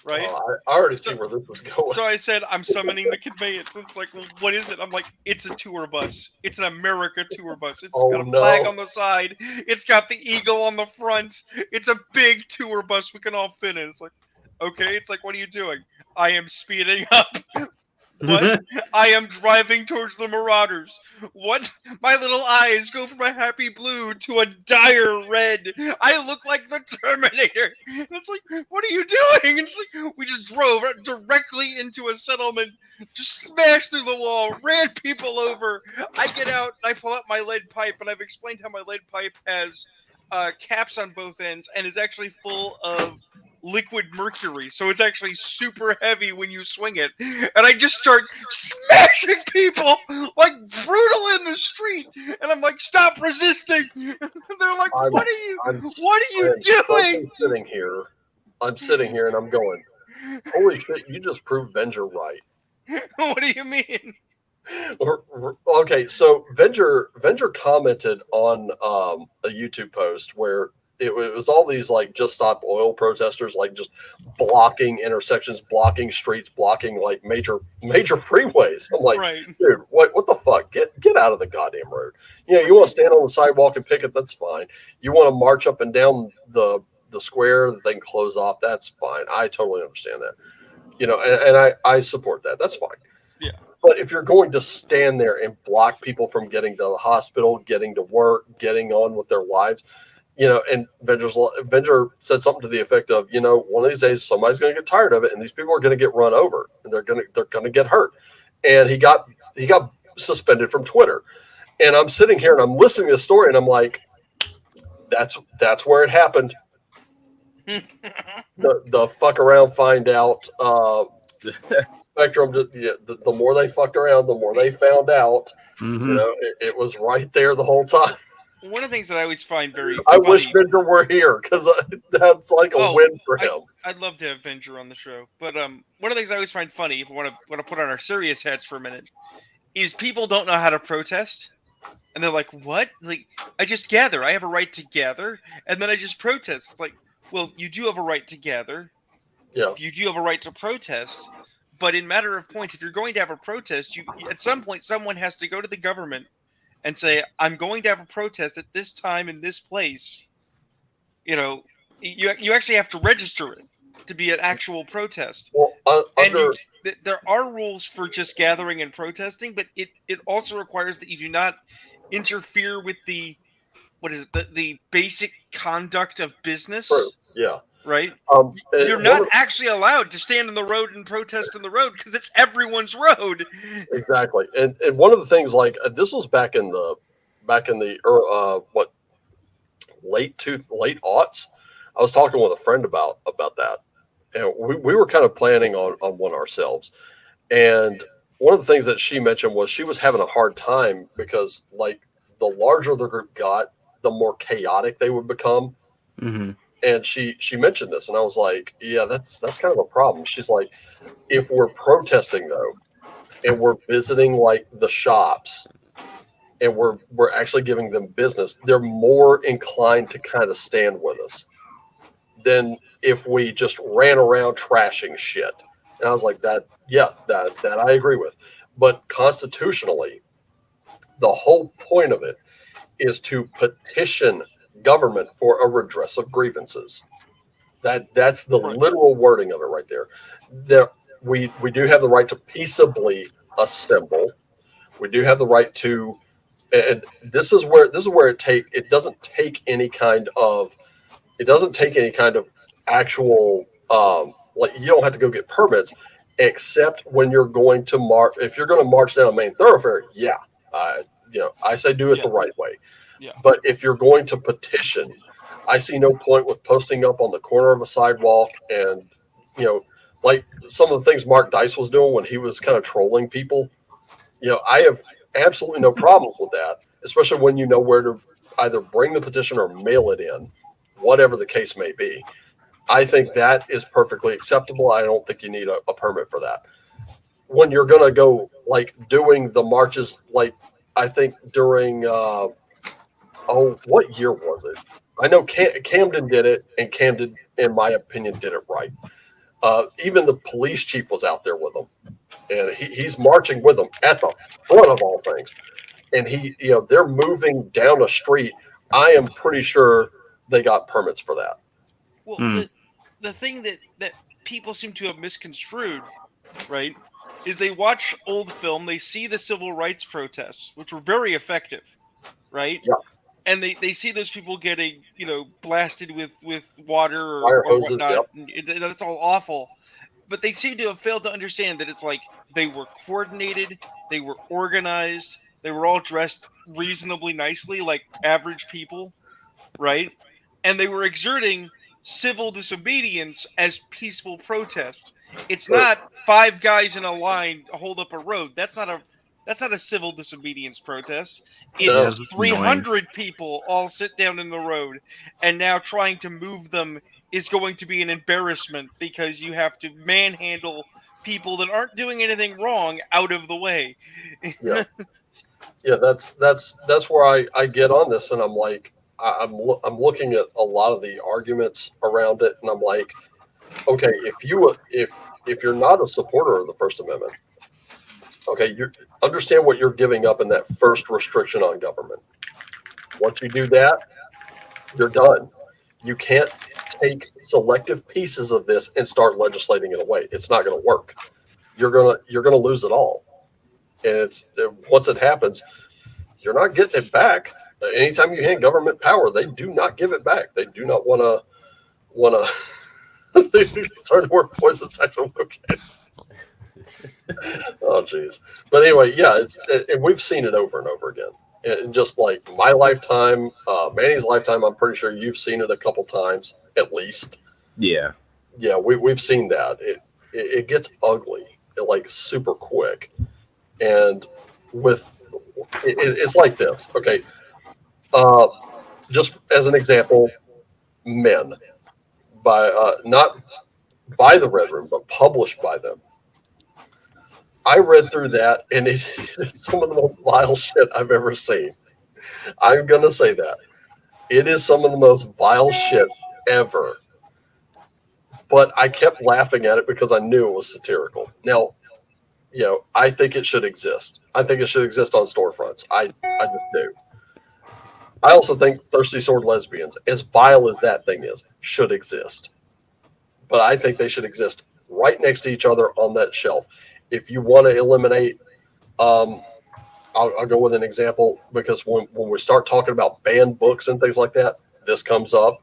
S4: right?
S1: Oh, I already see where this is going.
S4: So I said, I'm summoning the conveyance. It's like, well, what is it? I'm like, it's a tour bus. It's an America tour bus. It's
S1: Oh,
S4: got a
S1: no.
S4: flag on the side. It's got the eagle on the front. It's a big tour bus we can all fit in. It's like, okay. It's like, what are you doing? I am speeding up. What? I am driving towards the Marauders. What? My little eyes go from a happy blue to a dire red. I look like the Terminator. And it's like, what are you doing? And it's like, we just drove directly into a settlement, just smashed through the wall, ran people over. I get out, and I pull out my lead pipe, and I've explained how my lead pipe has caps on both ends and is actually full of liquid mercury, so it's actually super heavy when you swing it. And I just start smashing people like brutal in the street, and I'm like, stop resisting. They're like,
S1: I'm-
S4: what are you doing?
S1: I'm sitting here and I'm going, holy shit, you just proved Venger right.
S4: What do you mean?
S1: Okay, so Venger commented on a YouTube post where it was all these like just stop oil protesters, like just blocking intersections, blocking streets, blocking like major freeways. I'm like,
S4: Right.
S1: dude, what the fuck? Get out of the goddamn road. You know, you want to stand on the sidewalk and picket, that's fine. You want to march up and down the square, the thing close off, that's fine. I totally understand that. You know, and I support that. That's fine.
S4: Yeah.
S1: But if you're going to stand there and block people from getting to the hospital, getting to work, getting on with their lives, you know, and Venger said something to the effect of, you know, one of these days somebody's going to get tired of it, and these people are going to get run over, and they're going to get hurt. And he got suspended from Twitter. And I'm sitting here and I'm listening to the story, and I'm like, that's where it happened. the fuck around, find out. Spectrum. The more they fucked around, the more they found out.
S5: Mm-hmm.
S1: You know, it was right there the whole time.
S4: One of the things that I always find very
S1: I
S4: funny,
S1: wish Venger were here because that's like a win for him.
S4: I'd love to have Venger on the show. But one of the things I always find funny, if we want to put on our serious hats for a minute, is people don't know how to protest. And they're like, what? Like, I just gather. I have a right to gather. And then I just protest. It's like, well, you do have a right to gather.
S1: Yeah.
S4: You do have a right to protest. But in matter of point, if you're going to have a protest, you at some point, someone has to go to the government and say, I'm going to have a protest at this time in this place. You know, you actually have to register it to be an actual protest.
S1: Well,
S4: There are rules for just gathering and protesting, but it also requires that you do not interfere with the basic conduct of business.
S1: true. Yeah.
S4: Right?
S1: And
S4: You're not actually allowed to stand in the road and protest in the road because it's everyone's road.
S1: Exactly. And one of the things, like this was back in the late aughts. I was talking with a friend about that, and we were kind of planning on one ourselves. And one of the things that she mentioned was she was having a hard time because like the larger the group got, the more chaotic they would become.
S5: Mm-hmm.
S1: And she mentioned this, and I was like, yeah, that's kind of a problem. She's like, if we're protesting though, and we're visiting like the shops, and we're actually giving them business, they're more inclined to kind of stand with us. than if we just ran around trashing shit. And I was like, that I agree with. But constitutionally, the whole point of it is to petition government for a redress of grievances. That's the literal wording of it right there. We do have the right to peaceably assemble. We do have the right to, and this is where it doesn't take any kind of actual like, you don't have to go get permits, except when you're going to march. If you're going to march down a main thoroughfare, I say do it the right way.
S4: Yeah.
S1: But if you're going to petition, I see no point with posting up on the corner of a sidewalk and, like some of the things Mark Dice was doing when he was kind of trolling people. I have absolutely no problems with that, especially when you know where to either bring the petition or mail it in, whatever the case may be. I think that is perfectly acceptable. I don't think you need a permit for that. When you're going to go like doing the marches, like I think during, what year was it? I know Camden did it, and Camden, in my opinion, did it right. Even the police chief was out there with them, and he's marching with them at the front of all things. And they're moving down a street. I am pretty sure they got permits for that.
S4: Well, the thing that people seem to have misconstrued, right, is they watch old film, they see the civil rights protests, which were very effective, right?
S1: Yeah.
S4: And they see those people getting, blasted with water
S1: Fire
S4: or
S1: hoses,
S4: whatnot.
S1: yep.
S4: And that's all awful. But they seem to have failed to understand that it's like they were coordinated, they were organized, they were all dressed reasonably nicely, like average people, right? And they were exerting civil disobedience as peaceful protest. It's not 5 guys in a line hold up a road. That's not a civil disobedience protest. It's 300 people all sit down in the road, and now trying to move them is going to be an embarrassment because you have to manhandle people that aren't doing anything wrong out of the way.
S1: Yeah, that's where I get on this, and I'm like, I'm looking at a lot of the arguments around it, and I'm like, okay, if you're not a supporter of the First Amendment, okay, you understand what you're giving up in that first restriction on government. Once you do that, you're done. You can't take selective pieces of this and start legislating it away. It's not going to work. You're gonna lose it all, and once it happens, you're not getting it back. Anytime you hand government power, they do not give it back. They do not want to. Sorry to work poison sexual cocaine. Oh, jeez. But anyway, yeah, and we've seen it over and over again. And just like my lifetime, Manny's lifetime, I'm pretty sure you've seen it a couple times at least.
S3: Yeah.
S1: Yeah, we've seen that. It gets ugly, like super quick, and it's like this. Okay, just as an example, men not by the Red Room, but published by them. I read through that, and it is some of the most vile shit I've ever seen. I'm going to say that. It is some of the most vile shit ever. But I kept laughing at it because I knew it was satirical. Now, I think it should exist. I think it should exist on storefronts. I just do. I also think Thirsty Sword lesbians, as vile as that thing is, should exist. But I think they should exist right next to each other on that shelf. If you want to eliminate, I'll go with an example, because when we start talking about banned books and things like that, this comes up.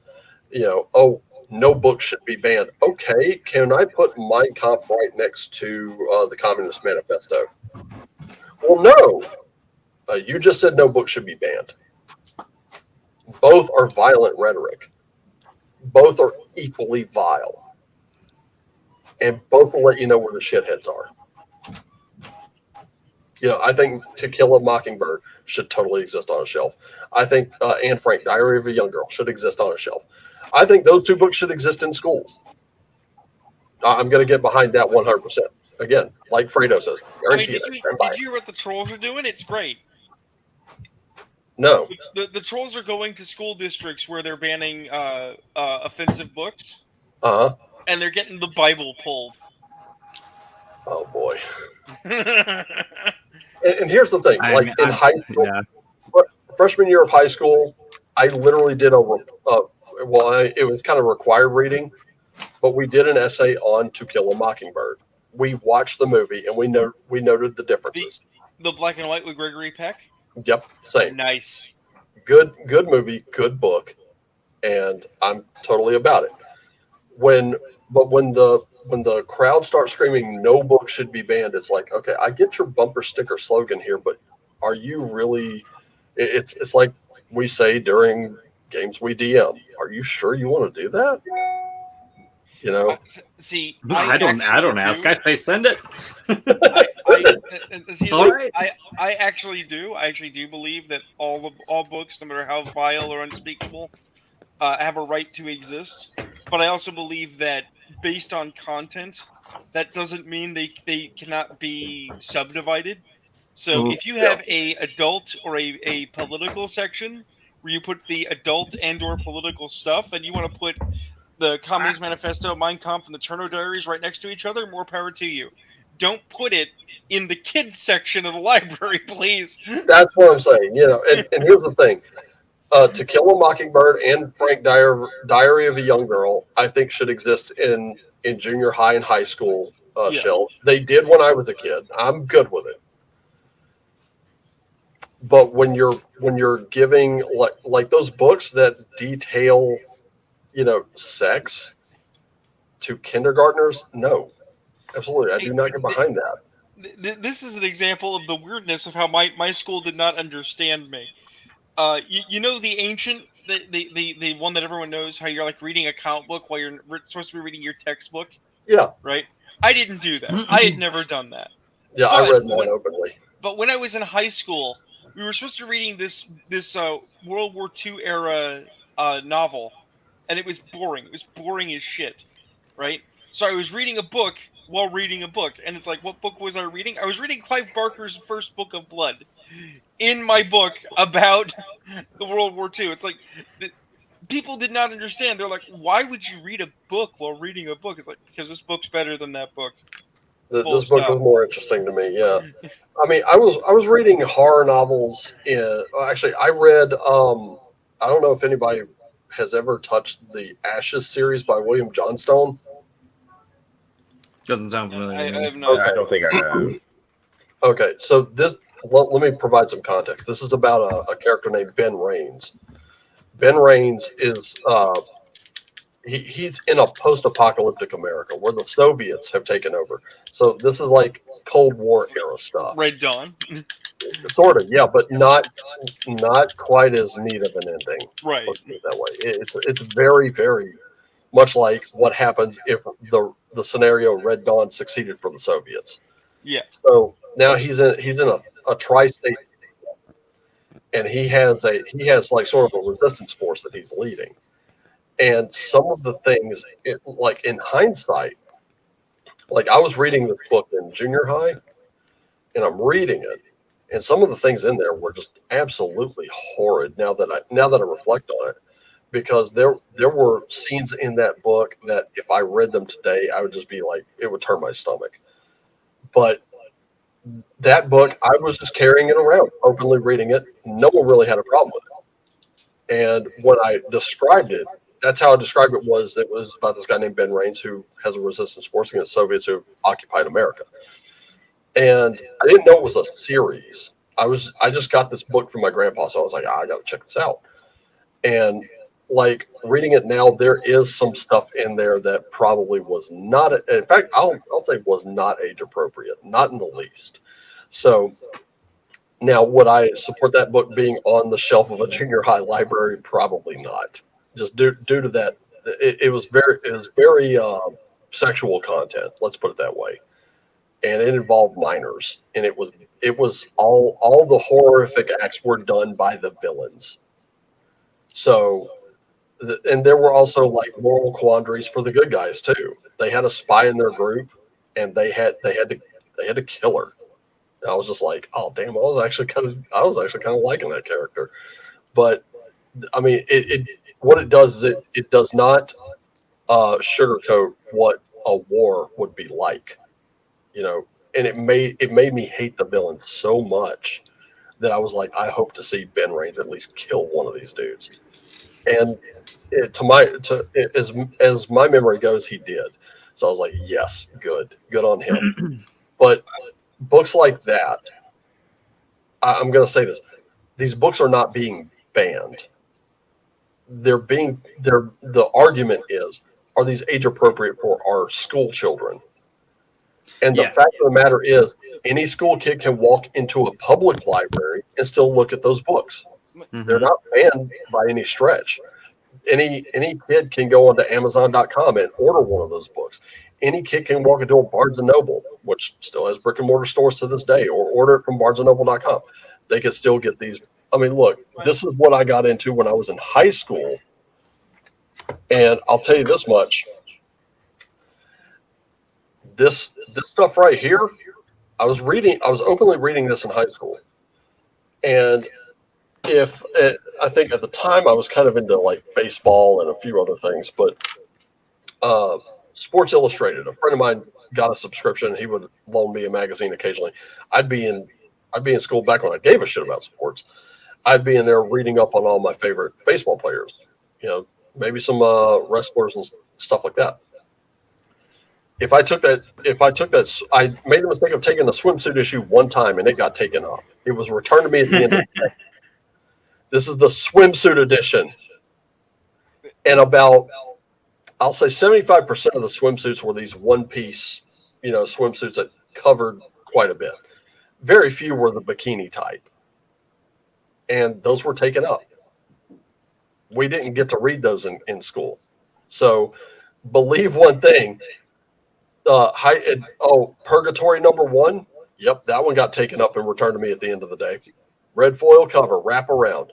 S1: No book should be banned. Okay, can I put Mein Kampf right next to the Communist Manifesto? Well, no. You just said no book should be banned. Both are violent rhetoric. Both are equally vile. And both will let you know where the shitheads are. I think To Kill a Mockingbird should totally exist on a shelf. I think Anne Frank, Diary of a Young Girl, should exist on a shelf. I think those 2 books should exist in schools. I'm going to get behind that 100%. Again, like Fredo says,
S4: I mean, did you hear what the trolls are doing? It's great.
S1: No.
S4: The trolls are going to school districts where they're banning offensive books,
S1: Uh-huh.
S4: and they're getting the Bible pulled.
S1: Oh boy. And here's the thing, like in high school, freshman year of high school, I literally did it was kind of required reading, but we did an essay on To Kill a Mockingbird. We watched the movie and we noted the differences.
S4: The black and white with Gregory Peck?
S1: Yep, same.
S4: Nice.
S1: Good movie, good book, and I'm totally about it. When the crowd starts screaming no book should be banned, it's like, okay, I get your bumper sticker slogan here, but are you really? It's like we say during games we DM. Are you sure you want to do that? You know.
S4: See,
S5: I don't ask. I say send it.
S4: I actually do. I actually do believe that all books, no matter how vile or unspeakable, have a right to exist. But I also believe that based on content, that doesn't mean they cannot be subdivided. So if you have a adult or a political section where you put the adult and or political stuff, and you want to put the Communist Manifesto, Mein Kampf, and the Turner Diaries right next to each other, more power to you. Don't put it in the kids section of the library, please.
S1: That's what I'm saying. You know, and here's the thing. To Kill a Mockingbird and Frank Diary of a Young Girl, I think should exist in junior high and high school shelves. They did when I was a kid. I'm good with it. But when you're giving like those books that detail, sex to kindergartners, no, absolutely, I do not get behind that.
S4: This is an example of the weirdness of how my school did not understand me. You know the ancient, the one that everyone knows, how you're like reading a comic book while you're supposed to be reading your textbook?
S1: Yeah.
S4: Right? I didn't do that. I had never done that.
S1: Yeah, I read mine openly.
S4: But when I was in high school, we were supposed to be reading this World War II era novel, and it was boring. It was boring as shit, right? So I was reading a book while reading a book, and it's like, what book was I reading? I was reading Clive Barker's First Book of Blood in my book about the World War II. It's like, people did not understand. They're like, why would you read a book while reading a book? It's like, because this book's better than that book.
S1: This book was more interesting to me. Yeah, I mean, I was reading horror novels. Actually, I read. I don't know if anybody has ever touched the Ashes series by William Johnstone.
S5: Doesn't sound familiar.
S4: I have no.
S3: I don't think I have.
S1: Okay, so this. Let me provide some context. This is about a character named Ben Raines. Ben Raines is he's in a post-apocalyptic America where the Soviets have taken over. So this is like Cold War era stuff.
S4: Red Dawn.
S1: Sort of, yeah, but not quite as neat of an ending.
S4: Right.
S1: Let's put it that way. It's very, very much like what happens if the scenario Red Dawn succeeded for the Soviets.
S4: Yeah.
S1: So now he's in a tri-state, and he has like sort of a resistance force that he's leading. And some of the things, like in hindsight, like I was reading this book in junior high, and I'm reading it, and some of the things in there were just absolutely horrid. Now that I reflect on it, because there were scenes in that book that if I read them today, I would just be like, it would turn my stomach. But that book, I was just carrying it around, openly reading it. No one really had a problem with it. And when I described it, that's how I described it. It was about this guy named Ben Raines who has a resistance force against Soviets who occupied America. And I didn't know it was a series. I just got this book from my grandpa, so I was like, I got to check this out. And like reading it now, there is some stuff in there that probably was not. In fact, I'll say was not age appropriate, not in the least. So now, would I support that book being on the shelf of a junior high library? Probably not. Just due to that, it was very sexual content. Let's put it that way, and it involved minors, and it was all the horrific acts were done by the villains. So, and there were also like moral quandaries for the good guys too. They had a spy in their group, and they had to kill her. And I was just like, oh damn, I was actually kind of liking that character. But I mean, what it does is it does not sugarcoat what a war would be like, you know. And it made me hate the villain so much that I was like, I hope to see Ben Reigns at least kill one of these dudes. And as my memory goes, he did. So I was like, yes, good on him. But books like that, I'm going to say this: these books are not being banned. The argument is, are these age appropriate for our school children? And the fact of the matter is, any school kid can walk into a public library and still look at those books.
S5: Mhm.
S1: They're not banned by any stretch. Any kid can go onto Amazon.com and order one of those books. Any kid can walk into a Barnes and Noble, which still has brick and mortar stores to this day, or order it from BarnesandNoble.com. They can still get these. I mean, look, this is what I got into when I was in high school, and I'll tell you this much: this stuff right here, I was openly reading this in high school, and I think at the time I was kind of into like baseball and a few other things, but Sports Illustrated, a friend of mine got a subscription. He would loan me a magazine occasionally. I'd be in school back when I gave a shit about sports. I'd be in there reading up on all my favorite baseball players, you know, maybe some wrestlers and stuff like that. If I took that, I made the mistake of taking the swimsuit issue one time and it got taken off. It was returned to me at the end of the day. This is the swimsuit edition. And about, I'll say 75% of the swimsuits were these one-piece, you know, swimsuits that covered quite a bit. Very few were the bikini type. And those were taken up. We didn't get to read those in school. So believe one thing. Purgatory #1. Yep, that one got taken up and returned to me at the end of the day. Red foil cover, wrap around.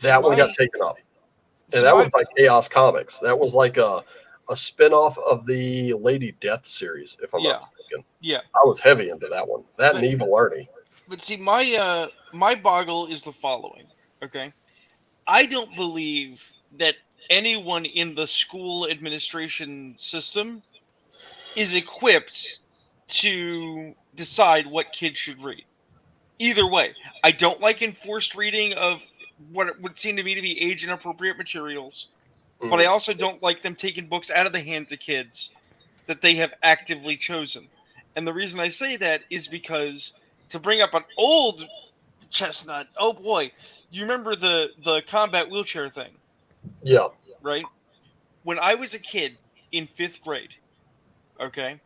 S1: That one got taken up. And that was by Chaos Comics. That was like a spinoff of the Lady Death series, if I'm not mistaken.
S4: Yeah.
S1: I was heavy into that one. That and Evil Ernie.
S4: But see, my boggle is the following. Okay, I don't believe that anyone in the school administration system is equipped to decide what kids should read. Either way, I don't like enforced reading of what would seem to me to be age inappropriate materials, but I also don't like them taking books out of the hands of kids that they have actively chosen. And the reason I say that is because, to bring up an old chestnut, oh boy, you remember the combat wheelchair thing?
S1: Yeah.
S4: Right? When I was a kid in 5th grade, okay,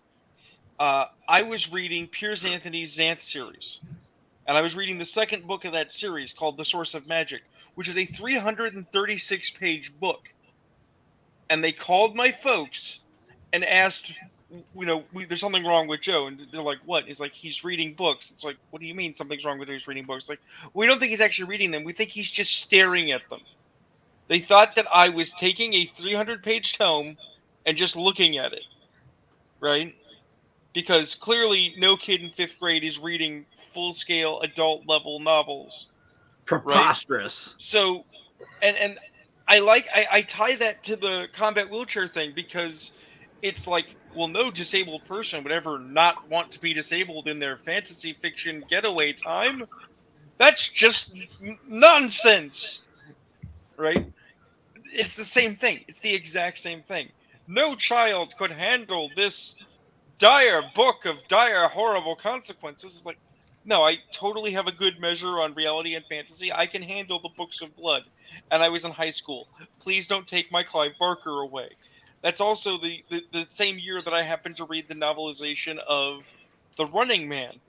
S4: I was reading Piers Anthony's Xanth series. And I was reading the second book of that series called The Source of Magic, which is a 336-page book. And they called my folks and asked, you know, there's something wrong with Joe. And they're like, what? He's like, he's reading books. It's like, what do you mean something's wrong with him? He's reading books? Like, we don't think he's actually reading them. We think he's just staring at them. They thought that I was taking a 300-page tome and just looking at it, right? Because clearly no kid in 5th grade is reading full-scale adult-level novels.
S5: Preposterous.
S4: Right? So, and I tie that to the combat wheelchair thing, because it's like, well, no disabled person would ever not want to be disabled in their fantasy fiction getaway time. That's just nonsense, right? It's the same thing. It's the exact same thing. No child could handle this dire book of dire, horrible consequences. It's like, no, I totally have a good measure on reality and fantasy. I can handle the books of blood. And I was in high school. Please don't take my Clive Barker away. That's also the same year that I happened to read the novelization of The Running Man,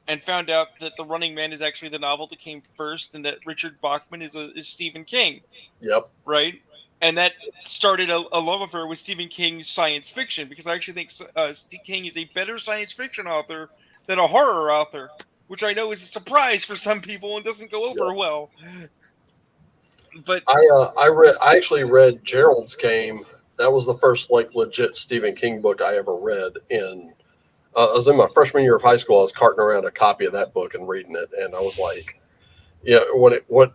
S4: and found out that The Running Man is actually the novel that came first, and that Richard Bachman is Stephen King.
S1: Yep.
S4: Right? And that started a love affair with Stephen King's science fiction, because I actually think Stephen King is a better science fiction author than a horror author, which I know is a surprise for some people and doesn't go over well. But
S1: I actually read Gerald's Game. That was the first like legit Stephen King book I ever read in I was in my freshman year of high school. I was carting around a copy of that book and reading it, and I was like, yeah,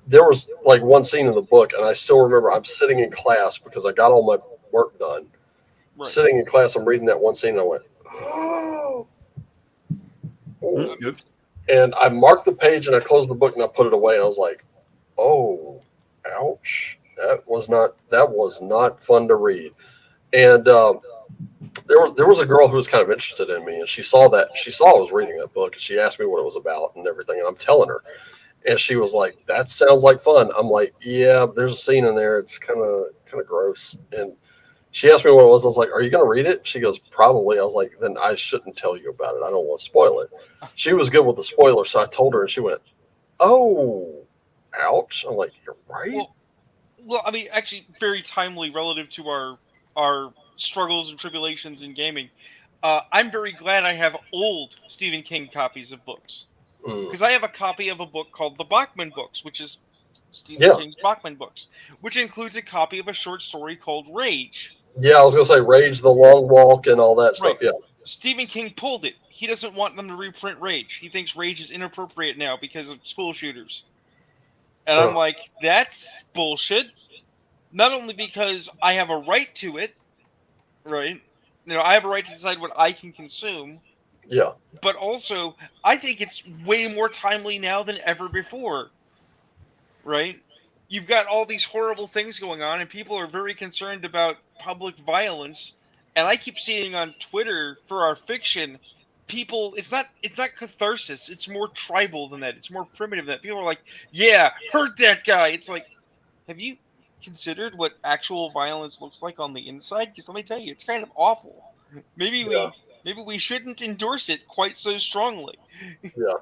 S1: there was like one scene in the book, and I still remember I'm sitting in class because I got all my work done.
S2: Right.
S1: Sitting in class, I'm reading that one scene, and I went, oh.
S5: Oops.
S1: And I marked the page, and I closed the book, and I put it away, and I was like, oh, ouch. That was not fun to read. And there was a girl who was kind of interested in me, and she saw I was reading that book, and she asked me what it was about and everything, and I'm telling her, and she was like, "That sounds like fun." I'm like, "Yeah, there's a scene in there. It's kind of gross." And she asked me what it was. I was like, "Are you going to read it?" She goes, "Probably." I was like, "Then I shouldn't tell you about it. I don't want to spoil it." She was good with the spoiler, so I told her, and she went, "Oh, ouch." I'm like, "You're right."
S2: Well, I mean, actually, very timely relative to our struggles and tribulations in gaming. I'm very glad I have old Stephen King copies of books, because I have a copy of a book called The Bachman Books, which is Stephen King's Bachman Books, which includes a copy of a short story called Rage.
S1: Yeah, I was going to say Rage, The Long Walk, and all that stuff.
S2: Right.
S1: Yeah.
S2: Stephen King pulled it. He doesn't want them to reprint Rage. He thinks Rage is inappropriate now because of school shooters. And I'm like, that's bullshit. Not only because I have a right to it, right? I have a right to decide what I can consume.
S1: Yeah.
S2: But also, I think it's way more timely now than ever before, right? You've got all these horrible things going on, and people are very concerned about public violence. And I keep seeing on Twitter for our fiction, people, it's not catharsis. It's more tribal than that. It's more primitive than that. People are like, yeah, hurt that guy. It's like, have you considered what actual violence looks like on the inside? Because let me tell you, it's kind of awful. Maybe we shouldn't endorse it quite so strongly.
S1: Yeah.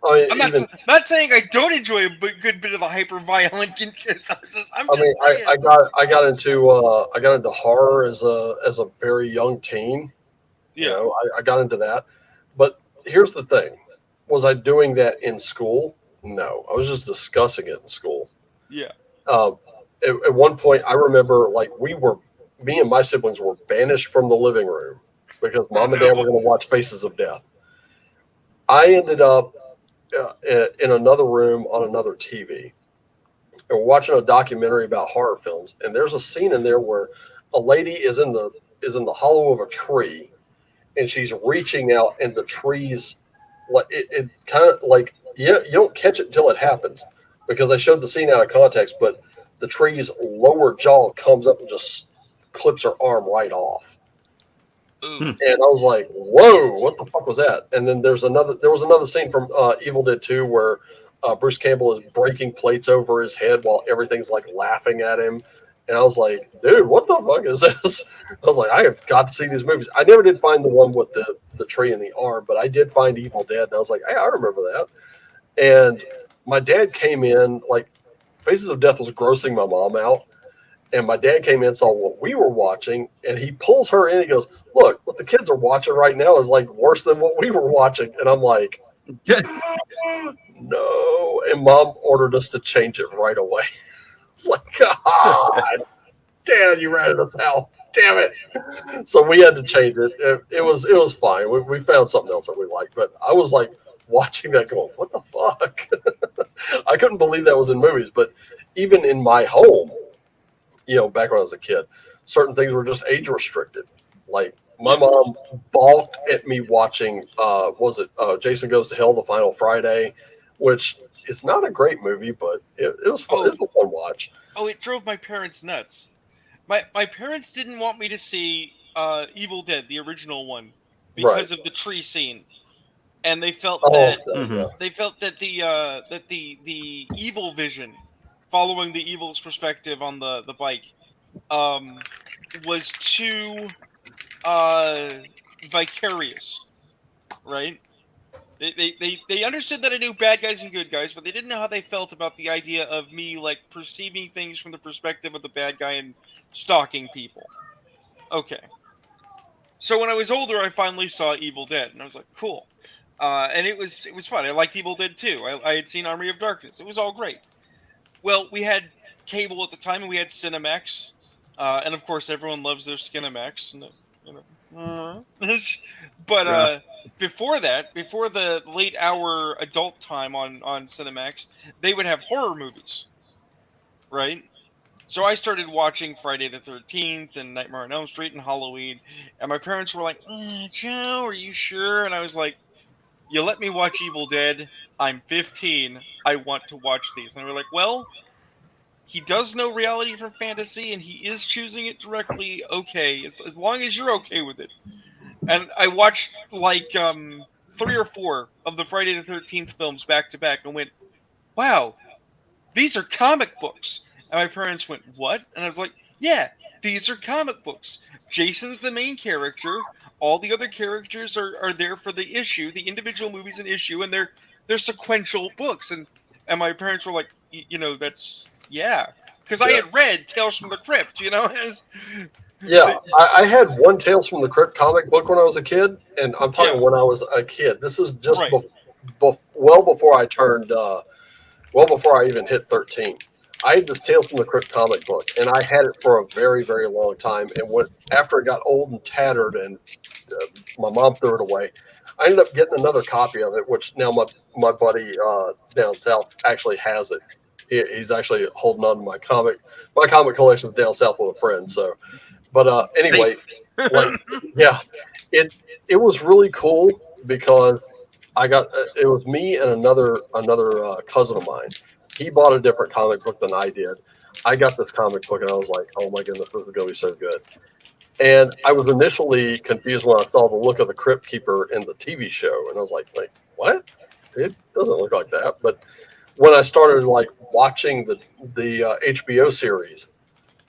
S1: I mean,
S2: I'm not saying I don't enjoy a good bit of the hyper violent catharsis.
S1: I got into horror as a very young teen.
S2: Yeah.
S1: I got into that. But here's the thing: was I doing that in school? No, I was just discussing it in school.
S2: Yeah.
S1: At one point, I remember me and my siblings were banished from the living room because mom and dad were going to watch Faces of Death. I ended up in another room on another TV, and we're watching a documentary about horror films. And there's a scene in there where a lady is in the hollow of a tree, and she's reaching out, and the trees, like it kind of like, yeah, you don't catch it until it happens because they showed the scene out of context, but the tree's lower jaw comes up and just clips her arm right off. And I was like, "Whoa, what the fuck was that?" And then there was another scene from Evil Dead 2 where Bruce Campbell is breaking plates over his head while everything's like laughing at him. And I was like, "Dude, what the fuck is this?" I was like, "I have got to see these movies." I never did find the one with the tree in the arm, but I did find Evil Dead, and I was like, "Hey, I remember that." And my dad came in, like, Faces of Death was grossing my mom out. And my dad came in, saw what we were watching, and he pulls her in. He goes, "Look, what the kids are watching right now is like worse than what we were watching." And I'm like, "No." And mom ordered us to change it right away. It's like, God, Dad, you ratted us out. Damn it. So we had to change it. It was fine. We found something else that we liked. But I was like watching that going, what the fuck? I couldn't believe that was in movies. But even in my home, back when I was a kid, certain things were just age restricted. Like my mom balked at me watching, Jason Goes to Hell, The Final Friday, which is not a great movie, but it was fun. It was a fun watch.
S2: Oh, it drove my parents nuts. My parents didn't want me to see Evil Dead, the original one, because of the tree scene, and they felt that the evil vision, following the evil's perspective on the bike, was too vicarious, right? They understood that I knew bad guys and good guys, but they didn't know how they felt about the idea of me like perceiving things from the perspective of the bad guy and stalking people. Okay. So when I was older, I finally saw Evil Dead, and I was like, cool. And it was fun. I liked Evil Dead 2. I had seen Army of Darkness. It was all great. Well, we had cable at the time, and we had Cinemax. And of course, everyone loves their Skinemax. And,
S4: But before that, before the late hour adult time on Cinemax, they would have horror movies, right? So I started watching Friday the 13th and Nightmare on Elm Street and Halloween, and my parents were like, Joe, are you sure? And I was like, you let me watch Evil Dead. I'm 15. I want to watch these. And they were like, well, he does know reality from fantasy, and he is choosing it directly. Okay, as long as you're okay with it. And I watched like 3 or 4 of the Friday the 13th films back to back, and went, wow, these are comic books. And my parents went, what? And I was like, yeah, these are comic books. Jason's the main character. All the other characters are there for the issue. The individual movie's an issue, and they're sequential books. And my parents were like, that's, yeah. Because I had read Tales from the Crypt,
S1: Yeah, I had one Tales from the Crypt comic book when I was a kid, and I'm talking when I was a kid. This is just well before I turned, well before I even hit 13. I had this Tales from the Crypt comic book, and I had it for a very, very long time. And after it got old and tattered, and my mom threw it away, I ended up getting another copy of it, which now my buddy down south actually has it. He's actually holding on to my comic collection's down south with a friend. So, but anyway, it was really cool because I got it was me and another cousin of mine. He bought a different comic book than I did. I got this comic book and I was like, oh my goodness, this is going to be so good. And I was initially confused when I saw the look of the Crypt Keeper in the TV show. And I was like, what? It doesn't look like that. But when I started like watching the HBO series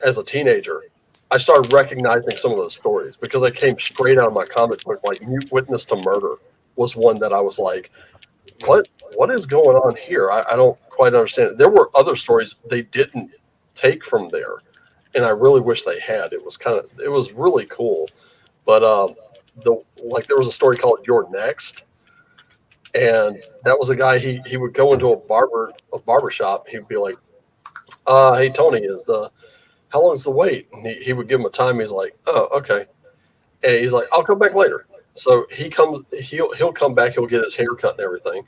S1: as a teenager, I started recognizing some of those stories because they came straight out of my comic book. Like Mute Witness to Murder was one that I was like, what is going on here? I don't quite understand it. There were other stories they didn't take from there, and I really wish they had. It was really cool. But there was a story called You're Next, and that was a guy, he would go into a barber shop. He'd be like, hey Tony, how long is the wait? And he would give him a time. He's like, oh, okay. And he's like, I'll come back later. So he'll come back, he'll get his hair cut and everything,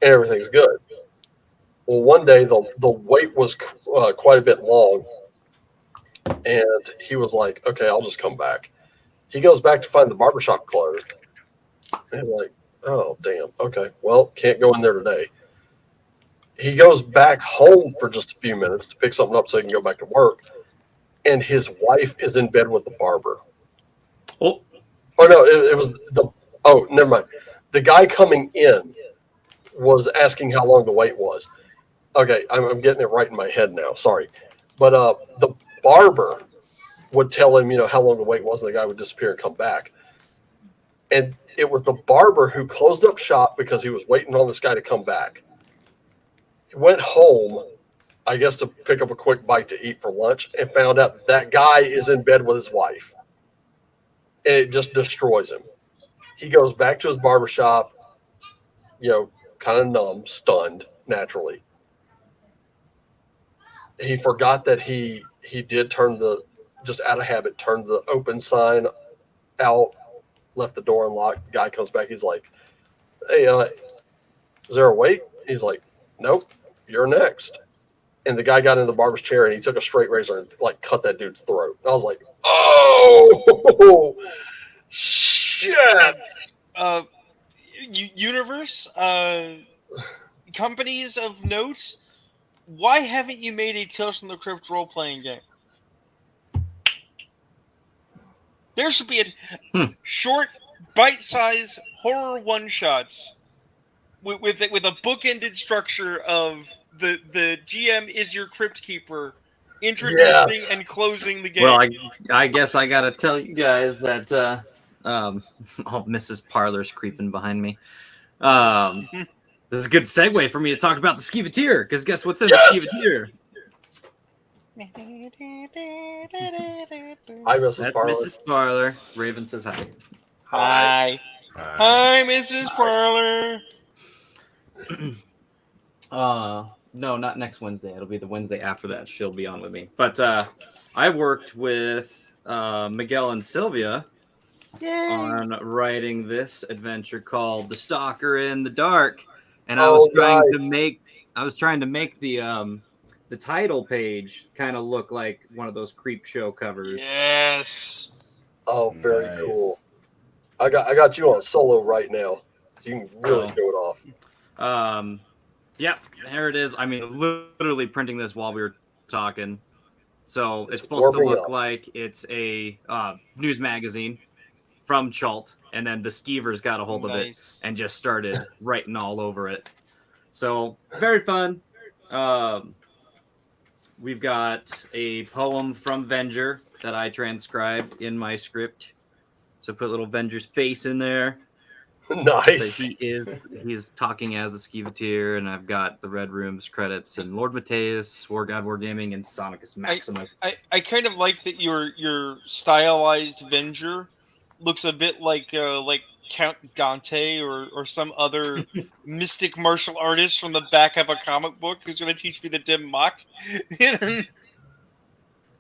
S1: and everything's good. Well, one day the wait was quite a bit long, and he was like, okay, I'll just come back. He goes back to find the barbershop closed. And he's like, oh, damn. Okay, well, can't go in there today. He goes back home for just a few minutes to pick something up so he can go back to work, and his wife is in bed with the barber. Oh no, it was never mind. The guy coming in was asking how long the wait was. Okay, I'm getting it right in my head now. Sorry. But the barber would tell him, how long the wait was, and the guy would disappear and come back. And it was the barber who closed up shop because he was waiting on this guy to come back. He went home, I guess, to pick up a quick bite to eat for lunch, and found out that guy is in bed with his wife. And it just destroys him. He goes back to his barbershop, kind of numb, stunned, naturally. He forgot that he did just out of habit, turned the open sign out, left the door unlocked. The guy comes back. He's like, hey, is there a wait? He's like, nope, you're next. And the guy got in the barber's chair and he took a straight razor and like cut that dude's throat. I was like, oh, shit.
S4: Universe, companies of note, why haven't you made a Tales from the Crypt role-playing game? There should be a short, bite-sized horror one-shots with a bookended structure of the GM is your Crypt Keeper, introducing and closing the game.
S5: Well, I guess I gotta tell you guys that Mrs. Parlor's creeping behind me. This is a good segue for me to talk about the Skeeveteer, because guess what's in the Skeeveteer?
S1: Hi, Mrs.
S5: That's
S1: Parlor.
S5: Mrs. Parlor. Raven says hi.
S4: Hi. Hi, Mrs. Parlor.
S5: No, not next Wednesday. It'll be the Wednesday after that. She'll be on with me. But I worked with Miguel and Sylvia on writing this adventure called The Stalker in the Dark, and
S1: Oh,
S5: I was trying to make the title page kind of look like one of those creep show covers.
S2: Yes.
S1: Oh, very
S3: Nice.
S1: cool. I got you on solo right now. So you can really
S5: Oh.
S1: show it off.
S5: Yep, here it is. I mean, literally printing this while we were talking. So it's
S1: It's
S5: supposed to
S1: warming
S5: look
S1: up.
S5: like it's a news magazine from Chult, and then the Skeevers got a hold of it
S2: Nice.
S5: and just started writing all over it. So very fun. We've got a poem from Venger that I transcribed in my script. So put little Venger's face in there.
S1: Nice.
S5: He's talking as the Skeeveteer, and I've got the Red Room's credits and Lord Mateus, War God Wargaming, and Sonicus Maximus.
S2: I kind of like that your stylized Venger looks a bit like Count Dante or some other mystic martial artist from the back of a comic book who's going to teach me the dim mock.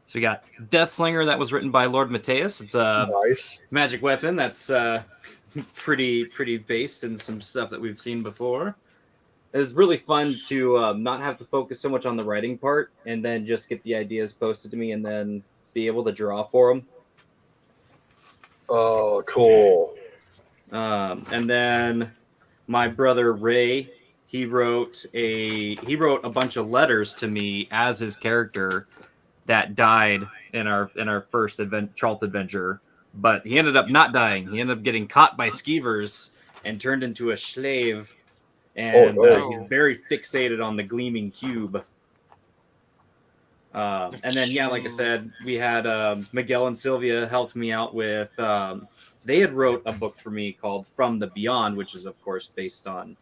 S5: So we got Deathslinger that was written by Lord Mateus. It's a
S1: Nice.
S5: magic weapon that's pretty based in some stuff that we've seen before. It's really fun to not have to focus so much on the writing part and then just get the ideas posted to me and then be able to draw for them.
S1: Oh, cool.
S5: And then my brother Ray, he wrote a bunch of letters to me as his character that died in our first Chult adventure. But he ended up not dying. He ended up getting caught by Skeevers and turned into a slave. And he's very fixated on the gleaming cube. And then, yeah, like I said, we had Miguel and Sylvia helped me out with... they had wrote a book for me called From the Beyond, which is, of course, based on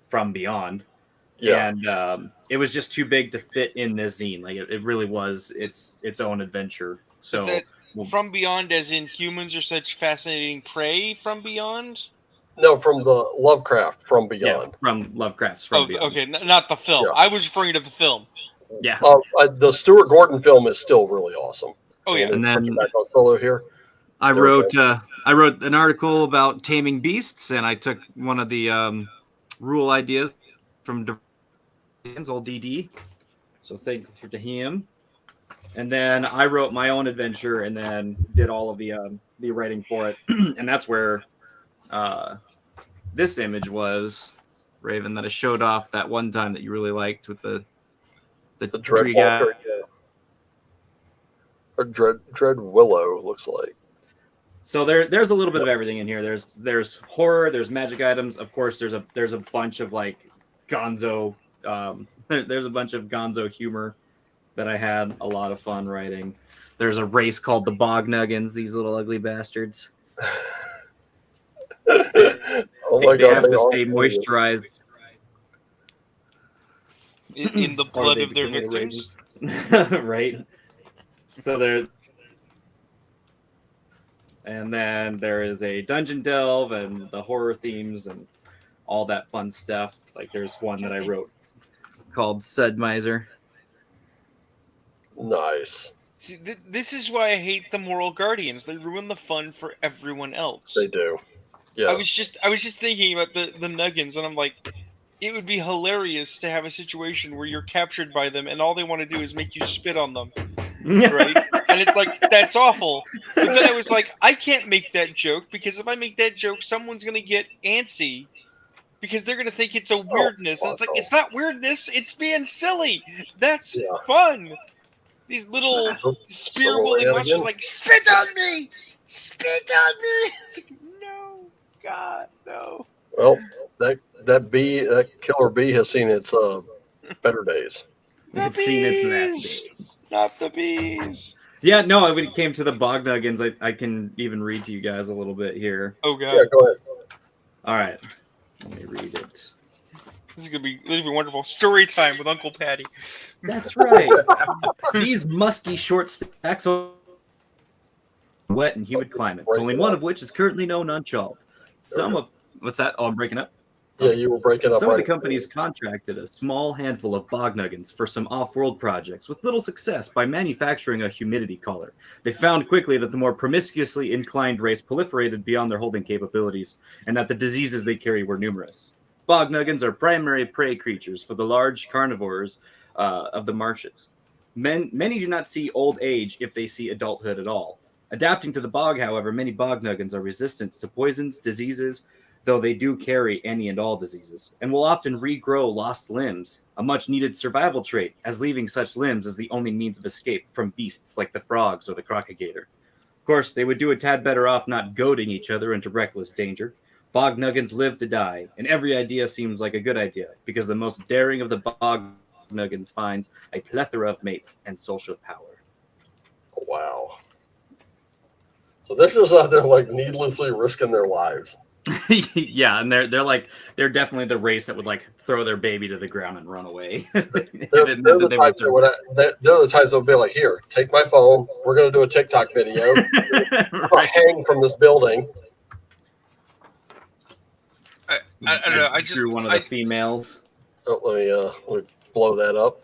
S5: From Beyond.
S1: Yeah.
S5: And it was just too big to fit in this zine. Like, it really was its own adventure. So...
S2: Is that From Beyond, as in humans are such fascinating prey from beyond?
S1: No, from the Lovecraft From Beyond.
S5: Yeah, from Lovecraft's From Beyond.
S2: Okay, not the film.
S1: Yeah.
S2: I was referring to the film.
S5: Yeah.
S1: The Stuart Gordon film is still really awesome.
S2: Oh yeah.
S5: And then
S1: back on solo here.
S5: I wrote an article about taming beasts, and I took one of the rule ideas from old DD. So thank you to him. And then I wrote my own adventure, and then did all of the writing for it, and that's where this image was, Raven, that I showed off that one time that you really liked with the tree guy.
S1: Dreadwalker, yeah. Or Dread Willow looks like.
S5: So there's a little bit of everything in here. There's horror, there's magic items. Of course, there's a bunch of like Gonzo. There's a bunch of Gonzo humor that I had a lot of fun writing. There's a race called the Bognuggins. These little ugly bastards.
S1: Oh my
S5: They
S1: god!
S5: have to stay moisturized
S2: In the
S5: or
S2: blood
S5: they
S2: of their
S5: become
S2: victims.
S5: right? So there, and then there is a dungeon delve and the horror themes and all that fun stuff. Like there's one that I wrote called Sud Miser.
S1: Nice.
S2: See, this is why I hate the Moral Guardians. They ruin the fun for everyone else.
S1: They do. Yeah.
S2: I was just thinking about the Nuggins, and I'm like, it would be hilarious to have a situation where you're captured by them, and all they want to do is make you spit on them, right? And it's like, that's awful. But then I was like, I can't make that joke, because if I make that joke, someone's gonna get antsy, because they're gonna think it's a weirdness, and it's like, it's not weirdness, it's being silly. That's fun. These little spear-wielding monsters are like, spit on me! Spit on me! It's like, no, God, no.
S1: Well, that killer bee has seen its better days.
S5: It's seen its last days.
S2: Not the bees.
S5: Yeah, no, when it came to the Bognuggins, I can even read to you guys a little bit here.
S2: Oh God.
S1: Yeah, go ahead.
S5: All right, let me read it.
S2: This is gonna be wonderful. Story time with Uncle Patty.
S5: That's right. These musky short stacks are wet and humid climates, only one of which is currently known on Chult. Some of what's that? Oh, I'm breaking up.
S1: Yeah, you were breaking up.
S5: Some of the
S1: right
S5: companies contracted a small handful of bognuggins for some off-world projects with little success by manufacturing a humidity collar. They found quickly that the more promiscuously inclined race proliferated beyond their holding capabilities, and that the diseases they carry were numerous. Bognuggins are primary prey creatures for the large carnivores of the marshes. Many do not see old age if they see adulthood at all. Adapting to the bog, however, many bognuggins are resistant to poisons, diseases, though they do carry any and all diseases, and will often regrow lost limbs, a much-needed survival trait, as leaving such limbs is the only means of escape from beasts like the frogs or the crocagator. Of course, they would do a tad better off not goading each other into reckless danger. Bognuggins live to die, and every idea seems like a good idea, because the most daring of the bognuggins finds a plethora of mates and social power.
S1: Wow. So they're just out there like needlessly risking their lives.
S5: Yeah, and they're definitely the race that would like throw their baby to the ground and run away.
S1: They're the types that would be like, here, take my phone. We're going to do a TikTok video.
S5: Right.
S1: Hang from this building.
S2: I don't know. I just
S5: drew one of the females.
S1: Oh, let me blow that up.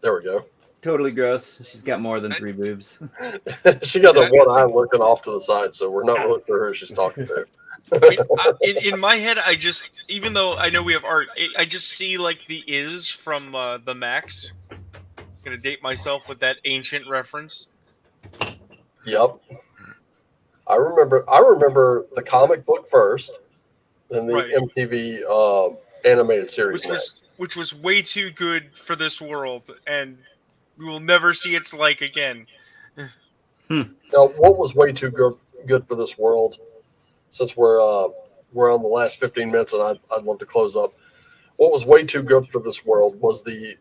S1: There we go.
S5: Totally gross. She's got more than 3 boobs.
S1: She got the one eye looking off to the side, so we're not really sure who she's talking to.
S2: in my head, I just, even though I know we have art, I just see like the Is from the Max. Gonna date myself with that ancient reference.
S1: Yep. I remember the comic book first, then the
S2: Right.
S1: MTV animated series next.
S2: Which was way too good for this world, and we will never see its like again.
S1: Now, what was way too good for this world? Since we're on the last 15 minutes, and I'd love to close up. What was way too good for this world was the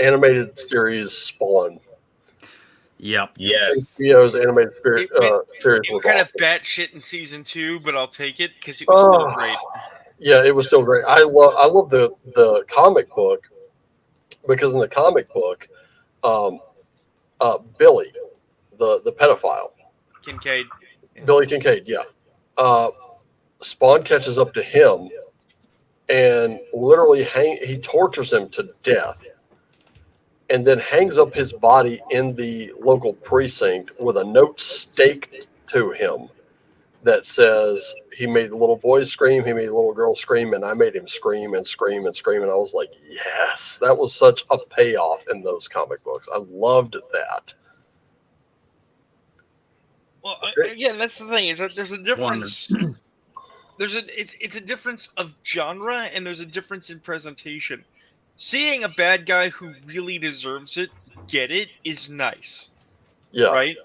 S1: animated series Spawn.
S5: Yep.
S3: Yes.
S1: HBO's animated series
S2: It
S1: was
S2: kind of
S1: awesome.
S2: batshit in season 2, but I'll take it because it was still great.
S1: Yeah, it was still great. I love the comic book, because in the comic book, Billy, the pedophile,
S2: Kincaid.
S1: Billy Kincaid, yeah. Spawn catches up to him and literally he tortures him to death, and then hangs up his body in the local precinct with a note staked to him that says he made the little boys scream, he made the little girls scream, and I made him scream and scream and scream. And I was like, yes, that was such a payoff in those comic books. I loved that.
S2: Well, again, that's the thing, is that there's a difference. It's a difference of genre, and there's a difference in presentation. Seeing a bad guy who really deserves it get it is nice,
S1: Yeah.
S2: right?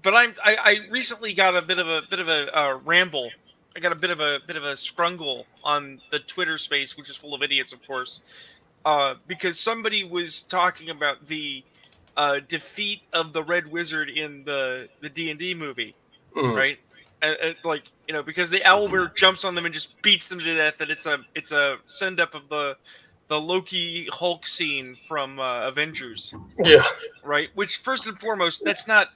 S2: But I recently got a bit of a ramble. I got a bit of a scrungle on the Twitter space, which is full of idiots, of course, because somebody was talking about the defeat of the Red Wizard in the D&D movie, right? And like, you know, because the owlbear jumps on them and just beats them to death, and it's a send up of the Loki Hulk scene from Avengers.
S1: Yeah.
S2: Right, which first and foremost, it's not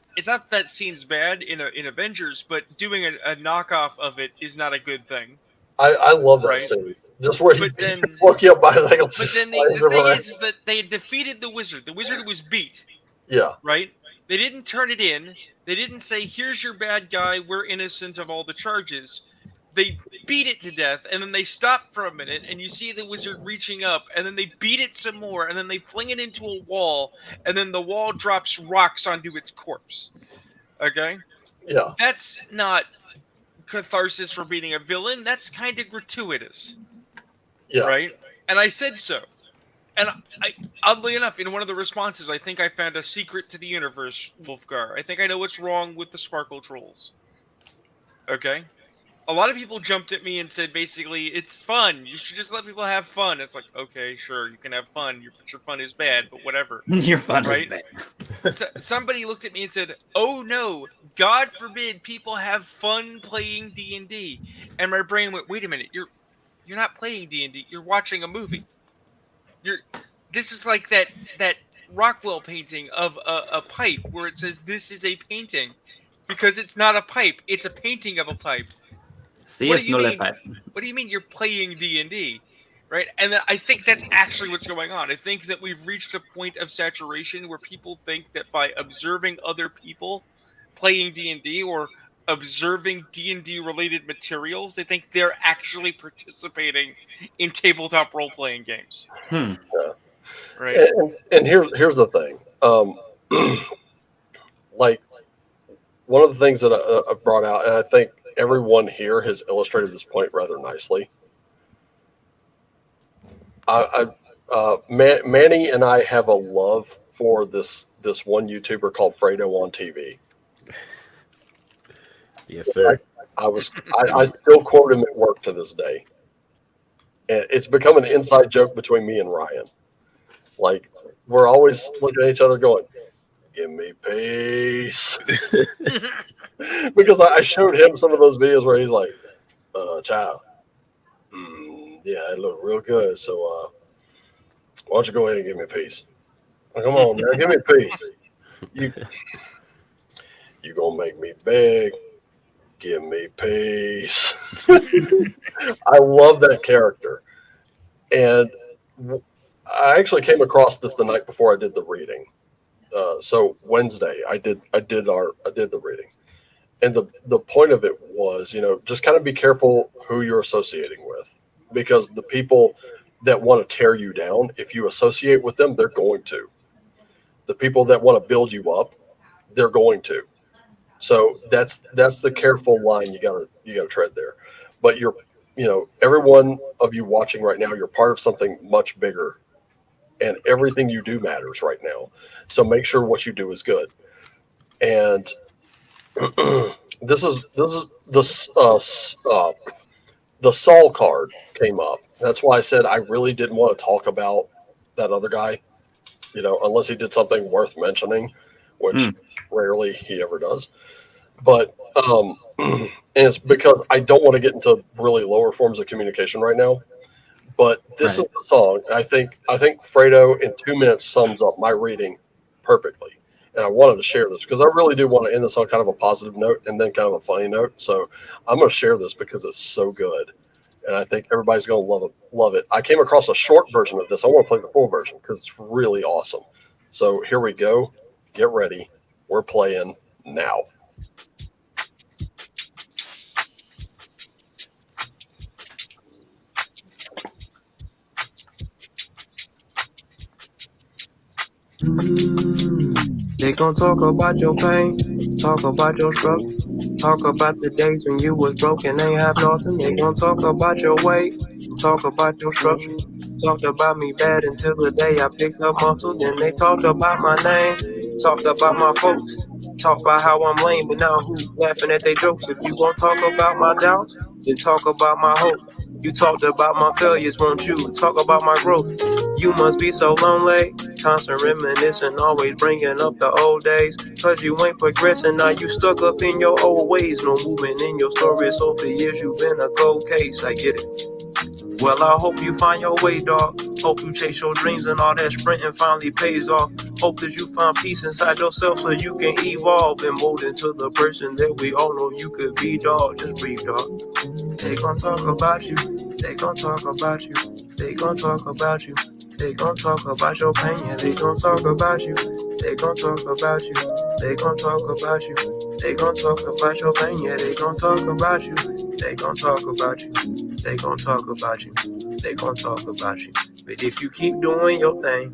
S2: that scene's bad in Avengers, but doing a knockoff of it is not a good thing.
S1: I love that
S2: Right.
S1: scene. Just where he
S2: But then,
S1: woke you up by his ankles.
S2: but
S1: just
S2: then the
S1: slides him
S2: thing
S1: around.
S2: is that they had defeated the wizard. The wizard was beat.
S1: Yeah.
S2: Right? They didn't turn it in. They didn't say, "Here's your bad guy. We're innocent of all the charges." They beat it to death, and then they stop for a minute, and you see the wizard reaching up, and then they beat it some more, and then they fling it into a wall, and then the wall drops rocks onto its corpse. Okay?
S1: Yeah.
S2: That's not catharsis for beating a villain. That's kind of gratuitous.
S1: Yeah.
S2: Right? And I said so. And I, oddly enough, in one of the responses, I think I found a secret to the universe, Wolfgar. I think I know what's wrong with the Sparkle Trolls. Okay? A lot of people jumped at me and said, basically, it's fun. You should just let people have fun. It's like, okay, sure, you can have fun. Your fun is bad, but whatever.
S5: Your fun
S2: Right?
S5: is bad.
S2: Somebody looked at me and said, "Oh no, God forbid people have fun playing D&D." And my brain went, "Wait a minute, you're not playing D&D. You're watching a movie. This is like that Rockwell painting of a pipe where it says this is a painting, because it's not a pipe. It's a painting of a pipe."
S5: Sí,
S2: What
S5: es
S2: do you
S5: no le
S2: mean?
S5: pa-
S2: What do you mean you're playing D&D? Right? And I think that's actually what's going on. I think that we've reached a point of saturation where people think that by observing other people playing D&D or observing D&D related materials, they think they're actually participating in tabletop role-playing games. Right?
S1: And here's the thing. Like, one of the things that I brought out, and I think everyone here has illustrated this point rather nicely. Manny and I have a love for this one YouTuber called Fredo on TV.
S3: Yes, sir.
S1: I still quote him at work to this day, and it's become an inside joke between me and Ryan. Like, we're always looking at each other, going, "Give me peace," because I showed him some of those videos where he's like, "Child, yeah, it looked real good. So why don't you go ahead and give me peace? Come on, man, give me peace. You gonna make me beg? Give me peace." I love that character, and I actually came across this the night before I did the reading. So Wednesday, I did the reading, and the point of it was, just kind of be careful who you're associating with, because the people that want to tear you down, if you associate with them, they're going to. The people that want to build you up, they're going to. So that's the careful line you gotta tread there. But every one of you watching right now, you're part of something much bigger, and everything you do matters right now. So make sure what you do is good. And this is the Saul card came up. That's why I said I really didn't want to talk about that other guy, unless he did something worth mentioning, which rarely he ever does. But and it's because I don't want to get into really lower forms of communication right now. But this is the song. I think Fredo in 2 minutes sums up my reading perfectly. And I wanted to share this because I really do want to end this on kind of a positive note and then kind of a funny note. So I'm going to share this because it's so good. And I think everybody's going to love it. I came across a short version of this. I want to play the full version because it's really awesome. So here we go. Get ready. We're playing now.
S6: They gon' talk about your pain, talk about your struggle, talk about the days when you was broken, ain't have nothing. They gon' talk about your weight, talk about your structure. Talked about me bad until the day I picked up muscle. Then they talked about my name, talked about my folks, talked about how I'm lame, but now who's laughing at their jokes? If you gon' talk about my doubts, then talk about my hope. You talked about my failures, won't you talk about my growth? You must be so lonely, constant reminiscing, always bringing up the old days. Cause you ain't progressing, now you stuck up in your old ways. No movement in your story, so for years you've been a cold case, I get it. Well, I hope you find your way, dog. Hope you chase your dreams and all that sprinting finally pays off. Hope that you find peace inside yourself so you can evolve and mold into the person that we all know you could be, dog. Just breathe, dog. They gon' talk about you. They gon' talk about you. They gon' talk about you. They gon' talk about your pain, yeah, they gon' talk about you. They gon' talk about you. They gon' talk about you. They gon' talk about your pain, yeah, they gon' talk about you. They gon' talk about you. They gon' talk about you. They gon' talk about you. But if you keep doing your thing,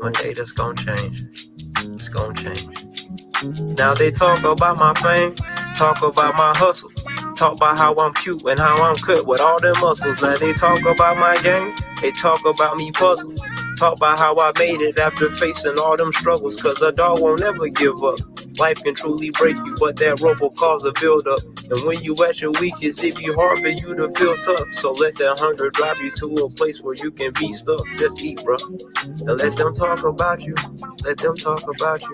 S6: one day that's gon' change. It's gon' change. Now they talk about my fame, talk about my hustle, talk about how I'm cute and how I'm cut with all them muscles. Now they talk about my game, they talk about me puzzle, talk about how I made it after facing all them struggles. Cause a dog won't ever give up. Life can truly break you, but that rope will cause a build up. And when you at your weakest, it be hard for you to feel tough. So let that hunger drive you to a place where you can be stuck. Just eat, bro. And let them talk about you. Let them talk about you.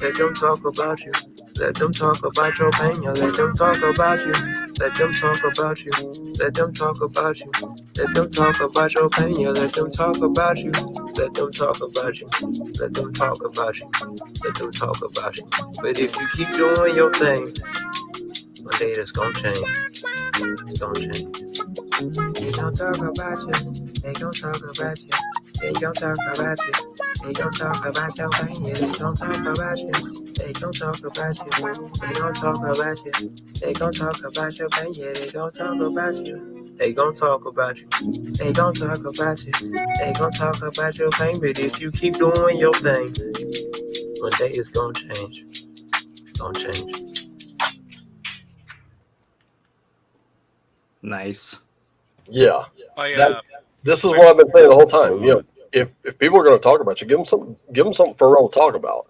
S6: Let them talk about you. Let them talk about your pain. Yeah, let them talk about you. Let them talk about you. Let them talk about you. Let them talk about your pain. Yeah, let them talk about you. Let them talk about you. Let them talk about you. Let them talk about you. But if you keep doing your thing, one day that's gonna change. it's gonna change. They gon' talk about you. They gon' talk about you. They gon' talk about you. They gon' talk about your pain. Yeah, they gon' talk about you. They gon' talk about you. They gon' talk about you. They gon' talk about your pain. Yeah, they gon' talk about you. They gon' talk about you. They gon' talk about you. They gon' talk about your pain. But if you keep doing your thing, one day it's gonna change. It's gonna change.
S5: Nice.
S1: Yeah.
S2: I
S1: This is what I've been saying the whole time. You know, if people are going to talk about you, give them something for real to talk about.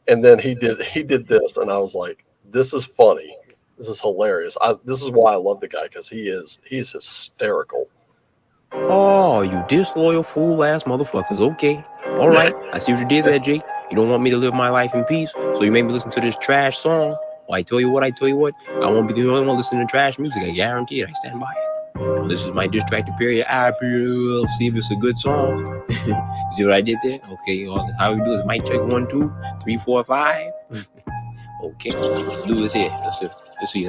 S1: And then he did this, and I was like, this is funny. This is hilarious. This is why I love the guy, because he is hysterical.
S6: Oh, you disloyal fool ass motherfuckers. Okay. All right. I see what you did there, Jake. You don't want me to live my life in peace, so you made me listen to this trash song. Well, I tell you what, I won't be the only one listening to trash music. I guarantee it. I stand by it. Well, this is my distracted period. See if it's a good song. See what I did there? Okay. How we do is mic check 1, 2, 3, 4, 5. Okay. Let's do this here. Let's see.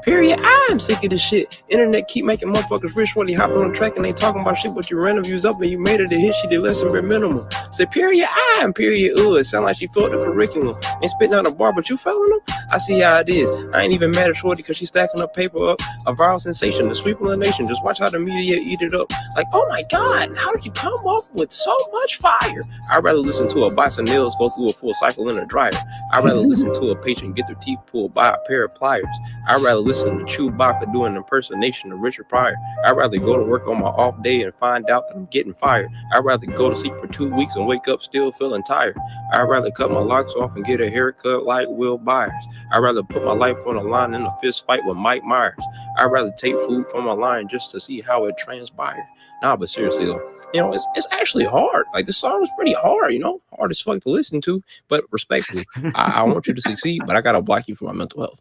S6: Period. I'm sick of this shit. Internet keep making motherfuckers rich when they hop on the track and they talking about shit, but you random views up and you made it a hit. She did less than bare minimum. Say period. Period. It sound like she felt the curriculum. Ain't spitting out a bar, but you feeling them? I see how it is. I ain't even mad at Shorty because she's stacking up paper up. A viral sensation, the sweep of the nation. Just watch how the media eat it up. Like, oh my God, how did you come up with so much fire? I'd rather listen to a box of nails go through a full cycle in a dryer. I'd rather listen to a patient get their teeth pulled by a pair of pliers. I'd rather listen to Chewbacca do an impersonation of Richard Pryor. I'd rather go to work on my off day and find out that I'm getting fired. I'd rather go to sleep for 2 weeks and wake up still feeling tired. I'd rather cut my locks off and get a haircut like Will Byers. I'd rather put my life on the line in a fist fight with Mike Myers. I'd rather take food from a lion just to see how it transpired. Nah, but seriously though, you know, it's actually hard. Like, this song is pretty hard, you know, hard as fuck to listen to, but respectfully, I want you to succeed, but I gotta block you for my mental health.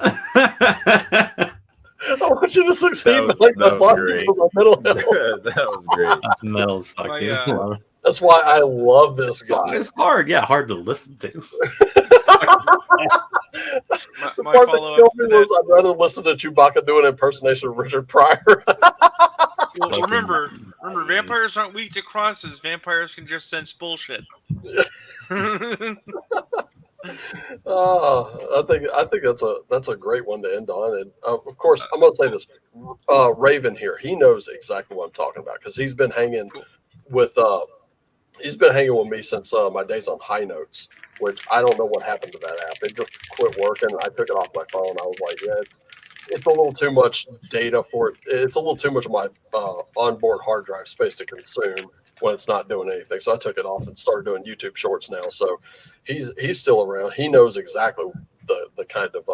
S1: I want you to succeed.
S3: That was great.
S1: That
S3: was great.
S5: That's metal as fuck, dude.
S1: That's why I love this guy.
S5: It's hard, yeah, hard to listen to.
S1: The part that killed me was I'd rather listen to Chewbacca do an impersonation of Richard Pryor.
S2: Well, remember, vampires aren't weak to crosses. Vampires can just sense bullshit.
S1: I think that's a great one to end on. And of course, I'm gonna say this: Raven here, he knows exactly what I'm talking about because he's been hanging with me since my days on High Notes, which I don't know what happened to that app. It just quit working. I took it off my phone. I was like, yeah, it's a little too much data for it. It's a little too much of my onboard hard drive space to consume when it's not doing anything. So I took it off and started doing YouTube Shorts now. So he's still around. He knows exactly the kind of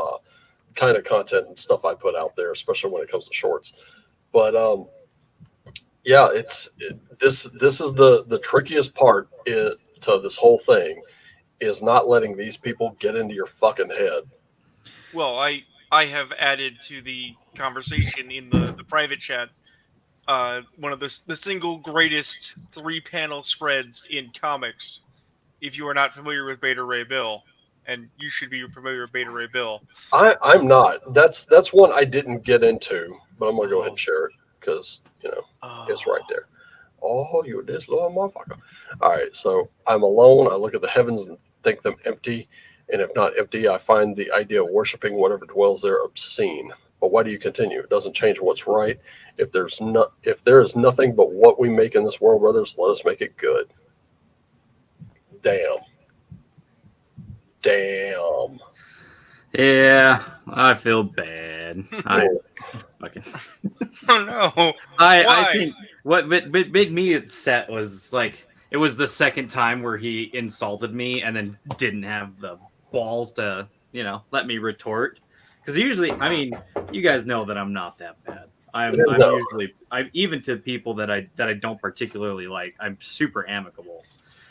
S1: content and stuff I put out there, especially when it comes to shorts. But yeah, this is the trickiest part to this whole thing is not letting these people get into your fucking head.
S2: Well, I have added to the conversation in the private chat one of the single greatest 3-panel spreads in comics. If you are not familiar with Beta Ray Bill, and you should be familiar with Beta Ray Bill.
S1: I'm not. That's one I didn't get into, but I'm gonna go ahead and share it because it's right there. Oh, you're this little motherfucker. All right, so I'm alone. I look at the heavens and think them empty, and if not empty, I find the idea of worshiping whatever dwells there obscene. But why do you continue? It doesn't change what's right. If there is nothing but what we make in this world, brothers, let us make it good. Damn.
S5: Yeah, I feel bad. Fucking.
S2: Oh no!
S5: I think what made me upset was like it was the second time where he insulted me and then didn't have the balls to let me retort. Because usually, I mean, you guys know that I'm not that bad. I'm usually even to people that I don't particularly like, I'm super amicable.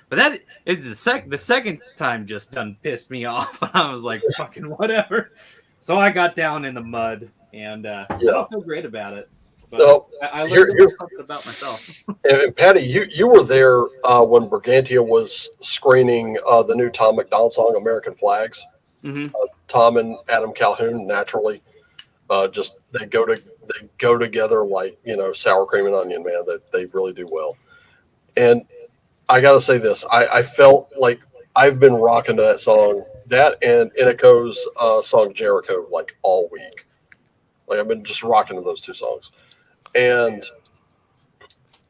S5: But that is the second time just done pissed me off. I was like, fucking whatever. So I got down in the mud, and I don't feel great about it. But I learned something about myself.
S1: And Patty, you were there when Brigantia was screening the new Tom McDonald song, American Flags.
S5: Mhm.
S1: Tom and Adam Calhoun naturally. Just they go together like sour cream and onion, man. That they really do well. And I gotta say this, I felt like I've been rocking to that song, that and Inako's song Jericho like all week. Like I've been just rocking to those two songs. And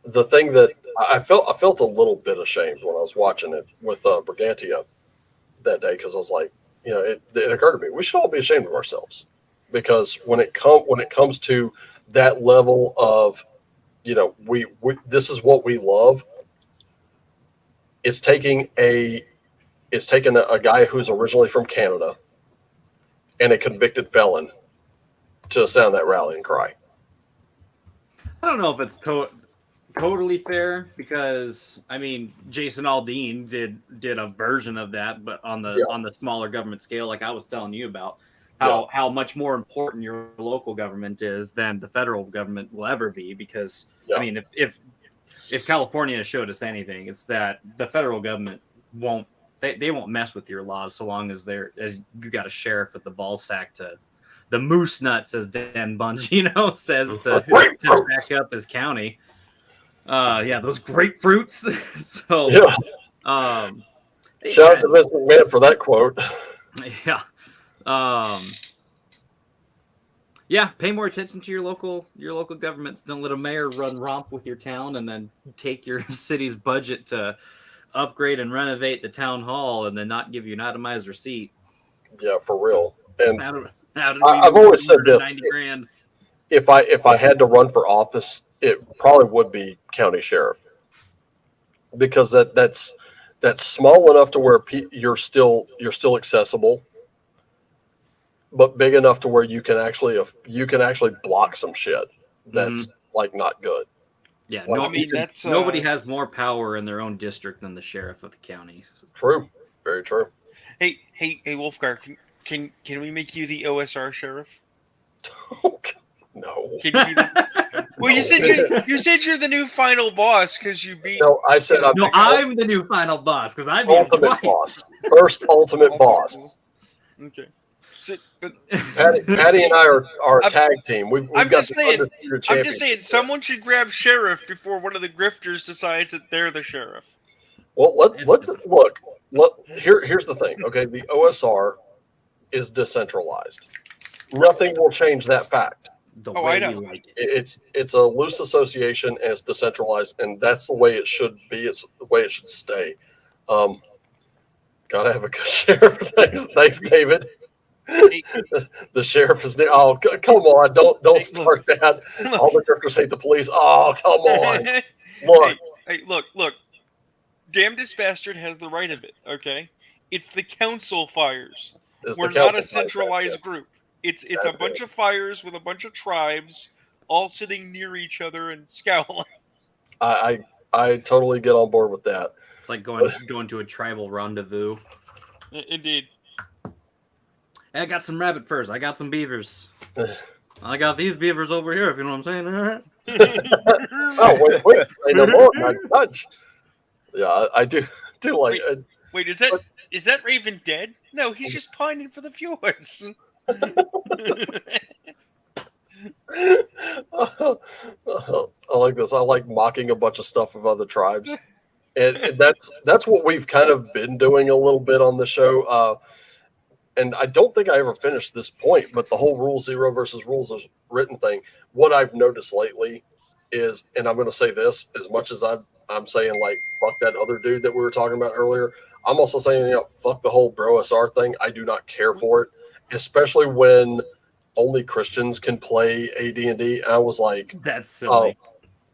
S1: the thing that I felt a little bit ashamed when I was watching it with Brigantia that day because I was like, it occurred to me we should all be ashamed of ourselves because when it comes to that level of we this is what we love. It's taking a guy who's originally from Canada and a convicted felon to sound that rallying cry.
S5: I don't know if it's totally fair because I mean Jason Aldean did a version of that, but on the smaller government scale, like I was telling you about how much more important your local government is than the federal government will ever be. Because I mean, if California showed us anything, it's that the federal government won't mess with your laws so long as you got a sheriff at the ball sack to the moose nuts, as Dan Bunge, says to back up his county. Those grapefruits. So
S1: shout out to Vince McMahon for that quote.
S5: Pay more attention to your local governments. Don't let a mayor run romp with your town and then take your city's budget to upgrade and renovate the town hall and then not give you an itemized receipt.
S1: Yeah, for real. And
S5: I've
S1: always said this:
S5: $90,000.
S1: If I had to run for office, it probably would be county sheriff, because that's small enough to where you're still accessible, but big enough to where you can actually block some shit that's like not good.
S5: Yeah,
S4: that's
S5: nobody has more power in their own district than the sheriff of the county.
S1: True, very true.
S4: Hey, Wolfgar, can we make you the OSR sheriff?
S1: No.
S4: Can you be the... Well, you said you're the new final boss because you beat.
S1: No, I said
S5: I'm the new final boss because I'm the
S1: ultimate boss. First ultimate boss.
S4: Okay. So,
S1: Patty and I are a tag team.
S4: I'm
S1: got
S4: just saying, someone should grab sheriff before one of the grifters decides that they're the sheriff.
S1: Well, look. Here's the thing. Okay, the OSR is decentralized. Nothing will change that fact.
S4: I know.
S5: Like it.
S1: It's a loose association and it's decentralized, and that's the way it should be. It's the way it should stay. Gotta have a good sheriff. Thanks, David. The sheriff is new. Oh, come on! Don't start that. All the grifters hate the police. Oh, come on! Look,
S4: look. Damnedest bastard has the right of it. Okay, it's the council fires. We're not a centralized group. It's a bunch of fires with a bunch of tribes all sitting near each other and scowling.
S1: I totally get on board with that.
S5: It's like going to a tribal rendezvous.
S4: Indeed.
S5: Hey, I got some rabbit furs. I got some beavers. I got these beavers over here, if you know what I'm saying.
S1: Oh, wait. Say no more. My touch. Yeah, I do like.
S4: Wait, is that Raven dead? No, he's just pining for the fjords.
S1: I like this. I like mocking a bunch of stuff of other tribes, and that's what we've kind of been doing a little bit on the show. And I don't think I ever finished this point, but the whole Rule 0 versus rules is written thing. What I've noticed lately is, and I'm going to say this, as much as I'm saying like fuck that other dude that we were talking about earlier, I'm also saying fuck the whole bro SR thing. I do not care for it, especially when only Christians can play AD&D. I was like,
S5: that's silly.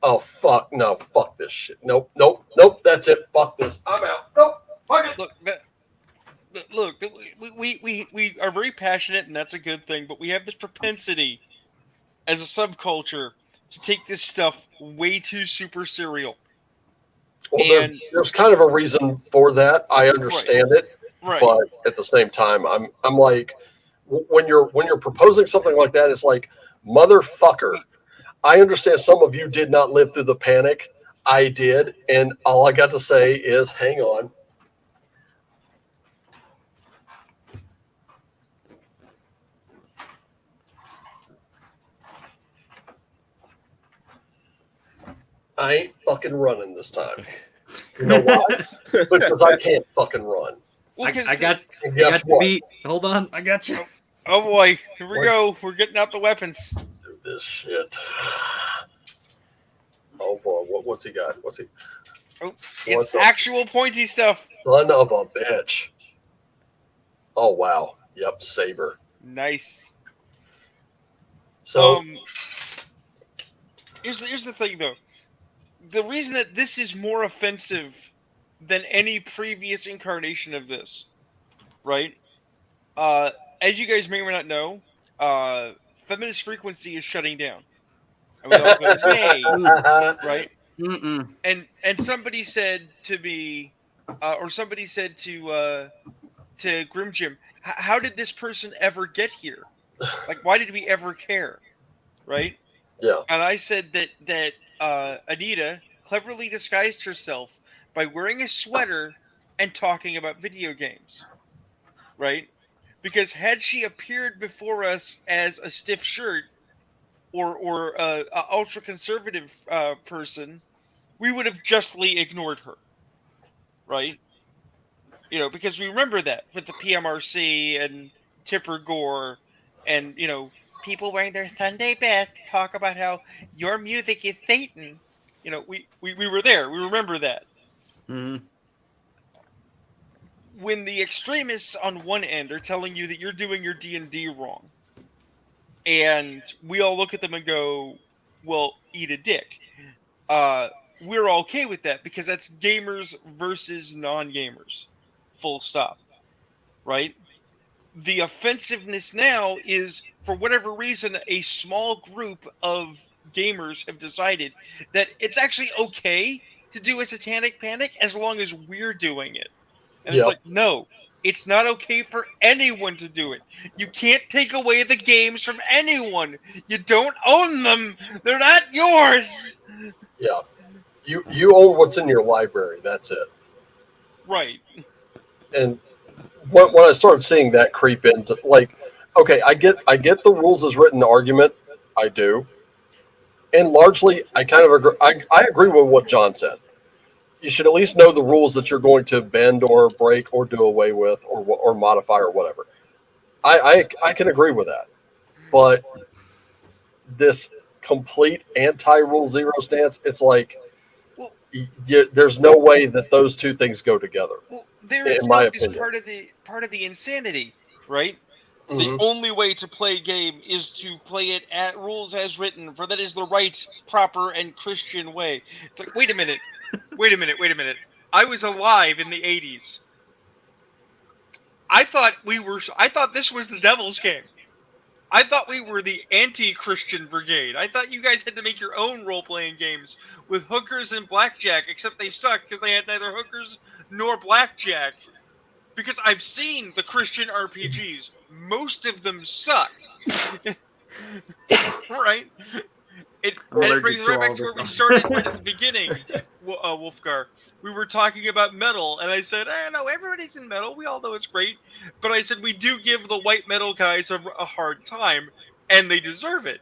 S1: Oh fuck no, fuck this shit. Nope. That's it. Fuck this. I'm out. Nope. Fuck it.
S4: Look, we are very passionate, and that's a good thing. But we have this propensity, as a subculture, to take this stuff way too super serial.
S1: Well, there's kind of a reason for that. I understand it, but at the same time, I'm like, when you're proposing something like that, it's like, motherfucker. I understand some of you did not live through the panic. I did, and all I got to say is, hang on. I ain't fucking running this time. You know why? Because I can't fucking run.
S4: Well,
S5: I
S4: 'cause
S5: got
S1: And
S5: I
S1: guess
S5: got you
S1: what?
S5: beat. Hold on, I got you.
S4: oh boy, here we
S1: What?
S4: go. We're getting out the weapons.
S1: Do this shit. Oh boy, what's he got? What's he?
S4: Oh,
S1: What
S4: it's
S1: the
S4: actual pointy stuff.
S1: son of a bitch? Oh wow. Yep, saber.
S4: Nice.
S1: So
S4: Here's the thing though. The reason that this is more offensive than any previous incarnation of this, right? As you guys may or may not know, feminist frequency is shutting down. And we all go, yay, right?
S5: Mm-mm.
S4: And somebody said to me, or somebody said to Grim Jim, how did this person ever get here? Like, why did we ever care, right?
S1: Yeah.
S4: And I said that Anita cleverly disguised herself by wearing a sweater and talking about video games, right? Because had she appeared before us as a stiff shirt or a ultra conservative person, we would have justly ignored her, right? You know, because we remember that with the PMRC and Tipper Gore and, you know, people wearing their Sunday best to talk about how your music is Satan. You know, we were there. We remember that.
S5: Mm-hmm.
S4: When the extremists on one end are telling you that you're doing your D&D wrong, and we all look at them and go, well, eat a dick. We're okay with that because that's gamers versus non-gamers. Full stop. Right? The offensiveness now is, for whatever reason, a small group of gamers have decided that it's actually okay to do a satanic panic as long as we're doing it. And it's
S1: Yep.
S4: like, no, it's not okay for anyone to do it. You can't take away the games from anyone. You don't own them. They're not yours.
S1: Yeah. You own what's in your library. That's it.
S4: Right.
S1: And when I started seeing that creep into, like, okay, I get the rules as written argument. I do. And largely, I kind of agree. I agree with what John said. You should at least know the rules that you're going to bend or break or do away with or modify or whatever. I can agree with that. But this complete anti-rule zero stance, it's like
S4: Well,
S1: there's no way that those two things go together.
S4: well, there
S1: In my
S4: itself is
S1: opinion.
S4: part of the insanity, right?
S1: Mhm.
S4: The only way to play a game is to play it at rules as written, for that is the right, proper, and Christian way. It's like, wait a minute. I was alive in the 80s. I thought this was the devil's game. I thought we were the anti-Christian brigade. I thought you guys had to make your own role-playing games with hookers and blackjack, except they sucked because they had neither hookers nor blackjack. Because I've seen the Christian RPGs. Most of them suck. Right? It brings right back to where we started right at the beginning, Wolfgar. We were talking about metal, and I said, no, everybody's in metal. We all know it's great. But I said, we do give the white metal guys a hard time, and they deserve it.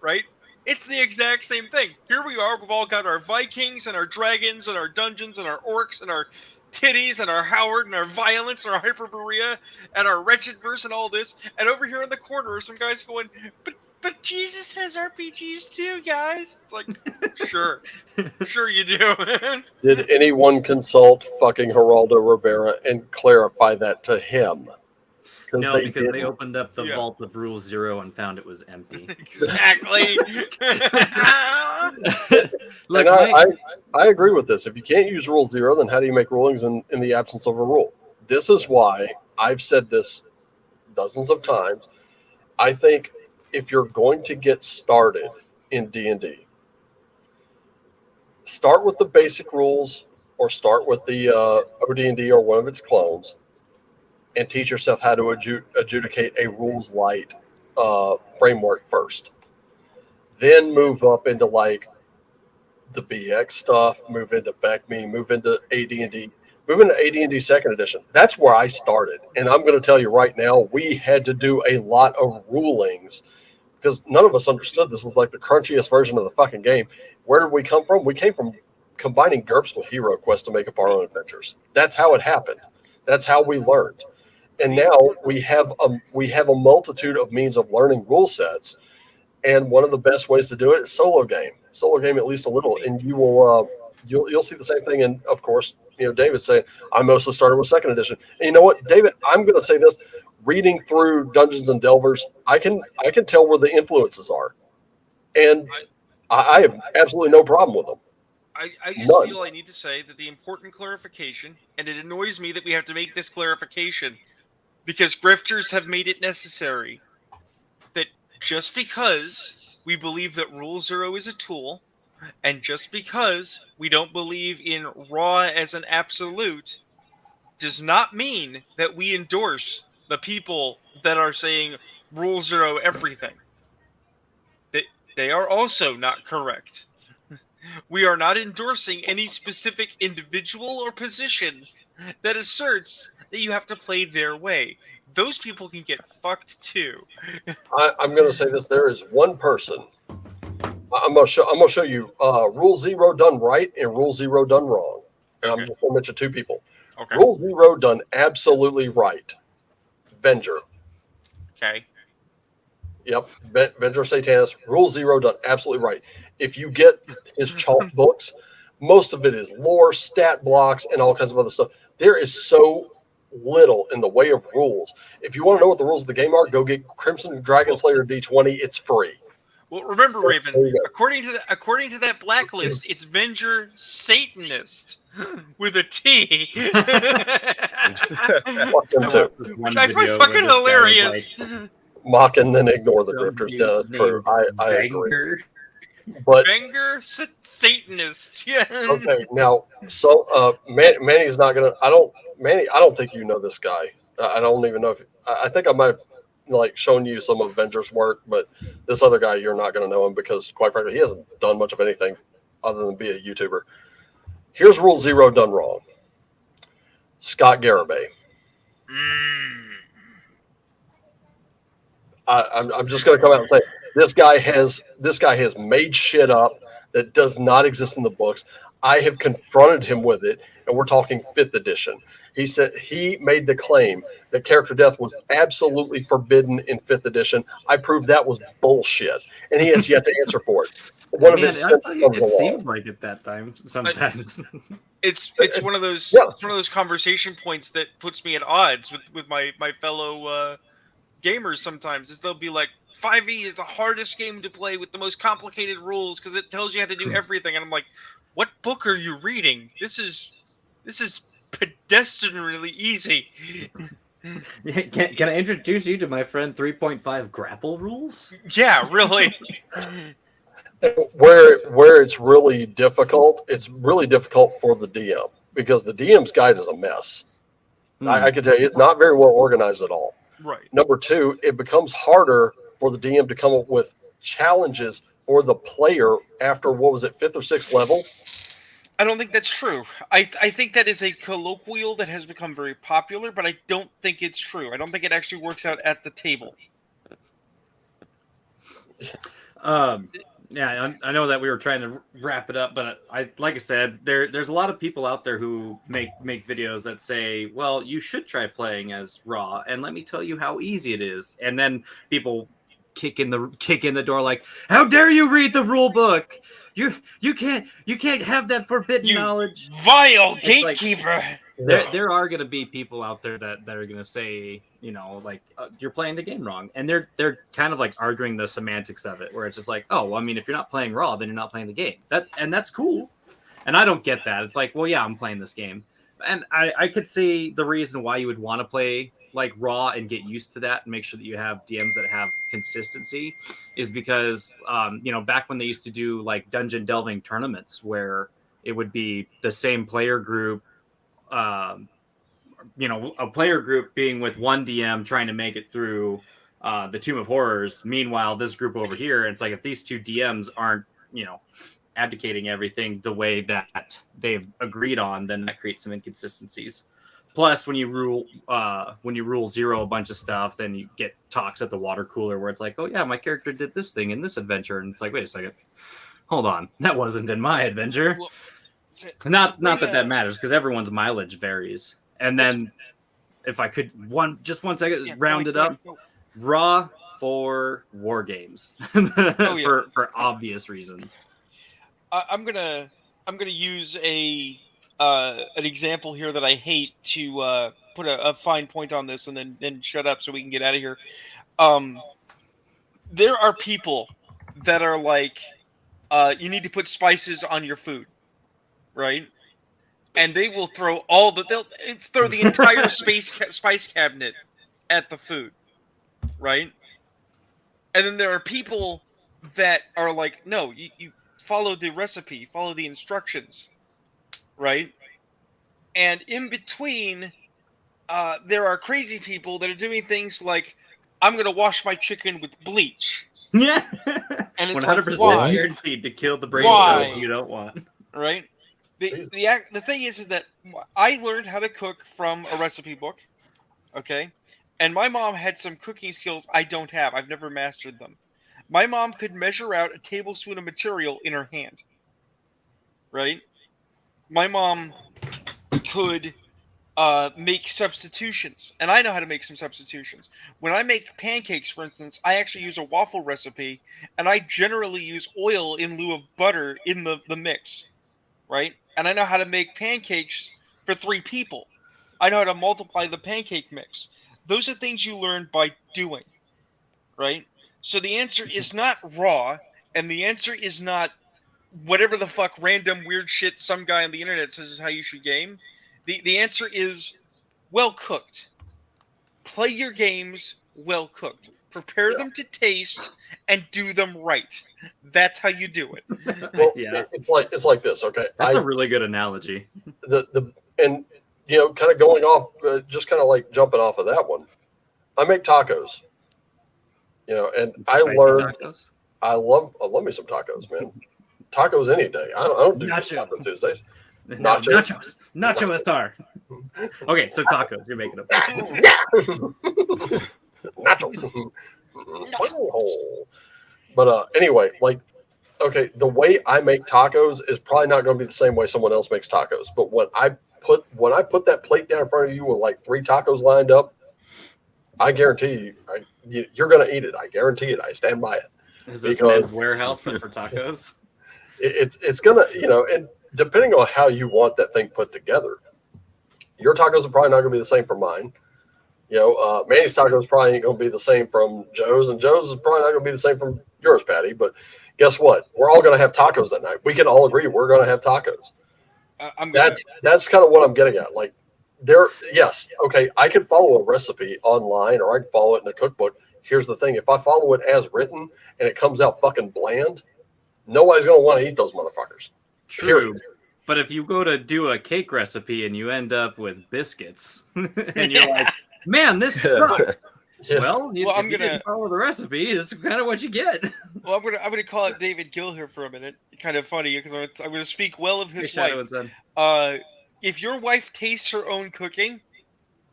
S4: Right? It's the exact same thing. Here we are. We've all got our Vikings and our dragons and our dungeons and our orcs and our titties and our Howard and our violence and our Hyperborea and our wretched verse and all this. And over here in the corner are some guys going, but Jesus has RPGs too, guys. It's like, sure you do.
S1: Did anyone consult fucking Geraldo Rivera and clarify that to him?
S5: No, because they opened up the vault of Rule Zero and found it was empty.
S4: Exactly.
S1: Look, I agree with this. If you can't use Rule Zero, then how do you make rulings in the absence of a rule? This is why I've said this dozens of times. I think if you're going to get started in D&D, start with the basic rules or start with the OD&D or one of its clones and teach yourself how to adjudicate a rules light framework first. Then move up into like the BX stuff, move into BECME, move into AD&D, move into AD&D second edition. That's where I started. And I'm going to tell you right now, we had to do a lot of rulings because none of us understood this was like the crunchiest version of the fucking game. Where did we come from? We came from combining GURPS with Hero Quest to make up our own adventures. That's how it happened. That's how we learned. And now we have a multitude of means of learning rule sets. And one of the best ways to do it is solo game. Solo game at least a little, and you will you'll see the same thing. And of course, David saying I mostly started with second edition. And you know what, David, I'm going to say this: reading through Dungeons and Delvers, I can tell where the influences are, and I have absolutely no problem with them.
S4: I just
S1: None.
S4: feel I need to say that the important clarification, and it annoys me that we have to make this clarification, because grifters have made it necessary, that just because we believe that Rule Zero is a tool, and just because we don't believe in Raw as an absolute, does not mean that we endorse the people that are saying Rule Zero everything. They are also not correct. We are not endorsing any specific individual or position that asserts that you have to play their way. Those people can get fucked too.
S1: I'm going to say this: there is one person. I'm going to show you Rule Zero done right and Rule Zero done wrong. And I'm
S4: Okay.
S1: just going to mention two people.
S4: Okay.
S1: Rule Zero done absolutely right. Venger.
S4: Okay.
S1: Yep. Venger Satanist. Rule Zero done absolutely right. If you get his chalk books, most of it is lore, stat blocks, and all kinds of other stuff. There is so little in the way of rules. If you want to know what the rules of the game are, go get Crimson Dragon Slayer D20. It's free.
S4: Well, remember, Raven,
S1: There you go.
S4: according to that blacklist, it's Venger Satanist with a T.
S1: Fuck them too.
S4: Which I find fucking hilarious.
S1: Mock and then ignore the grifters. Yeah, true. I agree. But
S4: Venger Satanist. Yeah.
S1: okay, now so Manny's not gonna. I don't think you know this guy. I don't even know if I think I might have like shown you some of Venger's work, but this other guy you're not gonna know him because quite frankly he hasn't done much of anything other than be a YouTuber. Here's Rule Zero done wrong. Scott Garibay. I'm just going to come out and say this guy has made shit up that does not exist in the books. I have confronted him with it, and we're talking 5th edition. He said he made the claim that character death was absolutely forbidden in 5th edition. I proved that was bullshit, and he has yet to answer for it. One of his
S5: it seemed like at that time sometimes.
S4: It's one of those it's one of those conversation points that puts me at odds with my fellow gamers sometimes, is they'll be like, 5e is the hardest game to play with the most complicated rules because it tells you how to do everything, and I'm like, what book are you reading? This is pedestrianly easy.
S5: Can I introduce you to my friend 3.5 grapple rules?
S4: Yeah, really.
S1: Where it's really difficult for the DM because the DM's guide is a mess. I can tell you it's not very well organized at all.
S4: Right.
S1: Number two, it becomes harder for the DM to come up with challenges for the player after, what was it, 5th or 6th level?
S4: I don't think that's true. I think that is a colloquial that has become very popular, but I don't think it's true. I don't think it actually works out at the table.
S5: Yeah, I know that we were trying to wrap it up, but like I said, there's a lot of people out there who make videos that say, well, you should try playing as Raw, and let me tell you how easy it is. And then people kick in the door like, how dare you read the rule book? You can't have that forbidden knowledge.
S4: Vile gatekeeper.
S5: There are going to be people out there that are going to say, you're playing the game wrong, and they're kind of like arguing the semantics of it, where it's just like, oh, well, I mean, if you're not playing Raw, then you're not playing the game. That's cool, and I don't get that. It's like, well, yeah, I'm playing this game, and I could see the reason why you would want to play like Raw and get used to that and make sure that you have DMs that have consistency, is because back when they used to do like dungeon delving tournaments where it would be the same player group. A player group being with one DM trying to make it through the Tomb of Horrors. Meanwhile, this group over here, it's like if these two DMs aren't, abdicating everything the way that they've agreed on, then that creates some inconsistencies. Plus, when you rule 0 a bunch of stuff, then you get talks at the water cooler where it's like, oh yeah, my character did this thing in this adventure, and it's like, wait a second, hold on, that wasn't in my adventure.
S4: Well,
S5: Not that matters because everyone's mileage varies. And then, if I could one second round it up, raw for war games for obvious reasons.
S4: I'm gonna use an example here that I hate to put a fine point on this and then shut up so we can get out of here. There are people that are like, you need to put spices on your food, right? And they will throw they'll throw the entire spice cabinet at the food, right? And then there are people that are like, no, you follow the recipe, follow the instructions, right? And in between, there are crazy people that are doing things like, I'm going to wash my chicken with bleach.
S5: Yeah.
S4: And it's
S5: 100%
S4: like,
S5: guaranteed to kill the brain cells you don't want.
S4: Right? The thing is that I learned how to cook from a recipe book, okay? And my mom had some cooking skills I don't have. I've never mastered them. My mom could measure out a tablespoon of material in her hand, right? My mom could make substitutions, and I know how to make some substitutions. When I make pancakes, for instance, I actually use a waffle recipe, and I generally use oil in lieu of butter in the mix, right? And I know how to make pancakes for 3 people. I know how to multiply the pancake mix. Those are things you learn by doing, right? So the answer is not raw, and the answer is not whatever the fuck random weird shit some guy on the internet says is how you should game. The answer is well cooked. Play your games well cooked. Prepare them to taste and do them right. That's how you do it.
S1: Well, it's like this. Okay,
S5: that's a really good analogy.
S1: And kind of going off, just kind of like jumping off of that one. I make tacos. And I learned. Tacos? I love me some tacos, man. Tacos any day. I don't do Taco Tuesdays.
S5: Nachos. Nacho SR. Okay, so tacos. You're making up.
S1: Nachos. But anyway, okay, the way I make tacos is probably not going to be the same way someone else makes tacos. But when I put that plate down in front of you with like 3 tacos lined up, I guarantee you're going to eat it. I guarantee it. I stand by it.
S5: Is this Men's Warehouse but for tacos?
S1: It's gonna, and depending on how you want that thing put together, your tacos are probably not gonna be the same from mine. Manny's tacos probably ain't gonna be the same from Joe's, and Joe's is probably not gonna be the same from yours, Patty. But guess what? We're all gonna have tacos that night. We can all agree we're gonna have tacos. That's kind of what I'm getting at. Like, yes, okay, I can follow a recipe online, or I can follow it in a cookbook. Here's the thing: if I follow it as written and it comes out fucking bland, nobody's gonna want to eat those motherfuckers.
S5: True.
S1: Period.
S5: But if you go to do a cake recipe and you end up with biscuits, and you're like, man, this sucks. Yeah. Well, you didn't follow the recipe. It's kind of what you get.
S4: Well, I'm gonna call it David Gill here for a minute. Kind of funny because I'm gonna speak well of his wife. If your wife tastes her own cooking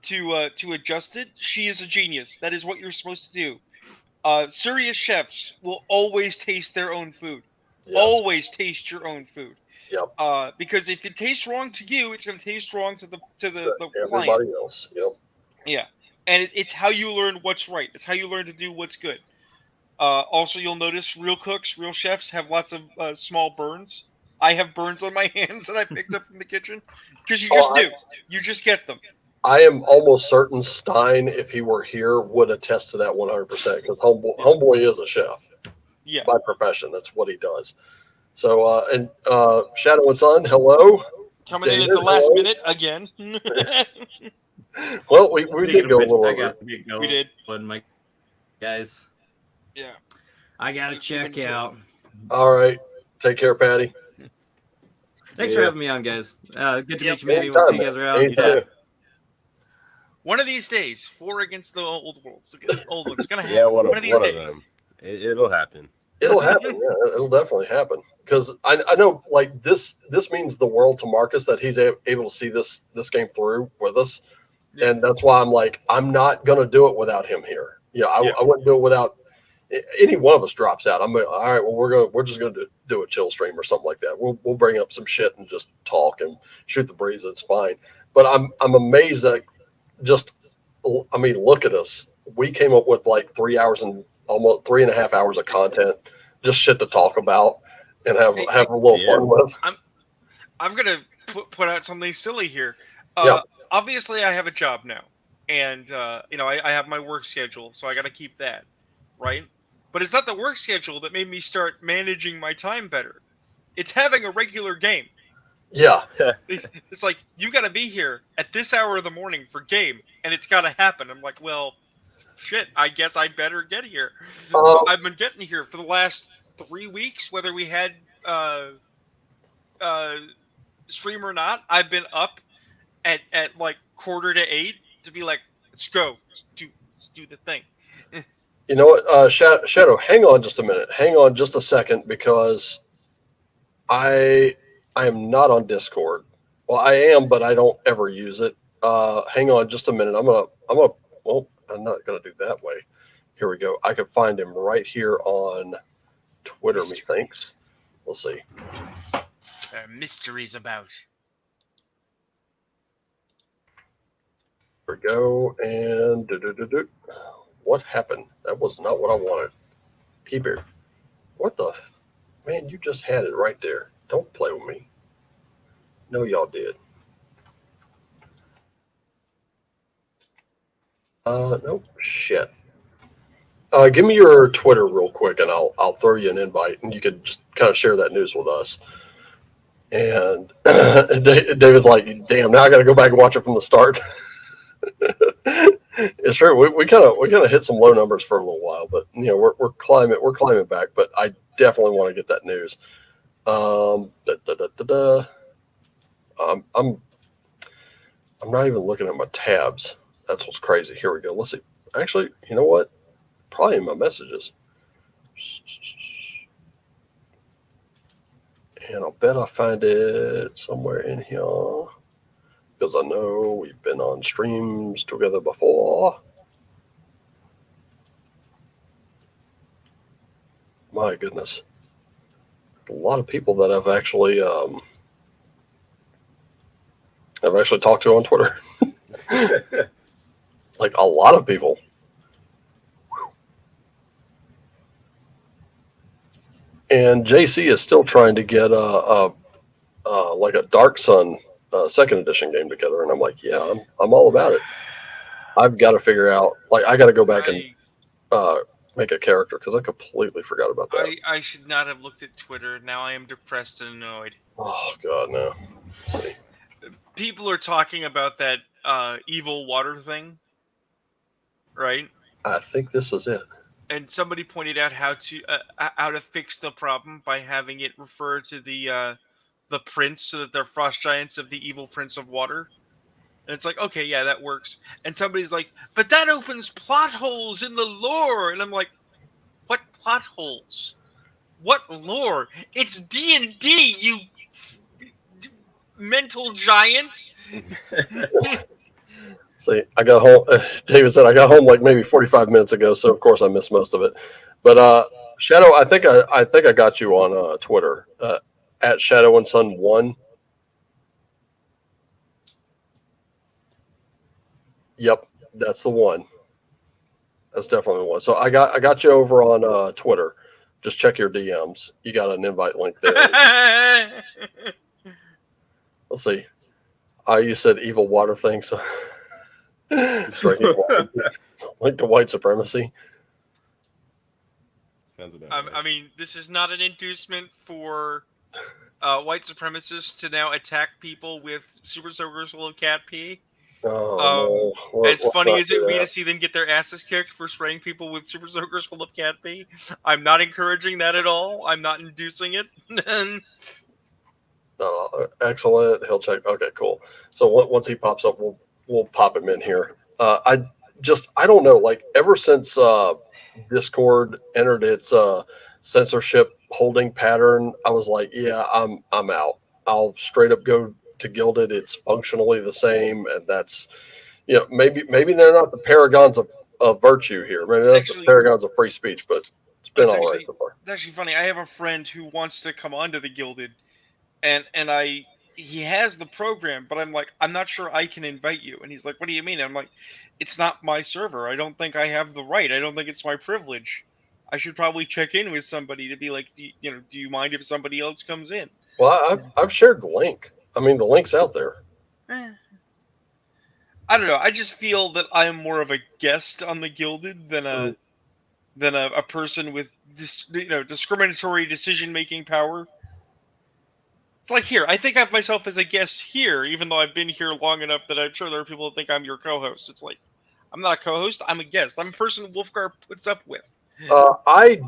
S4: to adjust it, she is a genius. That is what you're supposed to do. Serious chefs will always taste their own food. Yes. Always taste your own food.
S1: Yep.
S4: Because if it tastes wrong to you, it's going to taste wrong to the
S1: everybody
S4: client.
S1: Else. Yep.
S4: Yeah, and it's how you learn what's right. It's how you learn to do what's good. Also, you'll notice real cooks, real chefs have lots of small burns. I have burns on my hands that I picked up from the kitchen because you just do. You just get them.
S1: I am almost certain Stein, if he were here, would attest to that 100% because homeboy is a chef.
S4: Yeah.
S1: By profession, that's what he does. So, Shadow and Sun, hello.
S4: Coming David, in at the last minute again.
S1: Well, we did go a little over.
S4: We did.
S5: My guys.
S4: Yeah.
S5: I got to check out.
S1: All right. Take care, Patty.
S5: Thanks for having me on, guys. Good to meet you, Manny. We'll see you guys around.
S1: Yeah.
S4: One of these days, 4 against the old world. Old one's gonna happen.
S3: Yeah, one
S4: of these days.
S3: Them. It'll happen.
S1: It'll happen. Yeah, it'll definitely happen because I know like this means the world to Marcus that he's able to see this game through with us,
S2: Yeah.
S1: and that's why I'm like I'm not gonna do it without him here. Yeah,
S2: Yeah.
S1: I wouldn't do it without any one of us drops out. I'm like, all right. Well, we're just gonna do a chill stream or something like that. We'll bring up some shit and just talk and shoot the breeze. It's fine. But I'm amazed that just I mean look at us. We came up with like 3 hours and almost 3.5 hours of content, just shit to talk about and have a little fun with.
S2: I'm gonna put out something silly here.
S1: Yeah.
S2: Obviously, I have a job now, and I have my work schedule, so I got to keep that, right? But it's not the work schedule that made me start managing my time better. It's having a regular game.
S1: Yeah.
S2: It's like you got to be here at this hour of the morning for game, and it's got to happen. I'm like, well, shit, I guess I better get here. So I've been getting here for the last 3 weeks, whether we had stream or not. I've been up at like 7:45 to be like, let's go, let's do the thing.
S1: You know what, Shadow, hang on just a minute. Hang on just a second because I am not on Discord. Well, I am, but I don't ever use it. Hang on just a minute. Well, I'm not gonna do that way. Here we go. I can find him right here on Twitter, methinks. We'll see.
S2: There are mysteries about.
S1: Here we go. And what happened? That was not what I wanted. Keep here. What the man? You just had it right there. Don't play with me. No, y'all did. Nope. Shit. Give me your Twitter real quick, and I'll throw you an invite, and you can just kind of share that news with us. And David's like, "Damn, now I got to go back and watch it from the start." It's true. We kind of hit some low numbers for a little while, but we're climbing back. But I definitely want to get that news. I'm not even looking at my tabs. That's what's crazy. Here we go. Let's see. Actually, you know what? Probably in my messages. And I'll bet I find it somewhere in here. Because I know we've been on streams together before. My goodness. A lot of people that I've actually talked to on Twitter. Like a lot of people. And JC is still trying to get like a Dark Sun second edition game together, and I'm like, yeah, I'm all about it. I've got to figure out, like, I got to go back and make a character because I completely forgot about that.
S2: I should not have looked at Twitter. Now I am depressed and annoyed.
S1: Oh God, no. Let's see.
S2: People are talking about that evil water thing, right?
S1: I think this is it.
S2: And somebody pointed out how to fix the problem by having it refer to the prince, so that they're frost giants of the evil prince of water. And it's like, okay, yeah, that works. And somebody's like, but that opens plot holes in the lore. And I'm like, what plot holes? What lore? It's D&D, you mental giant.
S1: See, I got home. David said I got home like maybe 45 minutes ago, so of course I missed most of it. But Shadow, I think I got you on Twitter at Shadow and Sun 1. Yep, that's the one. That's definitely the one. So I got you over on Twitter. Just check your DMs. You got an invite link there. Let's see. You said evil water thing, so like the white supremacy.
S3: Sounds about
S2: I
S3: right.
S2: mean, this is not an inducement for white supremacists to now attack people with super soakers full of cat pee.
S1: No.
S2: As funny as it would be to see them get their asses kicked for spraying people with super soakers full of cat pee, I'm not encouraging that at all. I'm not inducing it.
S1: Excellent. He'll check. Okay, cool. So once he pops up, we'll pop him in here. I don't know. Like ever since Discord entered its censorship holding pattern, I was like, yeah, I'm out. I'll straight up go to Gilded. It's functionally the same, and that's, maybe they're not the paragons of virtue here. Maybe they're not the paragons of free speech, but it's been all right so far.
S4: It's actually funny. I have a friend who wants to come onto the Gilded, and he has the program, but I'm like, I'm not sure I can invite you. And he's like, what do you mean? I'm like, it's not my server. I don't think I have the right. I don't think it's my privilege. I should probably check in with somebody to be like, do you mind if somebody else comes in?
S1: Well, I've shared the link. I mean, the link's out there.
S4: I don't know. I just feel that I'm more of a guest on the Gilded than a person with discriminatory decision-making power. It's like here, I think of myself as a guest here, even though I've been here long enough that I'm sure there are people who think I'm your co-host. It's like, I'm not a co-host, I'm a guest. I'm a person Wolfgar puts up with.
S1: I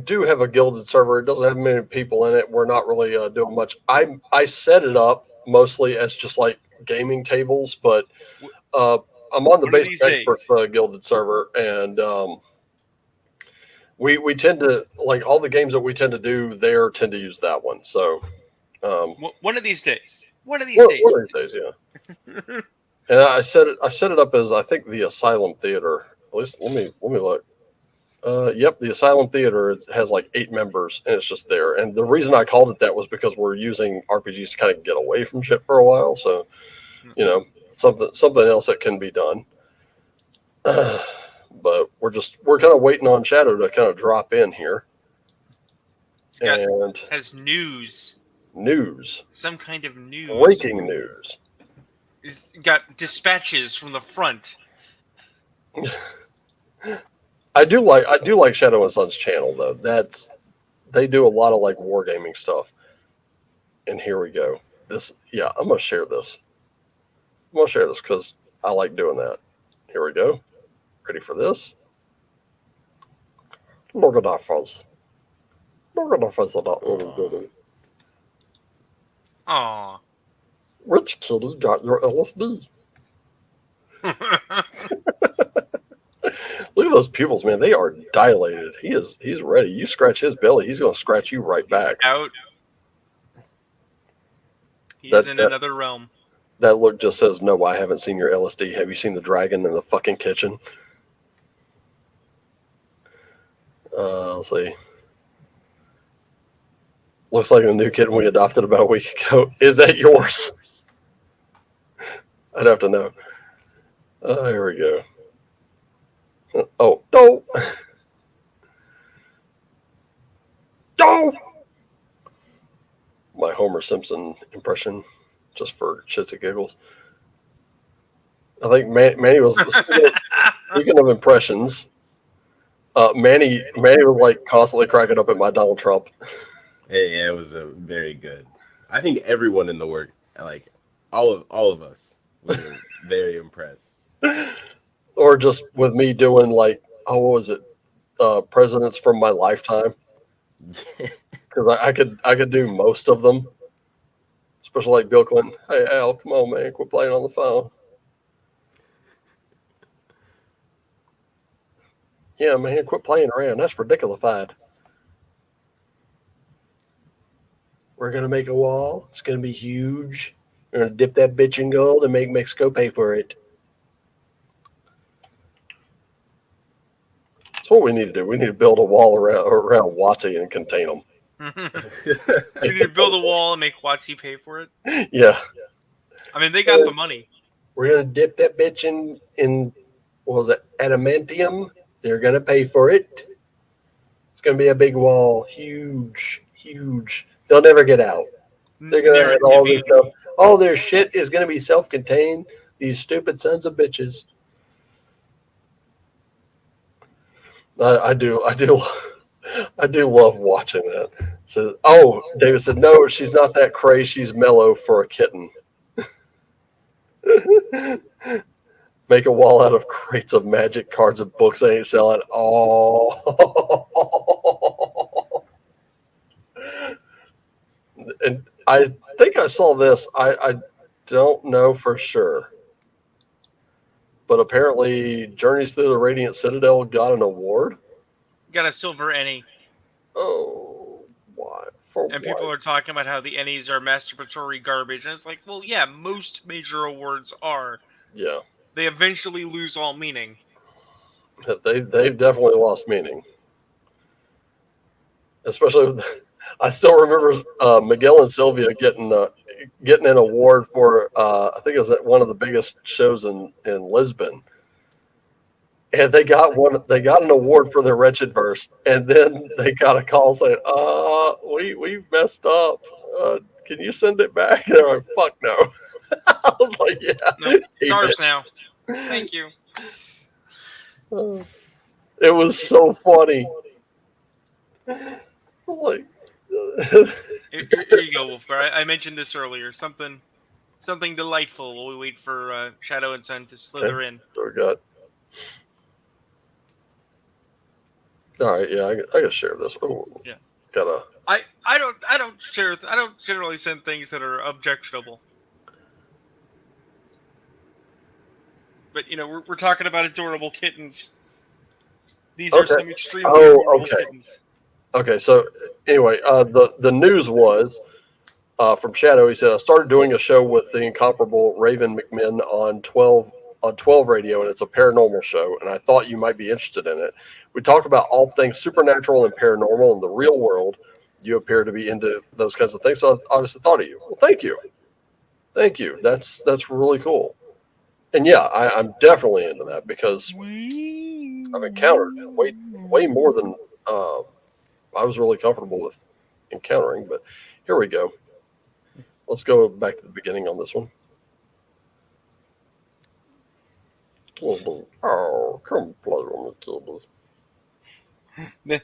S1: do have a Gilded server. It doesn't have many people in it. We're not really doing much. I set it up mostly as just like gaming tables, but I'm on the Basic Expert Gilded server, and we tend to, like, all the games that we tend to do there tend to use that one. So
S4: one of these days.
S1: One of these days, yeah. And I set it up as, I think, the Asylum Theater. At least let me look. Yep, the Asylum Theater has like 8 members, and it's just there. And the reason I called it that was because we're using RPGs to kind of get away from shit for a while. So, something else that can be done. But we're kind of waiting on Shadow to kind of drop in here. And
S2: has news. Some kind of news.
S1: Breaking news.
S2: He's got dispatches from the front.
S1: I do like Shadow and Son's channel though. They do a lot of like wargaming stuff. And here we go. I'm gonna share this. I'm gonna share this because I like doing that. Here we go. Ready for this? Look at that fuzz. Look at that fuzz of that little bitty.
S2: Aww.
S1: Which kitty got your LSD? Look at those pupils, man. They are dilated. He's ready. You scratch his belly, he's going to scratch you right back.
S2: Out. He's in another realm.
S1: That look just says, no, I haven't seen your LSD. Have you seen the dragon in the fucking kitchen? Let's see. Looks like a new kitten we adopted about a week ago. Is that yours? I'd have to know. Here we go. Oh, no. No. My Homer Simpson impression, just for shits and giggles. I think Manny was, speaking of impressions, Manny was like constantly cracking up at my Donald Trump.
S3: Yeah, it was very good. I think everyone in the work, like all of us, were very impressed.
S1: Or just with me doing like, what was it? Presidents from my lifetime. Because I could do most of them. Especially like Bill Clinton. Hey Al, come on man, quit playing on the phone. Yeah man, quit playing around. That's ridiculified. We're gonna make a wall. It's gonna be huge. We're gonna dip that bitch in gold and make Mexico pay for it. That's what we need to do. We need to build a wall around Watsy and contain them.
S2: We need to build a wall and make Watsy pay for it.
S1: Yeah.
S2: I mean, they got the money.
S1: We're gonna dip that bitch in what was it, adamantium? They're gonna pay for it. It's gonna be a big wall, huge. They'll never get out. They're gonna have all their stuff. All their shit is gonna be self-contained. These stupid sons of bitches. I do love watching that. So, David said, no, she's not that crazy. She's mellow for a kitten. Make a wall out of crates of magic cards and books. They ain't selling. Oh. And I think I saw this. I don't know for sure. But apparently Journeys Through the Radiant Citadel got an award.
S2: Got a silver Ennie.
S1: Oh, why? For
S2: And
S1: what?
S2: people are talking about how the Ennies are masturbatory garbage, and it's like, well, yeah, most major awards are.
S1: Yeah,
S2: They eventually lose all meaning.
S1: they've definitely lost meaning. Especially, I still remember Miguel and Sylvia getting an award for I think it was at one of the biggest shows in Lisbon, and they got an award for their wretched verse, and then they got a call saying, we messed up. Can you send it back?" They're like, "Fuck no." I was like, "Yeah,
S2: No, it's ours now. Thank you.
S1: It was so funny. Like,
S2: Here you go, Wolfgar. I mentioned this earlier. Something delightful while we wait for Shadow and Sun to slither in.
S1: Good. All right, yeah, I gotta share this. Oh,
S2: Yeah.
S1: Gotta.
S2: I don't generally send things that are objectionable. But we're talking about adorable kittens. These are some extremely adorable kittens.
S1: Okay, so anyway, the news was from Shadow. He said, "I started doing a show with the incomparable Raven McMinn on 12 radio, and it's a paranormal show, and I thought you might be interested in it. We talk about all things supernatural and paranormal in the real world. You appear to be into those kinds of things, so I obviously thought of you. Well, thank you. That's really cool. And yeah, I'm definitely into that because I've encountered way more than I was really comfortable with encountering. But here we go. Let's go back to the beginning on this one. Kitty. Oh, come play with me, kitty.
S4: The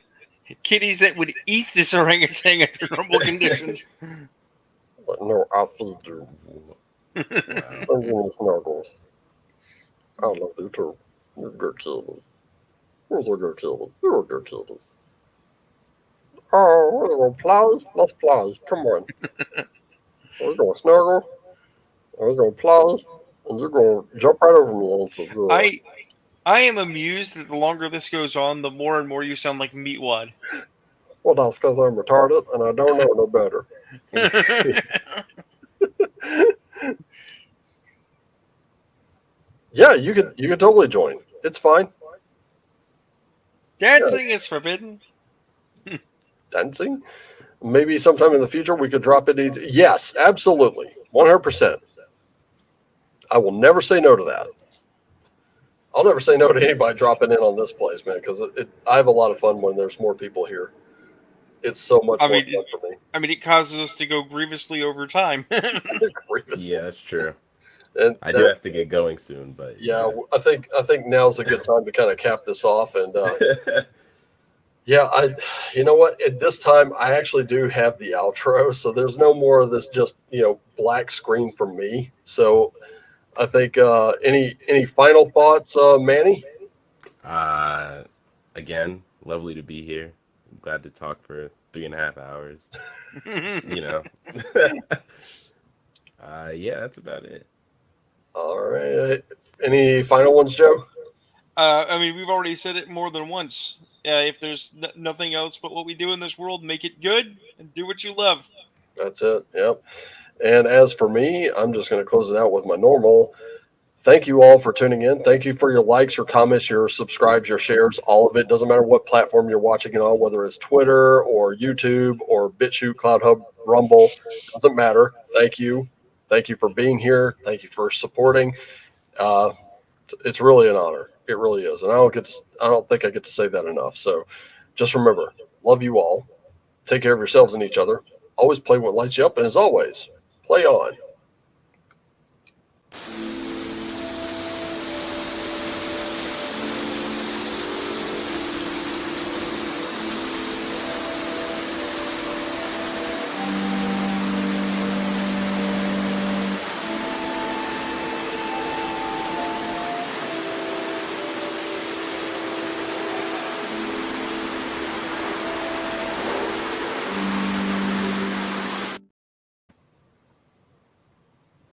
S4: kitties that would eat this orangutan under normal conditions.
S1: No, I'll feed you. I'm going to snuggles. I love you too. You're a good kitty. You're a good kitty. You're a good kitty. Oh, we're going to play? Let's play. Come on. We're going to snuggle. And we're going to play. And you're going to jump right over me, ain't you? Good.
S4: I am amused that the longer this goes on, the more and more you sound like Meatwad.
S1: Well, that's because I'm retarded and I don't know no better. Yeah, you could totally join. It's fine.
S4: Dancing is forbidden.
S1: Dancing? Maybe sometime in the future we could drop it. Yes, absolutely. 100%. I will never say no to that. I'll never say no to anybody dropping in on this place, man, because I have a lot of fun when there's more people here. It's so much more fun for me.
S4: I mean, it causes us to go grievously over time.
S3: Yeah, that's true.
S1: And
S3: I do have to get going soon, but
S1: yeah, I think now's a good time to kind of cap this off. And yeah, you know what? At this time, I actually do have the outro, so there's no more of this just black screen for me. So I think any final thoughts, Manny?
S3: Again, lovely to be here. I'm glad to talk for 3.5 hours. Yeah, that's about it.
S1: All right. Any final ones, Joe?
S4: I mean, we've already said it more than once. If there's nothing else but what we do in this world, make it good and do what you love.
S1: That's it. Yep. And as for me, I'm just going to close it out with my normal. Thank you all for tuning in. Thank you for your likes, your comments, your subscribes, your shares, all of it. Doesn't matter what platform you're watching it on, whether it's Twitter or YouTube or BitChute, CloudHub, Rumble. Doesn't matter. Thank you. Thank you for being here. Thank you for supporting. It's really an honor. It really is. And I don't think I get to say that enough. So just remember, love you all. Take care of yourselves and each other. Always play what lights you up. And as always, play on.